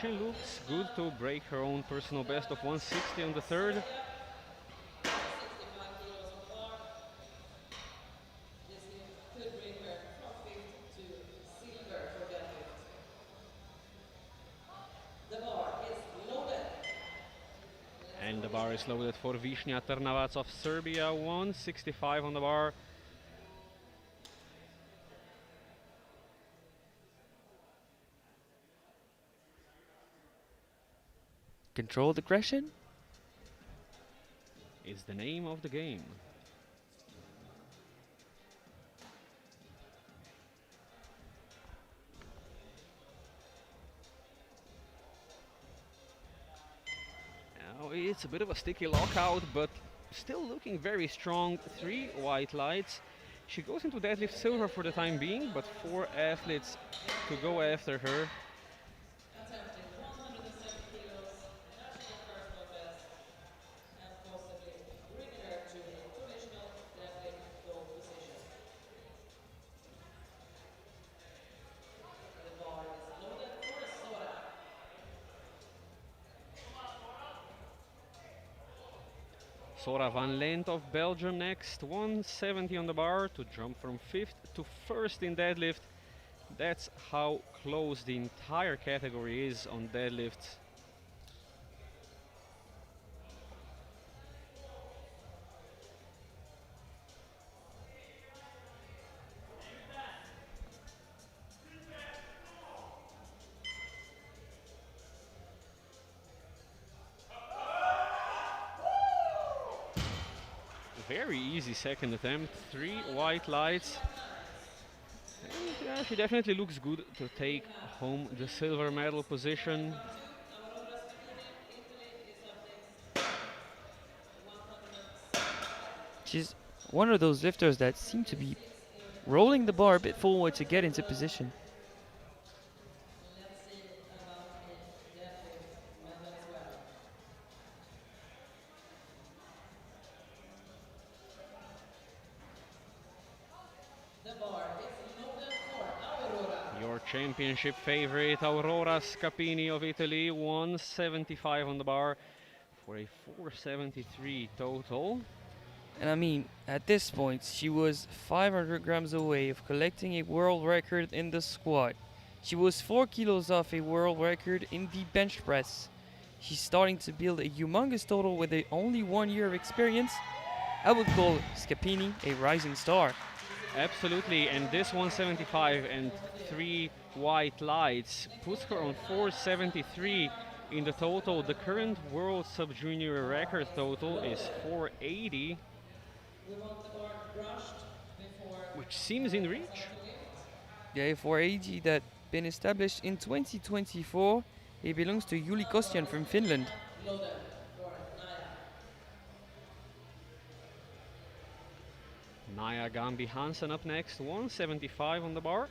A: She looks good to break her own personal best of 160 on the third.
C: 65 kilos on the bar. This could bring her from fifth to silver for deadlift. The bar is loaded.
A: And the bar is loaded for Vishnia Trnavac of Serbia, 165 on the bar.
B: Controlled aggression?
A: Is the name of the game. Now it's a bit of a sticky lockout, but still looking very strong. 3 white lights. She goes into deadlift silver for the time being, but 4 athletes to go after her.
C: Attempting 107 kilos, national personal best, and possibly bringing her to a provisional deadlift gold position. The bar is loaded for Sora.
A: Sora van Lent of Belgium next, 170 on the bar to jump from 5th to 1st in deadlift. That's how close the entire category is on deadlift. Very easy second attempt, 3 white lights. And yeah, she definitely looks good to take home the silver medal position.
B: She's one of those lifters that seem to be rolling the bar a bit forward to get into position.
C: Let's see about a deadlift medal as well. The bar is loaded for Aurora.
A: Your championship favorite, Aurora Scapini of Italy, 175 on the bar for a 473 total.
B: And I mean, at this point, she was 500 grams away of collecting a world record in the squat. She was 4 kilos off a world record in the bench press. She's starting to build a humongous total with only 1 year of experience. I would call Scapini a rising star.
A: Absolutely, and this 175 and 3 white lights puts her on 473 in the total. The current world sub-junior record total is 480,
C: We want the bar brushed before
A: which seems in reach.
B: The A480 that been established in 2024. It belongs to Juli Kostian from Finland.
C: loaded for Naya.
A: Naya Gambi Hansen up next, 175 on the bar.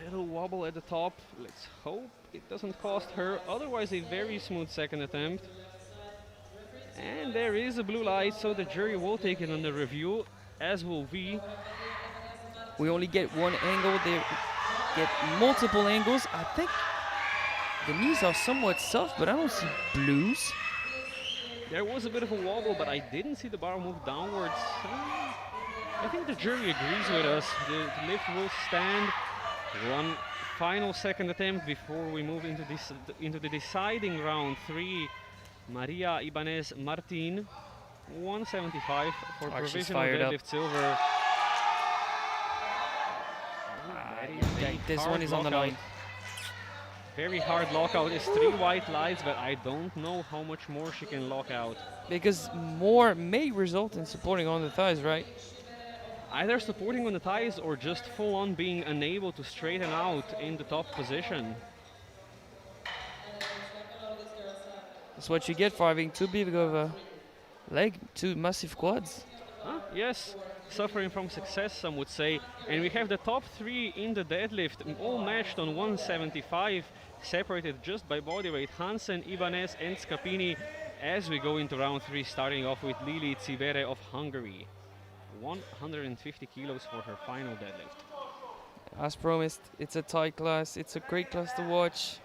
A: Little wobble at the top. Let's hope it doesn't cost her. Otherwise, a very smooth second attempt. And there is a blue light, so the jury will take it under review, as will we.
B: We only get one angle, they get multiple angles. I think the knees are somewhat soft, but I don't see blues.
A: There was a bit of a wobble, but I didn't see the bar move downwards. I think the jury agrees with us. The lift will stand. One final second attempt before we move into the deciding round 3. Maria Ibanez Martin, 175 for
B: Oh, she's
A: provisional
B: fired up.
A: deadlift silver.
B: This
A: Hard
B: one is on the
A: lockout.
B: line.
A: Very hard lockout. It's 3 white lights, but I don't know how much more she can lock out.
B: Because more may result in supporting on the thighs, right?
A: Either supporting on the thighs or just full on being unable to straighten out in the top position.
B: That's what you get for having too big of a leg, two massive quads.
A: Huh? Yes, suffering from success, some would say. And we have the top three in the deadlift, all matched on 175, separated just by body weight. Hansen, Ibanez, and Scapini as we go into round three, starting off with Lili Tsibere of Hungary. 150 kilos for her final deadlift.
B: As promised, it's a tight class. It's a great class to watch.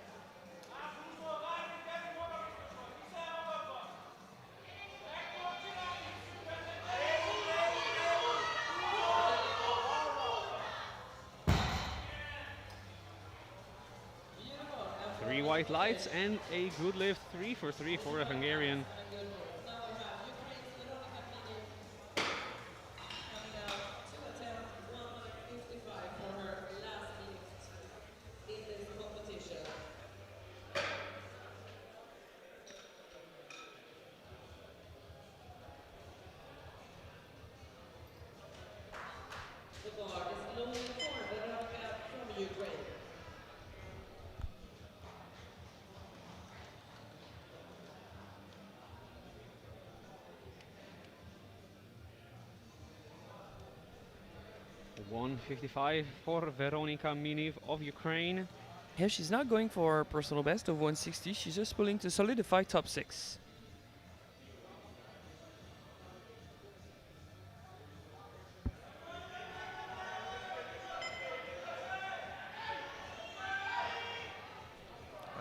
A: Three white lights and a good lift, 3 for 3 for the Hungarian. $155 for Veronika Miniv of Ukraine.
B: Yeah, she's not going for a personal best of 160. She's just willing to solidify top 6.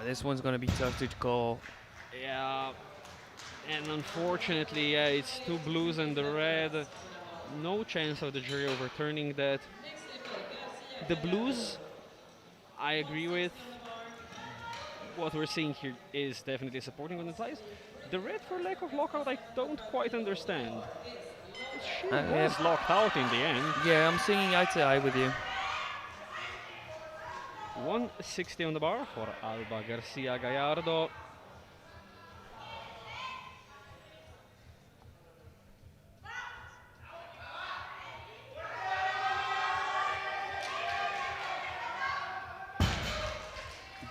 B: This one's gonna be tough to call.
A: Yeah, and unfortunately, yeah, it's 2 blues and the red. No chance of the jury overturning that. The blues, I agree with. What we're seeing here is definitely supporting on the size. The red, for lack of lockout, I don't quite understand. She was locked out in the end.
B: Yeah, I'm singing eye to eye with you.
A: 160 on the bar for Alba Garcia Gallardo.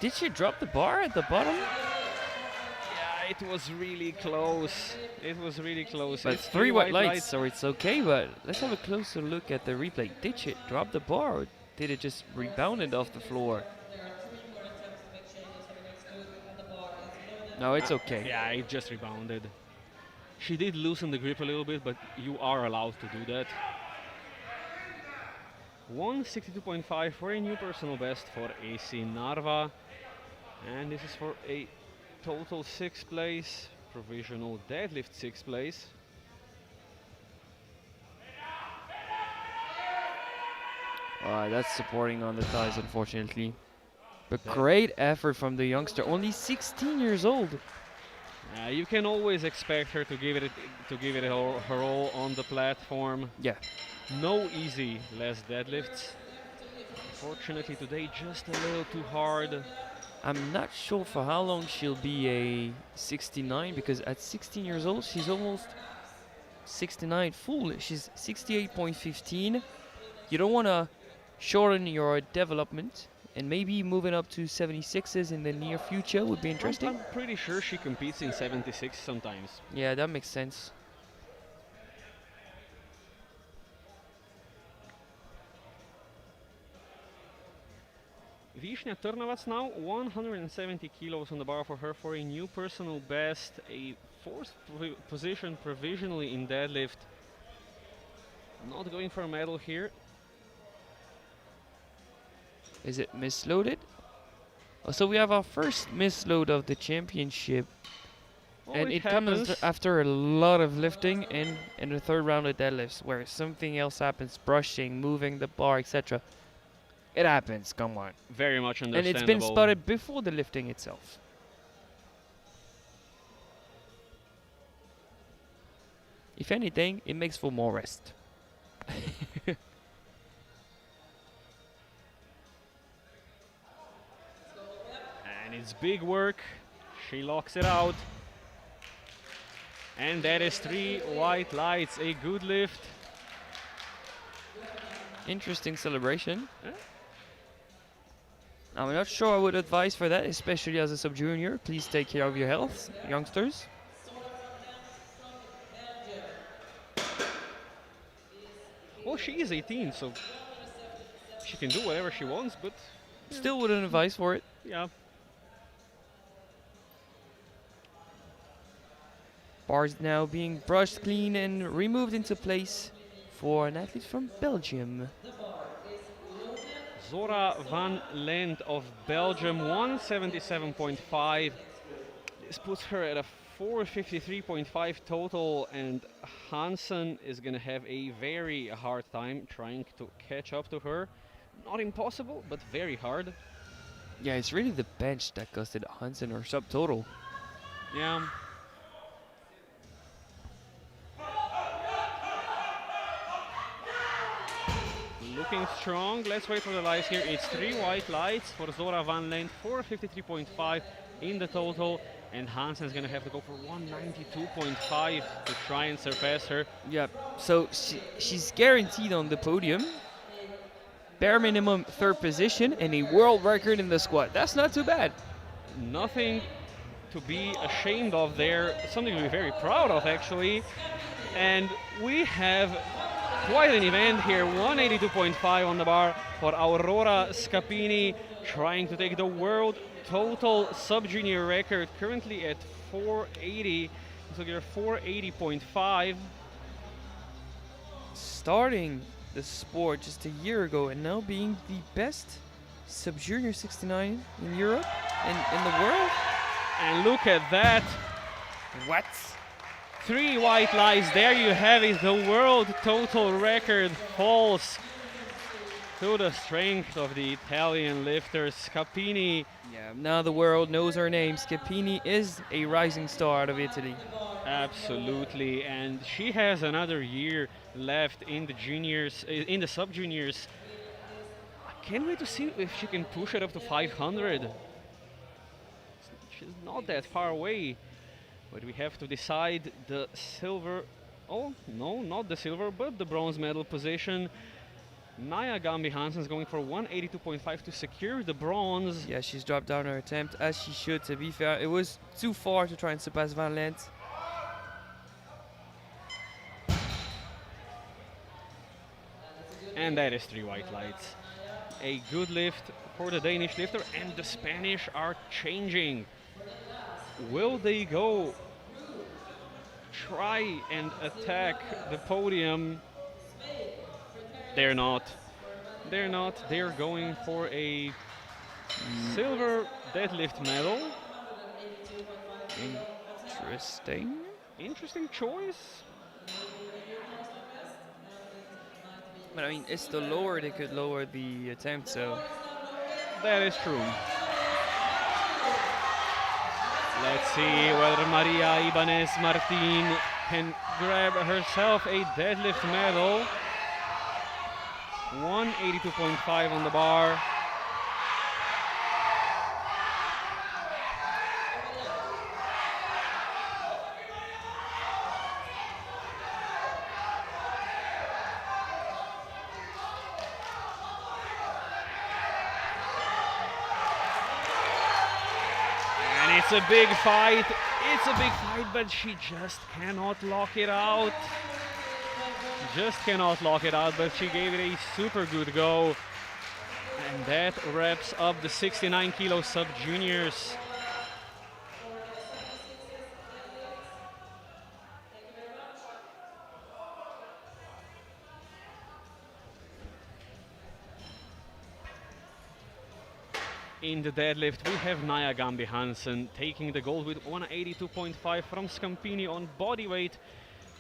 B: Did she drop the bar at the bottom?
A: Yeah, it was really close. It was really close.
B: But
A: It's
B: 3 white lights, so it's okay. But let's have a closer look at the replay. Did she drop the bar, or did it just rebound it off the floor? No, it's okay.
A: Yeah, it just rebounded. She did loosen the grip a little bit, but you are allowed to do that. 162.5 for a new personal best for AC Narva. And this is for a total 6th place, provisional deadlift 6th place.
B: That's supporting on the thighs, unfortunately. But great effort from the youngster, only 16 years old.
A: You can always expect her to give it her all on the platform.
B: Yeah.
A: No easy less deadlifts. Unfortunately today just a little too hard.
B: I'm not sure for how long she'll be a 69, because at 16 years old she's almost 69 full. She's 68.15. You don't want to shorten your development, and maybe moving up to 76s in the near future would be interesting.
A: I'm pretty sure she competes in 76 sometimes.
B: Yeah, that makes sense.
A: Vishnia Trnavac now, 170 kilos on the bar for her for a new personal best, a 4th position provisionally in deadlift. Not going for a medal here.
B: Is it misloaded? Oh, so we have our first misload of the championship.
A: Oh,
B: and it comes after a lot of lifting and in the 3rd round of deadlifts, where something else happens, brushing, moving the bar, etc. It happens, come on.
A: Very much understandable.
B: And it's been spotted before the lifting itself. If anything, it makes for more rest.
A: And it's big work. She locks it out. And that is 3 white lights, a good lift.
B: Interesting celebration. I'm not sure I would advise for that, especially as a sub-junior. Please take care of your health, youngsters.
A: she is 18, so she can do whatever she wants, but
B: Still wouldn't advise for it.
A: yeah.
B: Bars now being brushed clean and removed into place for an athlete from Belgium.
A: Zora van Lent of Belgium, 177.5. This puts her at a 453.5 total, and Hansen is going to have a very hard time trying to catch up to her. Not impossible, but very hard.
B: Yeah, it's really the bench that costed Hansen her subtotal.
A: Yeah. Looking strong. Let's wait for the lights here. It's 3 white lights for Zora van Lent, 453.5 in the total. And Hansen's going to have to go for 192.5 to try and surpass her.
B: Yeah, so she's guaranteed on the podium. Bare minimum third position and a world record in the squat. That's not too bad.
A: Nothing to be ashamed of there. Something to be very proud of, actually. And we have quite an event here. 182.5 on the bar for Aurora Scapini, trying to take the world total sub-junior record, currently at 480. So you're 480.5.
B: Starting the sport just a year ago and now being the best sub-junior 69 in Europe and in the world.
A: And look at that.
B: What?
A: 3 white lights. There you have it. The world total record falls to the strength of the Italian lifter Scapini.
B: Yeah, now the world knows her name. Scapini is a rising star out of Italy.
A: Absolutely, and she has another year left in the juniors, in the sub-juniors. I can't wait to see if she can push it up to 500. She's not that far away, but we have to decide the silver. Oh no, not the silver, but the bronze medal position. Naya Gambi Hansen's going for 182.5 to secure the bronze.
B: Yeah, she's dropped down her attempt as she should, to be fair. It was too far to try and surpass Van Lent.
A: And that is 3 white lights. A good lift for the Danish lifter, and the Spanish are changing. Will they go try and attack the podium? They're not. They're not. They're going for a silver deadlift medal.
B: Interesting.
A: Interesting choice.
B: But I mean, it's the lower they could lower the attempt, so.
A: That is true. Let's see whether Maria Ibanez Martin can grab herself a deadlift medal. 182.5 on the bar. And it's a big fight. It's a big fight, but she just cannot lock it out. Just cannot lock it out, but she gave it a super good go. And that wraps up the 69 kilo sub-juniors. In the deadlift, we have Naya Gambi Hansen taking the gold with 182.5 from Scampini on bodyweight,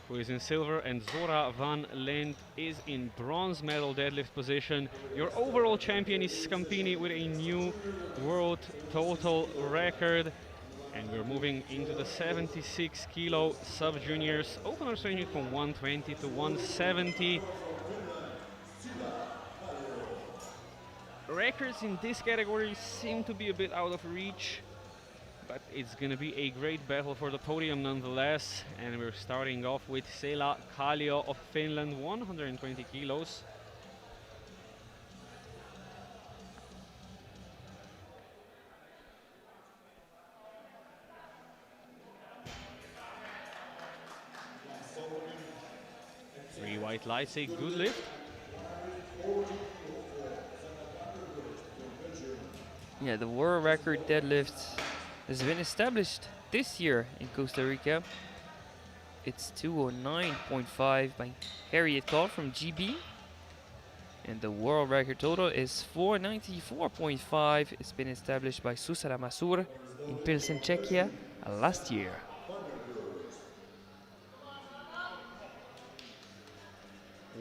A: who is in silver, and Zora van Lent is in bronze medal deadlift position. Your overall champion is Scampini with a new world total record. And we're moving into the 76 kilo sub-juniors. Openers ranging from 120 to 170. Records in this category seem to be a bit out of reach, but it's going to be a great battle for the podium nonetheless. And we're starting off with Sela Kallio of Finland, 120 kilos. Three white lights, a good lift.
B: Yeah, the world record deadlift has been established this year in Costa Rica. It's 209.5 by Harriet Call from GB. And the world record total is 494.5. It's been established by Susana Masur in Pilsen, Czechia last year.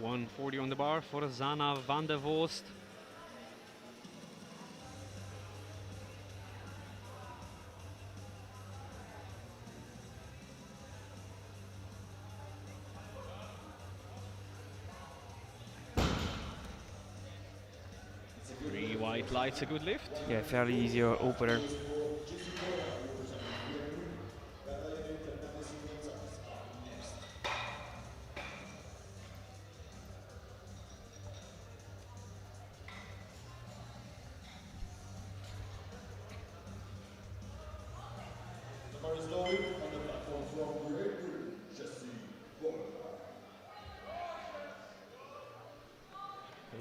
A: 140 on the bar for Zana van der Vost. Three white lights, a good lift.
B: Yeah, fairly easy opener.
D: The bar is loaded on the platform from Great Britain, Jesse Bourne.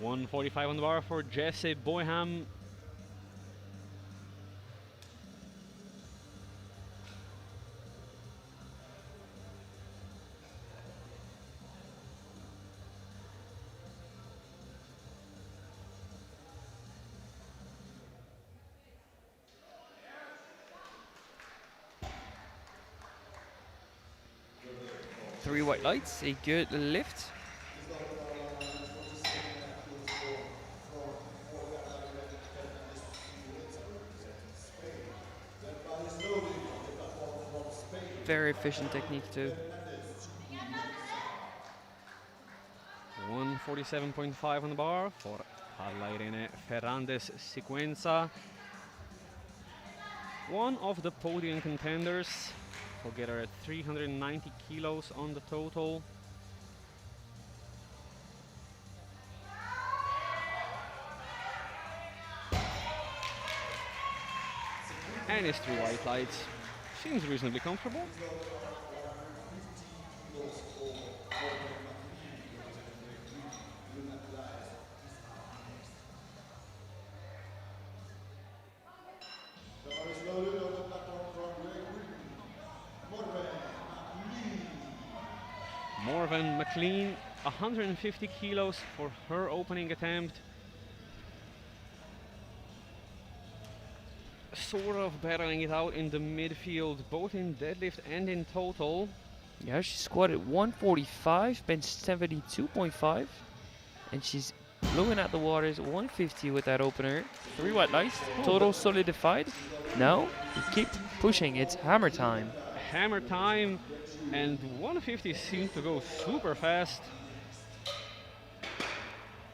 A: 145 on the bar for Jesse Boyham.
B: Three white lights, a good lift. Very efficient technique too.
A: 147.5 on the bar for Irene Ferrandes Sequenza. One of the podium contenders. Will get her at 390 kilos on the total. And his three white lights. Seems reasonably comfortable.
D: The bar is loaded on the platform from Great Britain,
A: Morven McLean, 150 kilos for her opening attempt. Sort of battling it out in the midfield, both in deadlift and in total.
B: Yeah, she squatted 145, benched 72.5, and she's blowing out the waters 150 with that opener. Three white lights, total solidified. Now we keep pushing. It's hammer time.
A: Hammer time, and 150 seems to go super fast.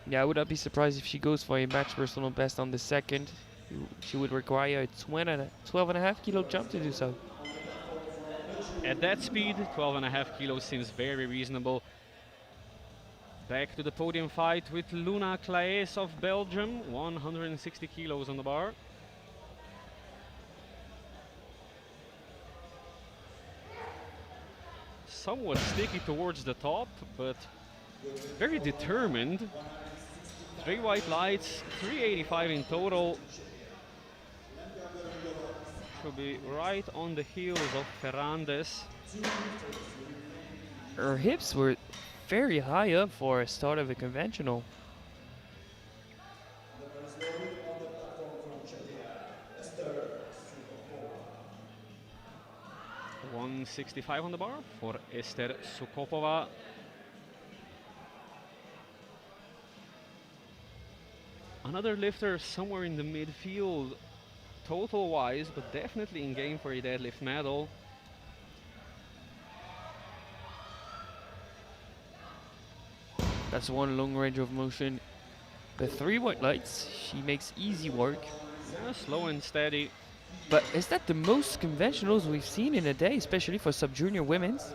B: Yeah, I would not be surprised if she goes for a match personal best on the second. She would require a 12.5 kilo jump to do so.
A: At that speed, 12.5 kilos seems very reasonable. Back to the podium fight with Luna Claes of Belgium, 160 kilos on the bar. Somewhat sticky towards the top, but very determined. Three white lights, 385 in total. Should be right on the heels of Ferrandes.
B: Her hips were very high up for a start of a conventional.
A: 165 on the bar for Esther Sukopova. Another lifter somewhere in the midfield, total-wise, but definitely in game for a deadlift medal.
B: That's one long range of motion. The three white lights, she makes easy work.
A: Yeah, slow and steady.
B: But is that the most conventionals we've seen in a day, especially for sub-junior women's?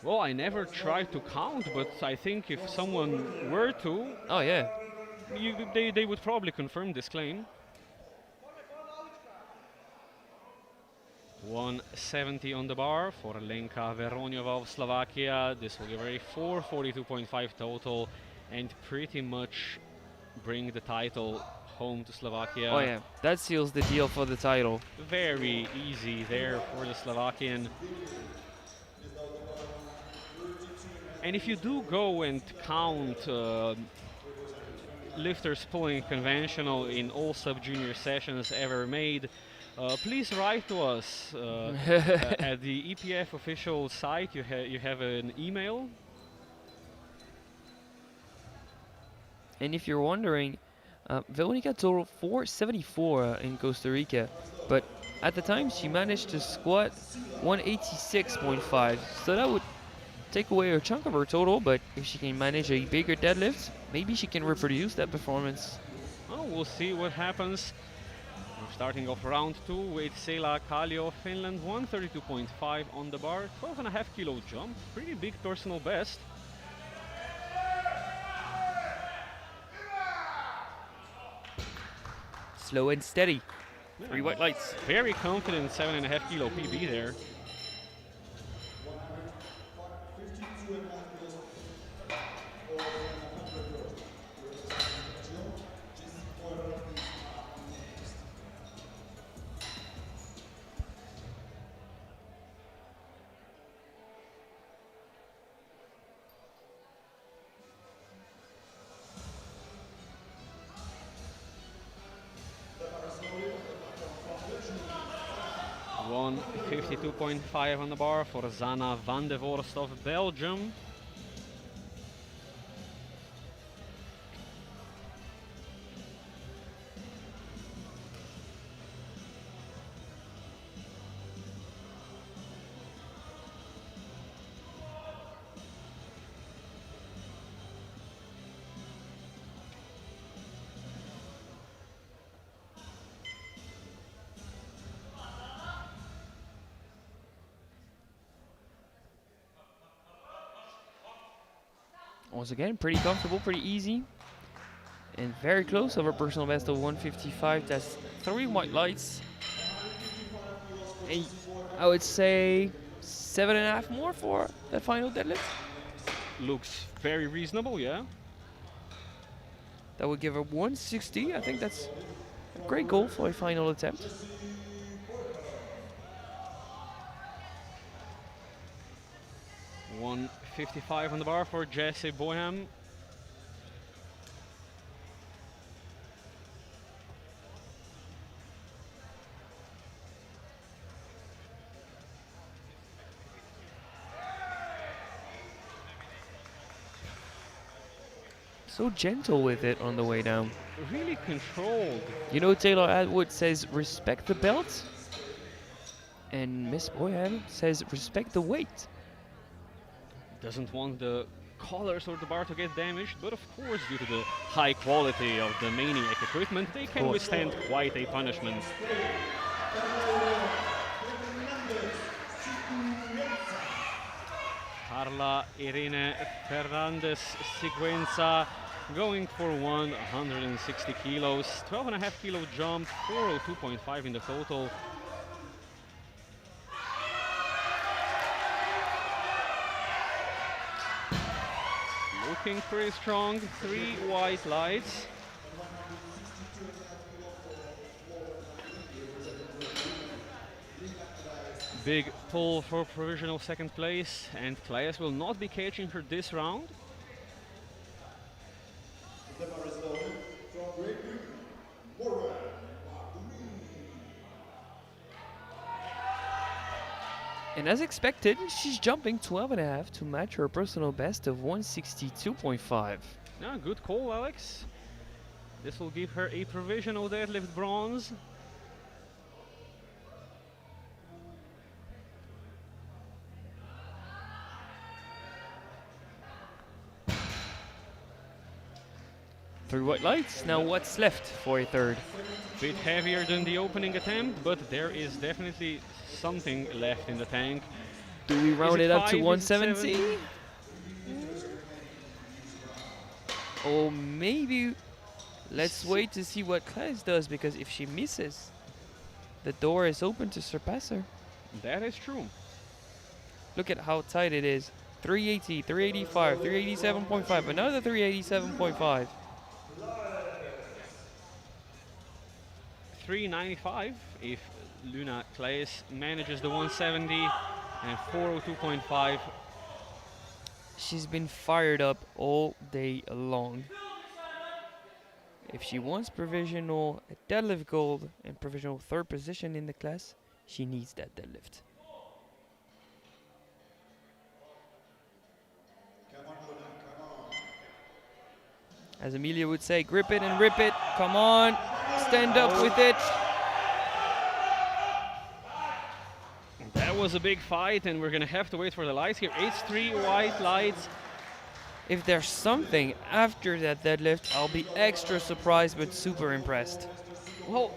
A: Well, I never tried to count, but I think if someone were to,
B: Oh yeah.
A: they would probably confirm this claim. 170 on the bar for Lenka Veroniova of Slovakia. This will give her a 442.5 total. and pretty much bring the title home to Slovakia.
B: Oh yeah, that seals the deal for the title.
A: Very easy there for the Slovakian. And if you do go and count lifters pulling conventional in all sub-junior sessions ever made, please write to us at the EPF official site. You have an email.
B: And if you're wondering, Veronica totaled 474 in Costa Rica, but at the time she managed to squat 186.5, so that would take away a chunk of her total, but if she can manage a bigger deadlift, maybe she can reproduce that performance.
A: Oh, we'll see what happens. We're starting off round 2 with Sela Kallio, Finland, 132.5 on the bar, 12.5 kilo jump, pretty big personal best.
B: Slow and steady. 3 white lights.
A: Very confident 7.5 kilo PB there. One 52.5 on the bar for Zana van de Vorst of Belgium.
B: Once again, pretty comfortable, pretty easy, and very close of her personal best of 155. That's 3 white lights. And I would say 7.5 more for that final deadlift.
A: Looks very reasonable, yeah.
B: That would give her 160. I think that's a great goal for a final attempt.
A: $155 on the bar for Jesse Boyham.
B: So gentle with it on the way down.
A: Really controlled.
B: You know, Taylor Atwood says respect the belt, and Miss Boyham says respect the weight.
A: Doesn't want the collars or the bar to get damaged, but of course, due to the high quality of the Maniac equipment, they can withstand quite a punishment. Carla Irene Fernandez Siguenza going for 160 kilos, 12.5 kilo jump, 402.5 in the total. Looking pretty strong, 3 white lights. Big pull for provisional second place, and Claes will not be catching her this round.
B: And as expected, she's jumping 12.5 to match her personal best of 162.5.
A: Yeah, good call, Alex. This will give her a provisional deadlift bronze.
B: Three white lights. Now what's left for a third?
A: Bit heavier than the opening attempt, but there is definitely something left in the tank.
B: Do we round it up to
A: 5? Is it
B: 170?
A: 7?
B: Or maybe let's wait to see what Claes does, because if she misses, the door is open to surpass her.
A: That is true.
B: Look at how tight it is. 380, 385, 387.5, another 387.5.
A: 395 if Luna Claes manages the 170, and 402.5.
B: She's been fired up all day long. If she wants provisional deadlift gold and provisional third position in the class, she needs that deadlift.
D: Come on, Luna, come on.
B: As Amelia would say, grip it and rip it. Come on, stand up with it.
A: That was a big fight, and we're gonna have to wait for the lights here. It's 3 white lights.
B: If there's something after that deadlift, I'll be extra surprised but super impressed.
A: Well,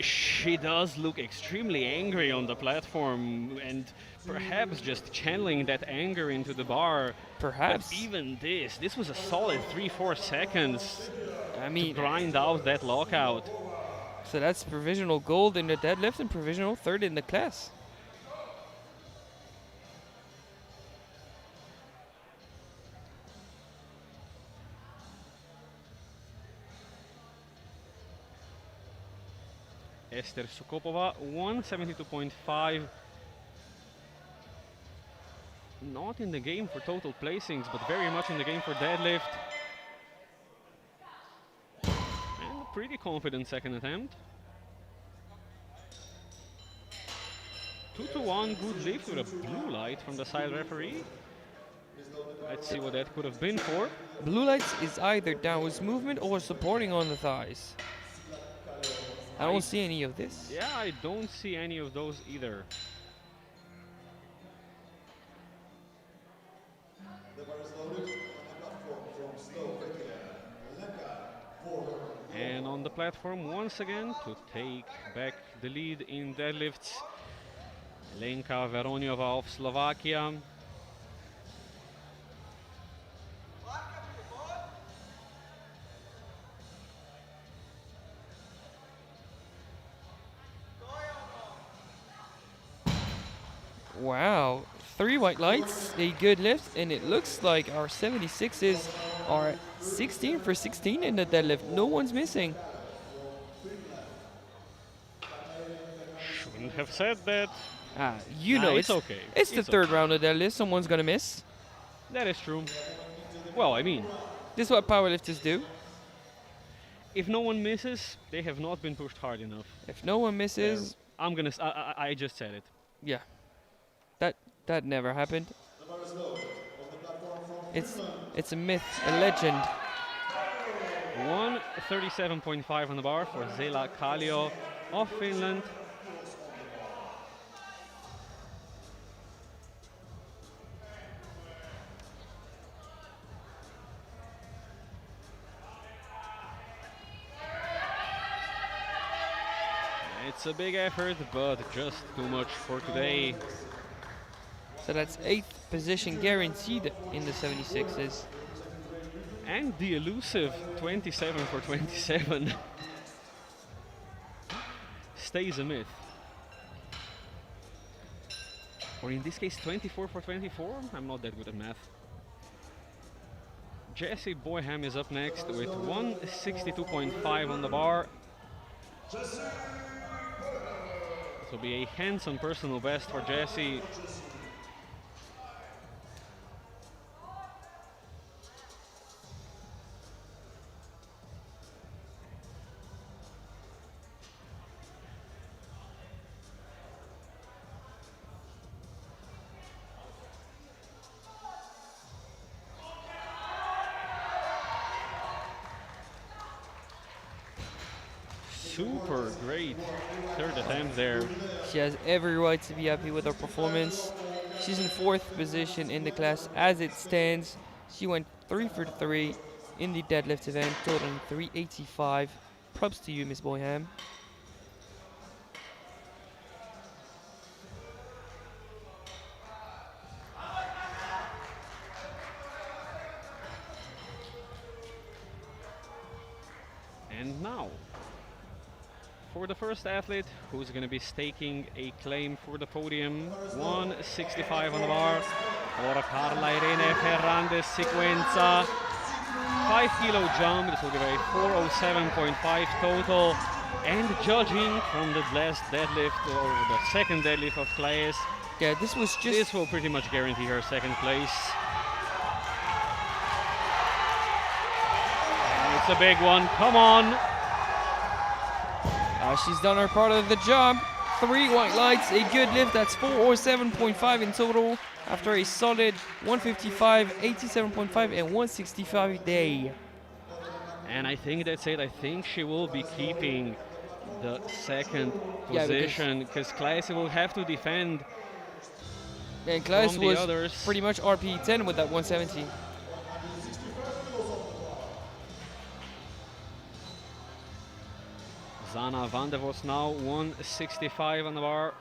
A: she does look extremely angry on the platform, and perhaps just channeling that anger into the bar.
B: Perhaps.
A: But even this was a solid 3-4 seconds
B: I
A: to
B: mean,
A: grind out that lockout.
B: so that's provisional gold in the deadlift and provisional third in the class.
A: Esther Sukopova, 172.5. Not in the game for total placings, but very much in the game for deadlift. And a pretty confident second attempt. 2-1, good lift with a blue light from the side referee. Let's see what that could have been for.
B: Blue lights is either downwards movement or supporting on the thighs. I don't see any of this.
A: Yeah, I don't see any of those either.
D: The bar is loaded on the platform from Slovakia. Lenka,
A: And on the platform once again to take back the lead in deadlifts, Lenka Veroniova of Slovakia.
B: Wow, 3 white lights, a good lift, and it looks like our 76s are 16 for 16 in the deadlift. No one's missing.
A: Shouldn't have said that.
B: You know,
A: it's okay.
B: It's the third round of deadlift. Someone's gonna miss.
A: That is true. Well, I mean,
B: This is what powerlifters do.
A: if no one misses, they have not been pushed hard enough.
B: If no one misses,
A: I'm gonna. I just said it.
B: yeah, that never happened.
D: the bar is loaded on the platform from
B: It's a myth, a legend.
A: 137.5 on the bar for Zela Kallio of Finland. It's a big effort, but just too much for today.
B: So that's 8th position guaranteed in the 76s.
A: And the elusive 27 for 27 stays a myth. Or in this case, 24 for 24? I'm not that good at math. Jesse Boyham is up next with 162.5 on the bar. This will be a handsome personal best for Jesse. Super great third attempt there.
B: She has every right to be happy with her performance. She's in 4th position in the class as it stands. She went 3 for 3 in the deadlift event, totaling 385. Props to you, Miss Boyham.
A: And now, for the first athlete who's going to be staking a claim for the podium, 165 on the bar. for Carla Irene Ferrandez sequenza. 5 kilo jump, this will give a 407.5 total. And judging from the last deadlift, or the second deadlift of class,
B: Yeah, this was just.
A: this will pretty much guarantee her second place. And it's a big one, come on!
B: She's done her part of the job. 3 white lights, a good lift. That's 407.5 in total after a solid 155, 87.5, and 165 day.
A: And I think that's it. I think she will be keeping the second
B: Yeah,
A: position because Claes will have to defend
B: And Klaus
A: from the
B: was
A: others.
B: pretty much RP 10 with that 170.
A: Zana van der Vos now 165 on the bar.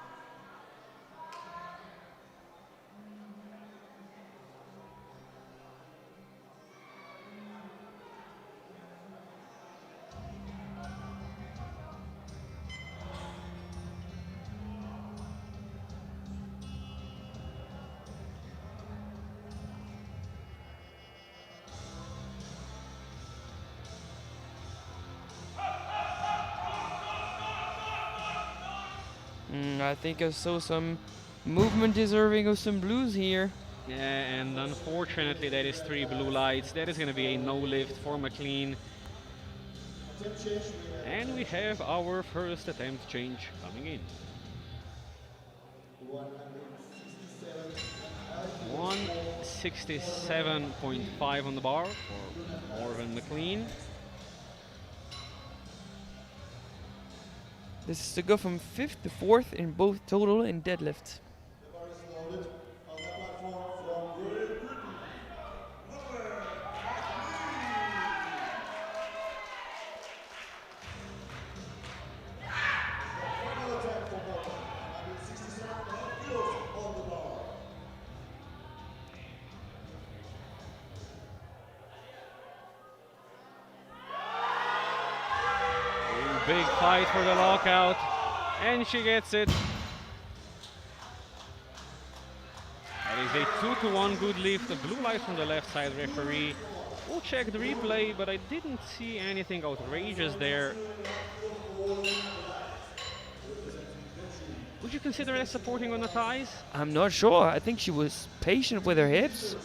B: I think I saw some movement deserving of some blues here.
A: Yeah, and unfortunately that is 3 blue lights. That is going to be a no lift for McLean. And we have our first attempt change coming in. 167.5 on the bar for Morven McLean.
B: This is to go from 5th to 4th in both total and deadlift.
A: Big fight for the lockout, and she gets it. That is a 2-to-1 good lift. A blue light from the left side referee. We'll check the replay, but I didn't see anything outrageous there. Would you consider that supporting on the thighs?
B: I'm not sure. I think she was patient with her hips.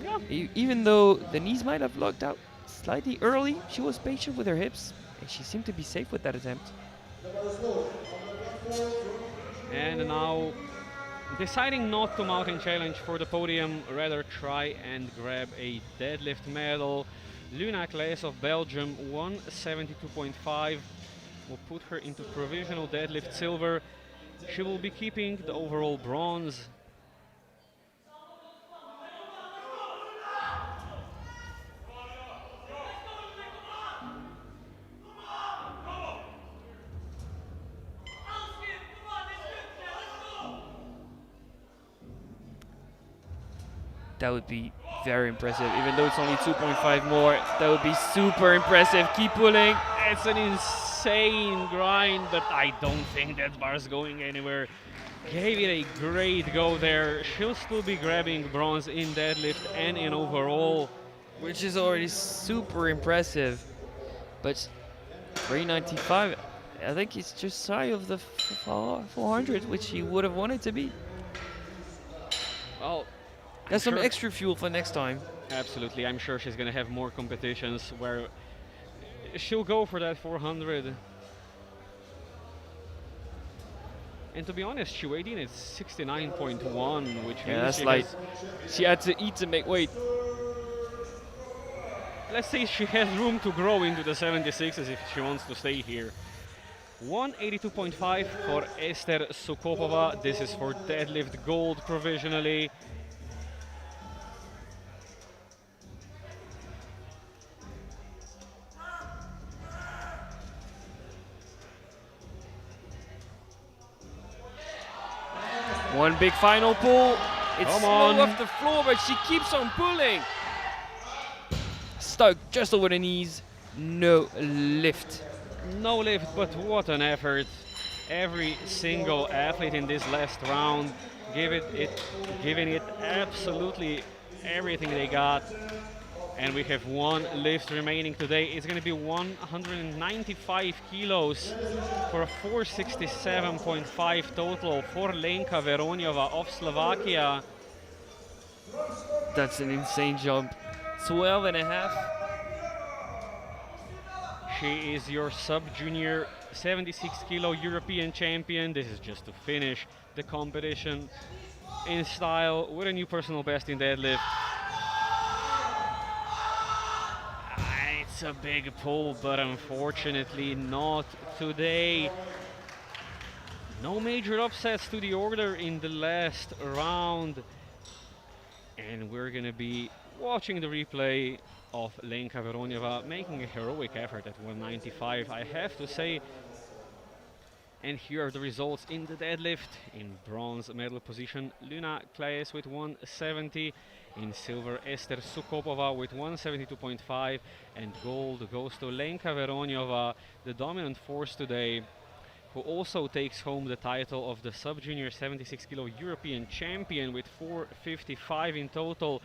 A: Yeah.
B: Even though the knees might have locked out slightly early, she was patient with her hips. And she seemed to be safe with that attempt.
A: And now, deciding not to mount and challenge for the podium, rather try and grab a deadlift medal. Luna Klaes of Belgium, 172.5, will put her into provisional deadlift silver. She will be keeping the overall bronze.
B: That would be very impressive. Even though it's only 2.5 more, that would be super impressive. Keep pulling.
A: It's an insane grind, but I don't think that bar's going anywhere. Gave it a great go there. She'll still be grabbing bronze in deadlift and in overall.
B: Which is already super impressive. But 395, I think it's just shy of the 400, which he would have wanted to be.
A: Well,
B: That's some
A: sure.
B: extra fuel for next time.
A: Absolutely, I'm sure she's gonna have more competitions where she'll go for that 400. And to be honest, she weighed in at 69.1, which
B: Yeah,
A: means
B: that's
A: she
B: light.
A: has,
B: She had to eat to make weight.
A: let's say she has room to grow into the 76s if she wants to stay here. 182.5 for Esther Sukopova. This is for deadlift gold provisionally.
B: One big final pull. It's
A: Come
B: slow
A: on.
B: off the floor, but she keeps on pulling. Stuck just over the knees. No lift.
A: No lift, but what an effort. every single athlete in this last round giving it absolutely everything they got. And we have one lift remaining today. It's going to be 195 kilos for a 467.5 total for Lenka Veroniova of Slovakia.
B: That's an insane jump. 12 and a half.
A: She is your sub-junior 76 kilo European champion. This is just to finish the competition in style with a new personal best in deadlift. It's a big pull, but unfortunately not today. No major upsets to the order in the last round. And we're gonna be watching the replay of Lenka Veronieva making a heroic effort at 195, I have to say. And here are the results in the deadlift. In bronze medal position, Luna Klaes with 170. In silver, Esther Sukopova with 172.5. And gold goes to Lenka Veroniova, the dominant force today, who also takes home the title of the sub-junior 76 kilo European champion with 455 in total.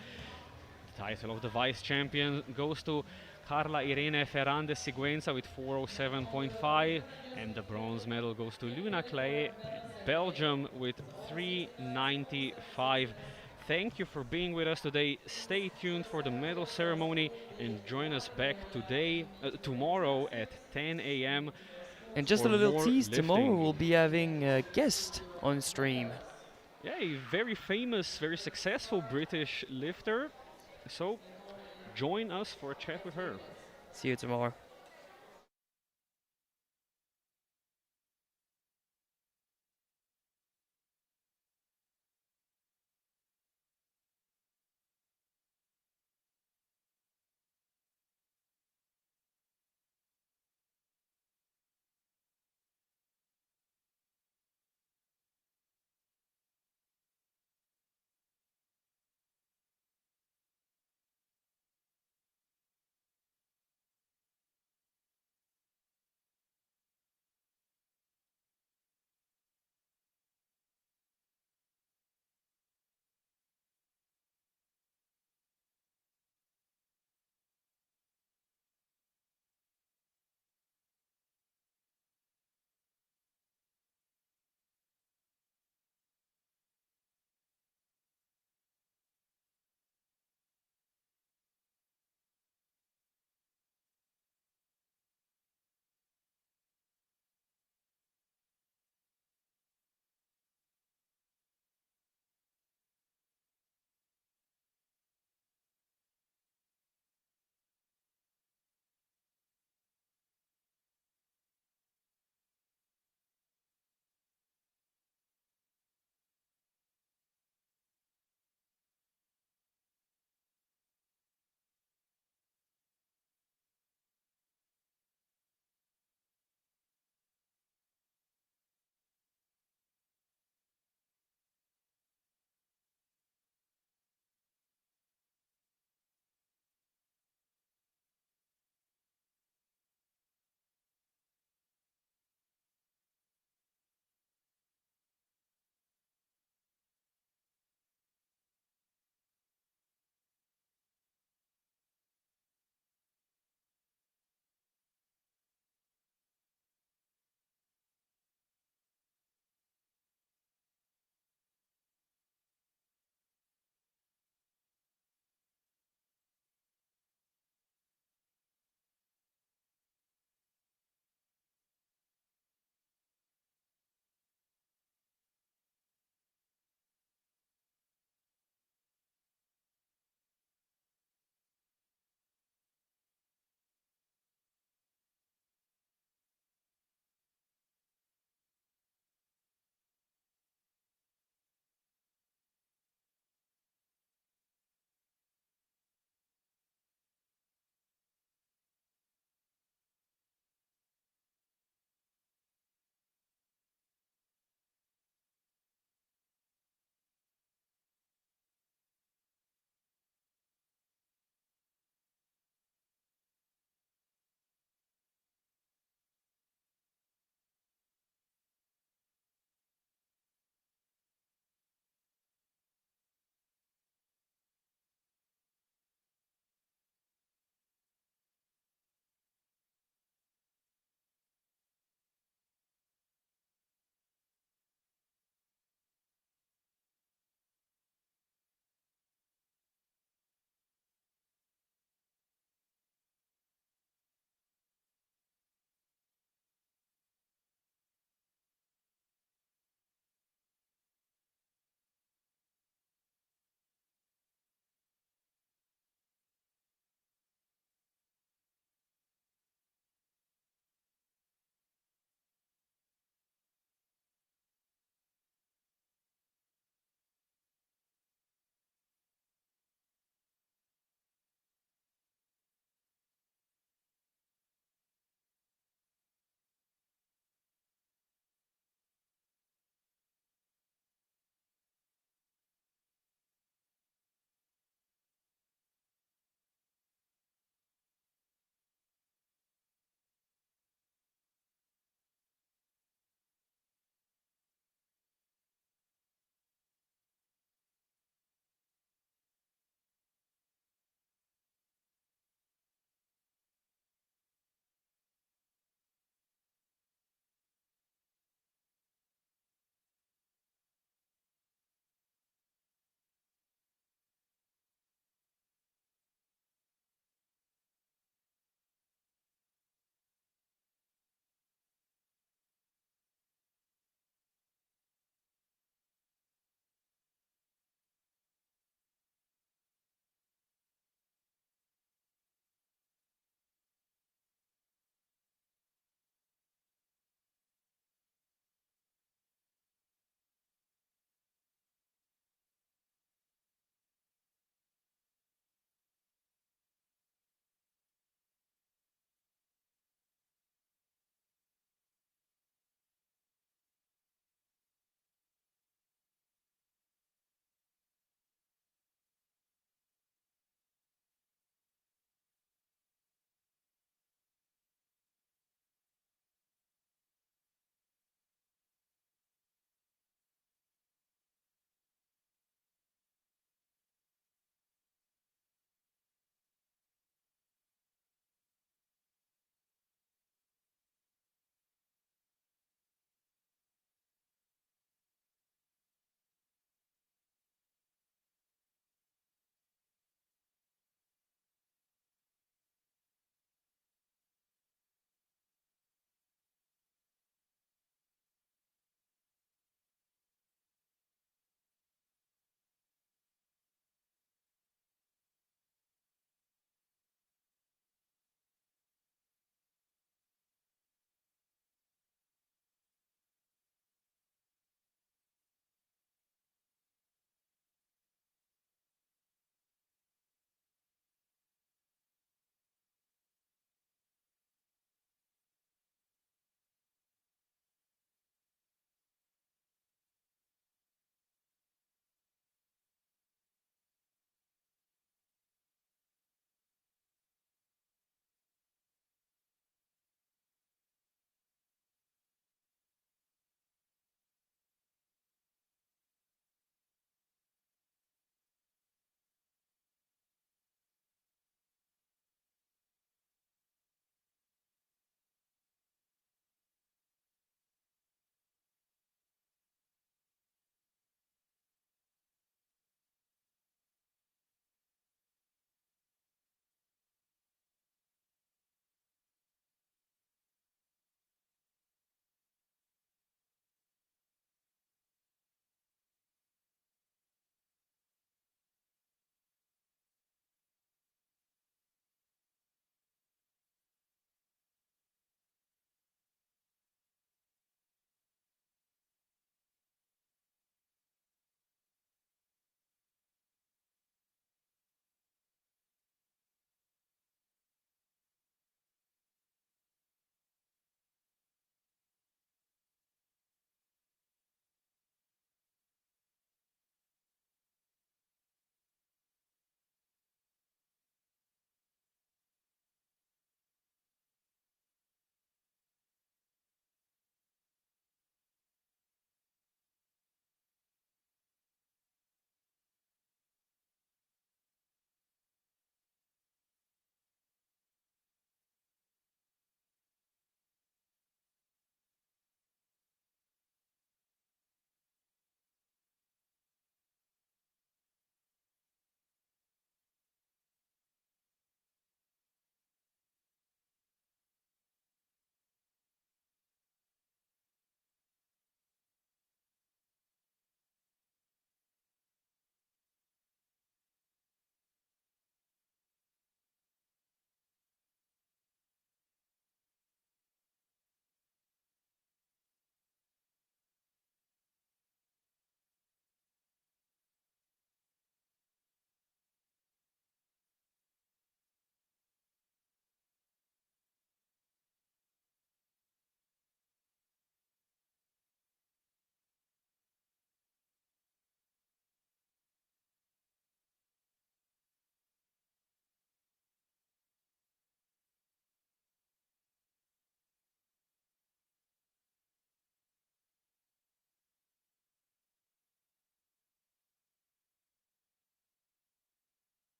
A: The title of the vice champion goes to Carla Irene Ferrandez Siguenza with 407.5, and the bronze medal goes to Luna Clay, Belgium, with 395. Thank you for being with us today. Stay tuned for the medal ceremony and join us back tomorrow at 10 a.m.
B: And just a
A: for
B: little
A: more
B: tease, tomorrow
A: lifting.
B: we'll be having a guest on stream.
A: Yeah, a very famous, very successful British lifter. So join us for a chat with her.
B: See you tomorrow.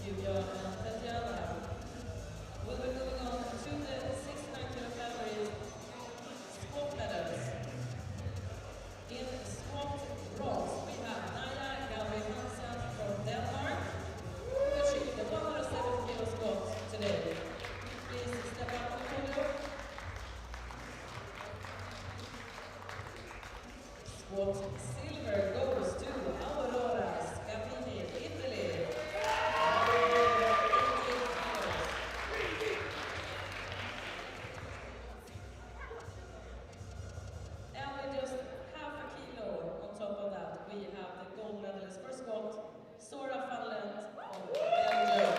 C: you, Björn and Tatjana. We'll be moving on to the 69 kilo categories squat medals. In squat bronze, we have Naya Gabriel Hansen from Denmark, who achieved the 107 kilo squat today. Please step up to the podium. Squat silver goes to Aurora Scapini, Italy. And with just half a kilo on top of that, we have the gold medalist for squat, Sora van Lent from Belgium.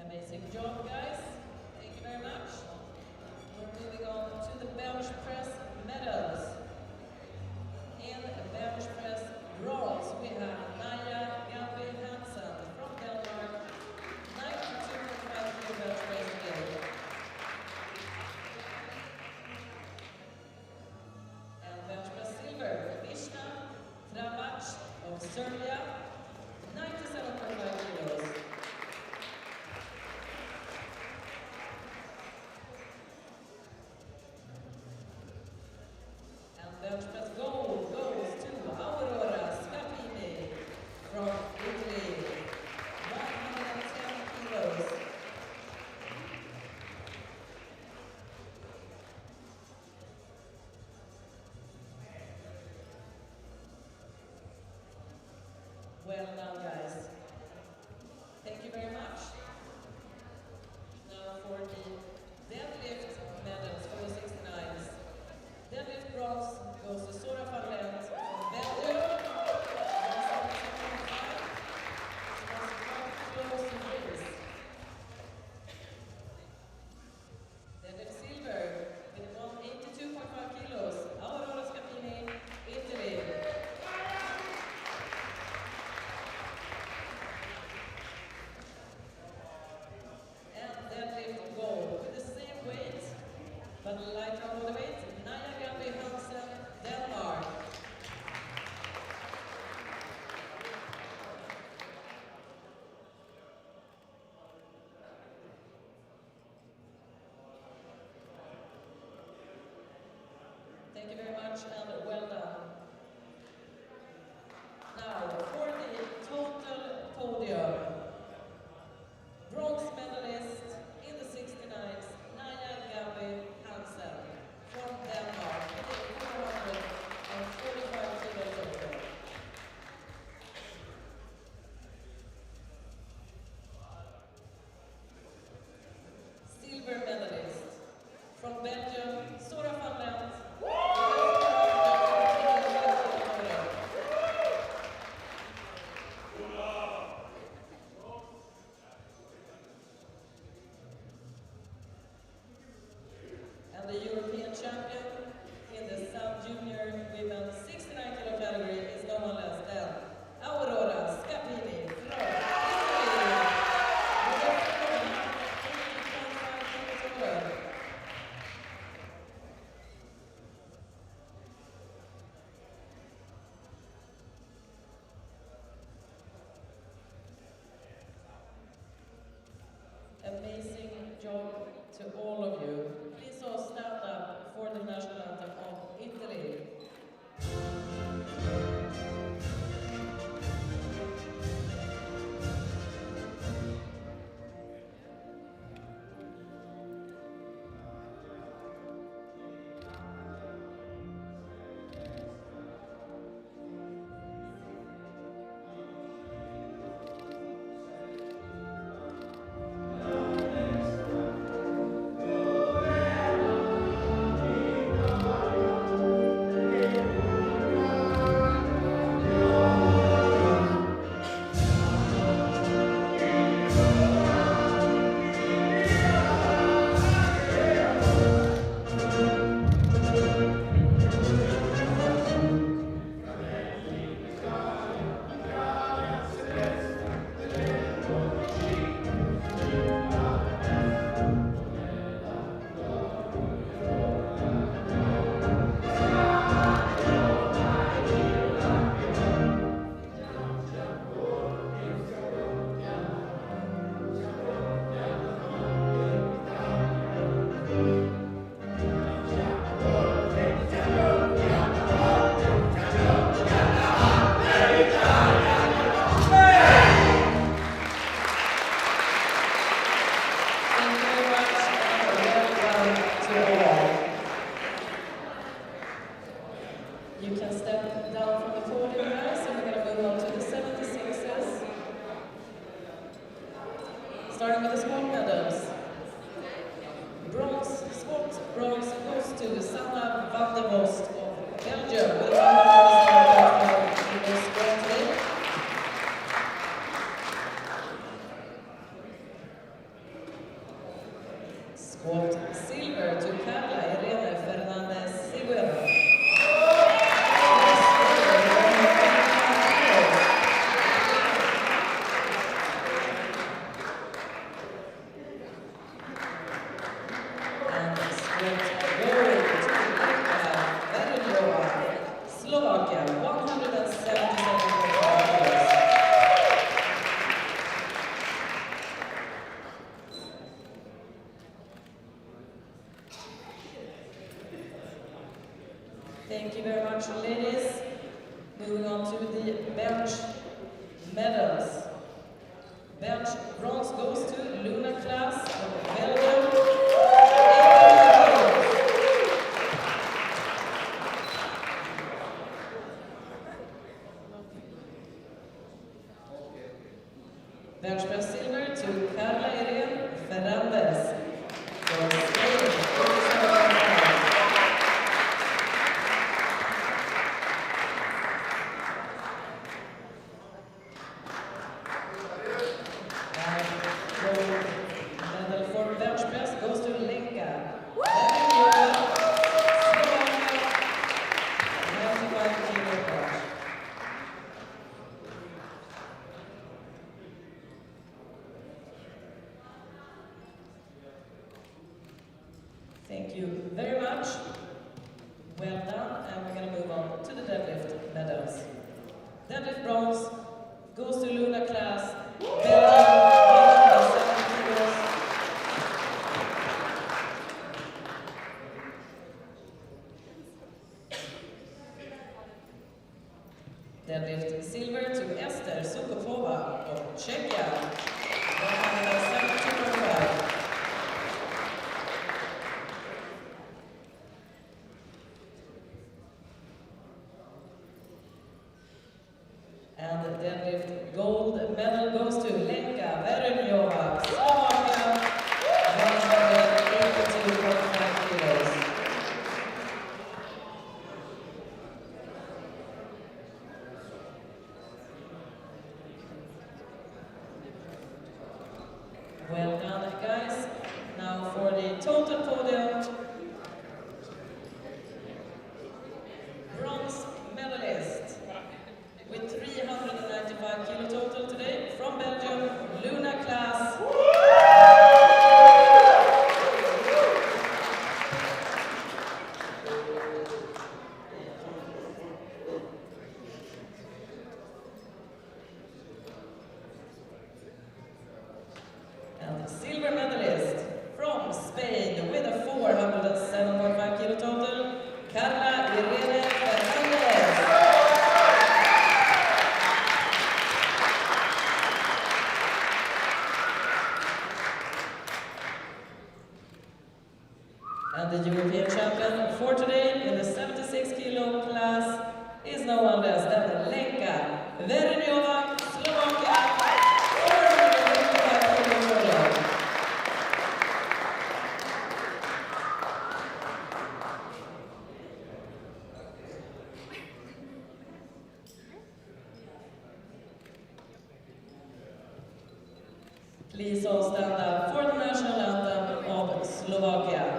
C: Amazing job, guys. Thank you very much. We're moving on to the bench press medals. In bench press bronze, we have Naya Gabriel Hansen from Denmark, 92.5 kilo bench press today. And bench press silver, Vishna Travach of Serbia, 97.5 kilos. And bench press gold goes to Aurora Scapini from Italy, 110 kilos. Well done, guys. Thank you very much. Now for the deadlift medals for the 69s. Deadlift bronze goes to Sora van Lent from Belgium. Close to Greece. Deadlift silver with 182.5 kilos. Aurora Scapini, Italy. And deadlift gold with the same weight, but lighter body weight, Naya Gabriel Hansen, Denmark. Thank you very much and well done. Now for the total podium. Bronze medalist in the 69s, Naya Gabriel Hansen from Denmark, with 445 kilo total. Silver medalist from Belgium, Sora van Lent. And the European champion in the sub-junior women 69 kilo category is no one less than Aurora Scapini from Italy. With a 480.5 kilo total. Amazing job to all of you. Please all stand up host of Belgium with a round of applause for Ines Grantley. Squat silver to Carla Irene Fernandez Siguero. And squat gold to Lenka Verenjova, Slovakia, 177 kilos. Thank you very much, ladies. Moving on to the bench medals. Bench bronze goes to Luna class of Belgium. Bench press silver to Carla Irene Fernandez. From Spain, medal for bench press goes to Lenka. Verenjova, Slovakia, 95 kilo bench. Thank you very much. Well done, and we're going to move on to the deadlift medals. Deadlift bronze goes to Luna class, Belgium, 170 kilos. Deadlift silver to Ester Sukopova of Czechia, 172.5. And the deadlift gold medal goes to Lenka Verenjova, Slovakia, 182.5 kilos. Well done, guys. Now for the total podium. Bronze medalist with 395 kilo total today from Belgium, Luna class. And silver medalist from Spain with a 407.5 kilo total, Carla Irene Fernandez. And the European champion for today in the 76 kilo class is no one less than Lenka Verenjova, Slovakia, 455 kilos. Please all stand up for the national anthem of Slovakia.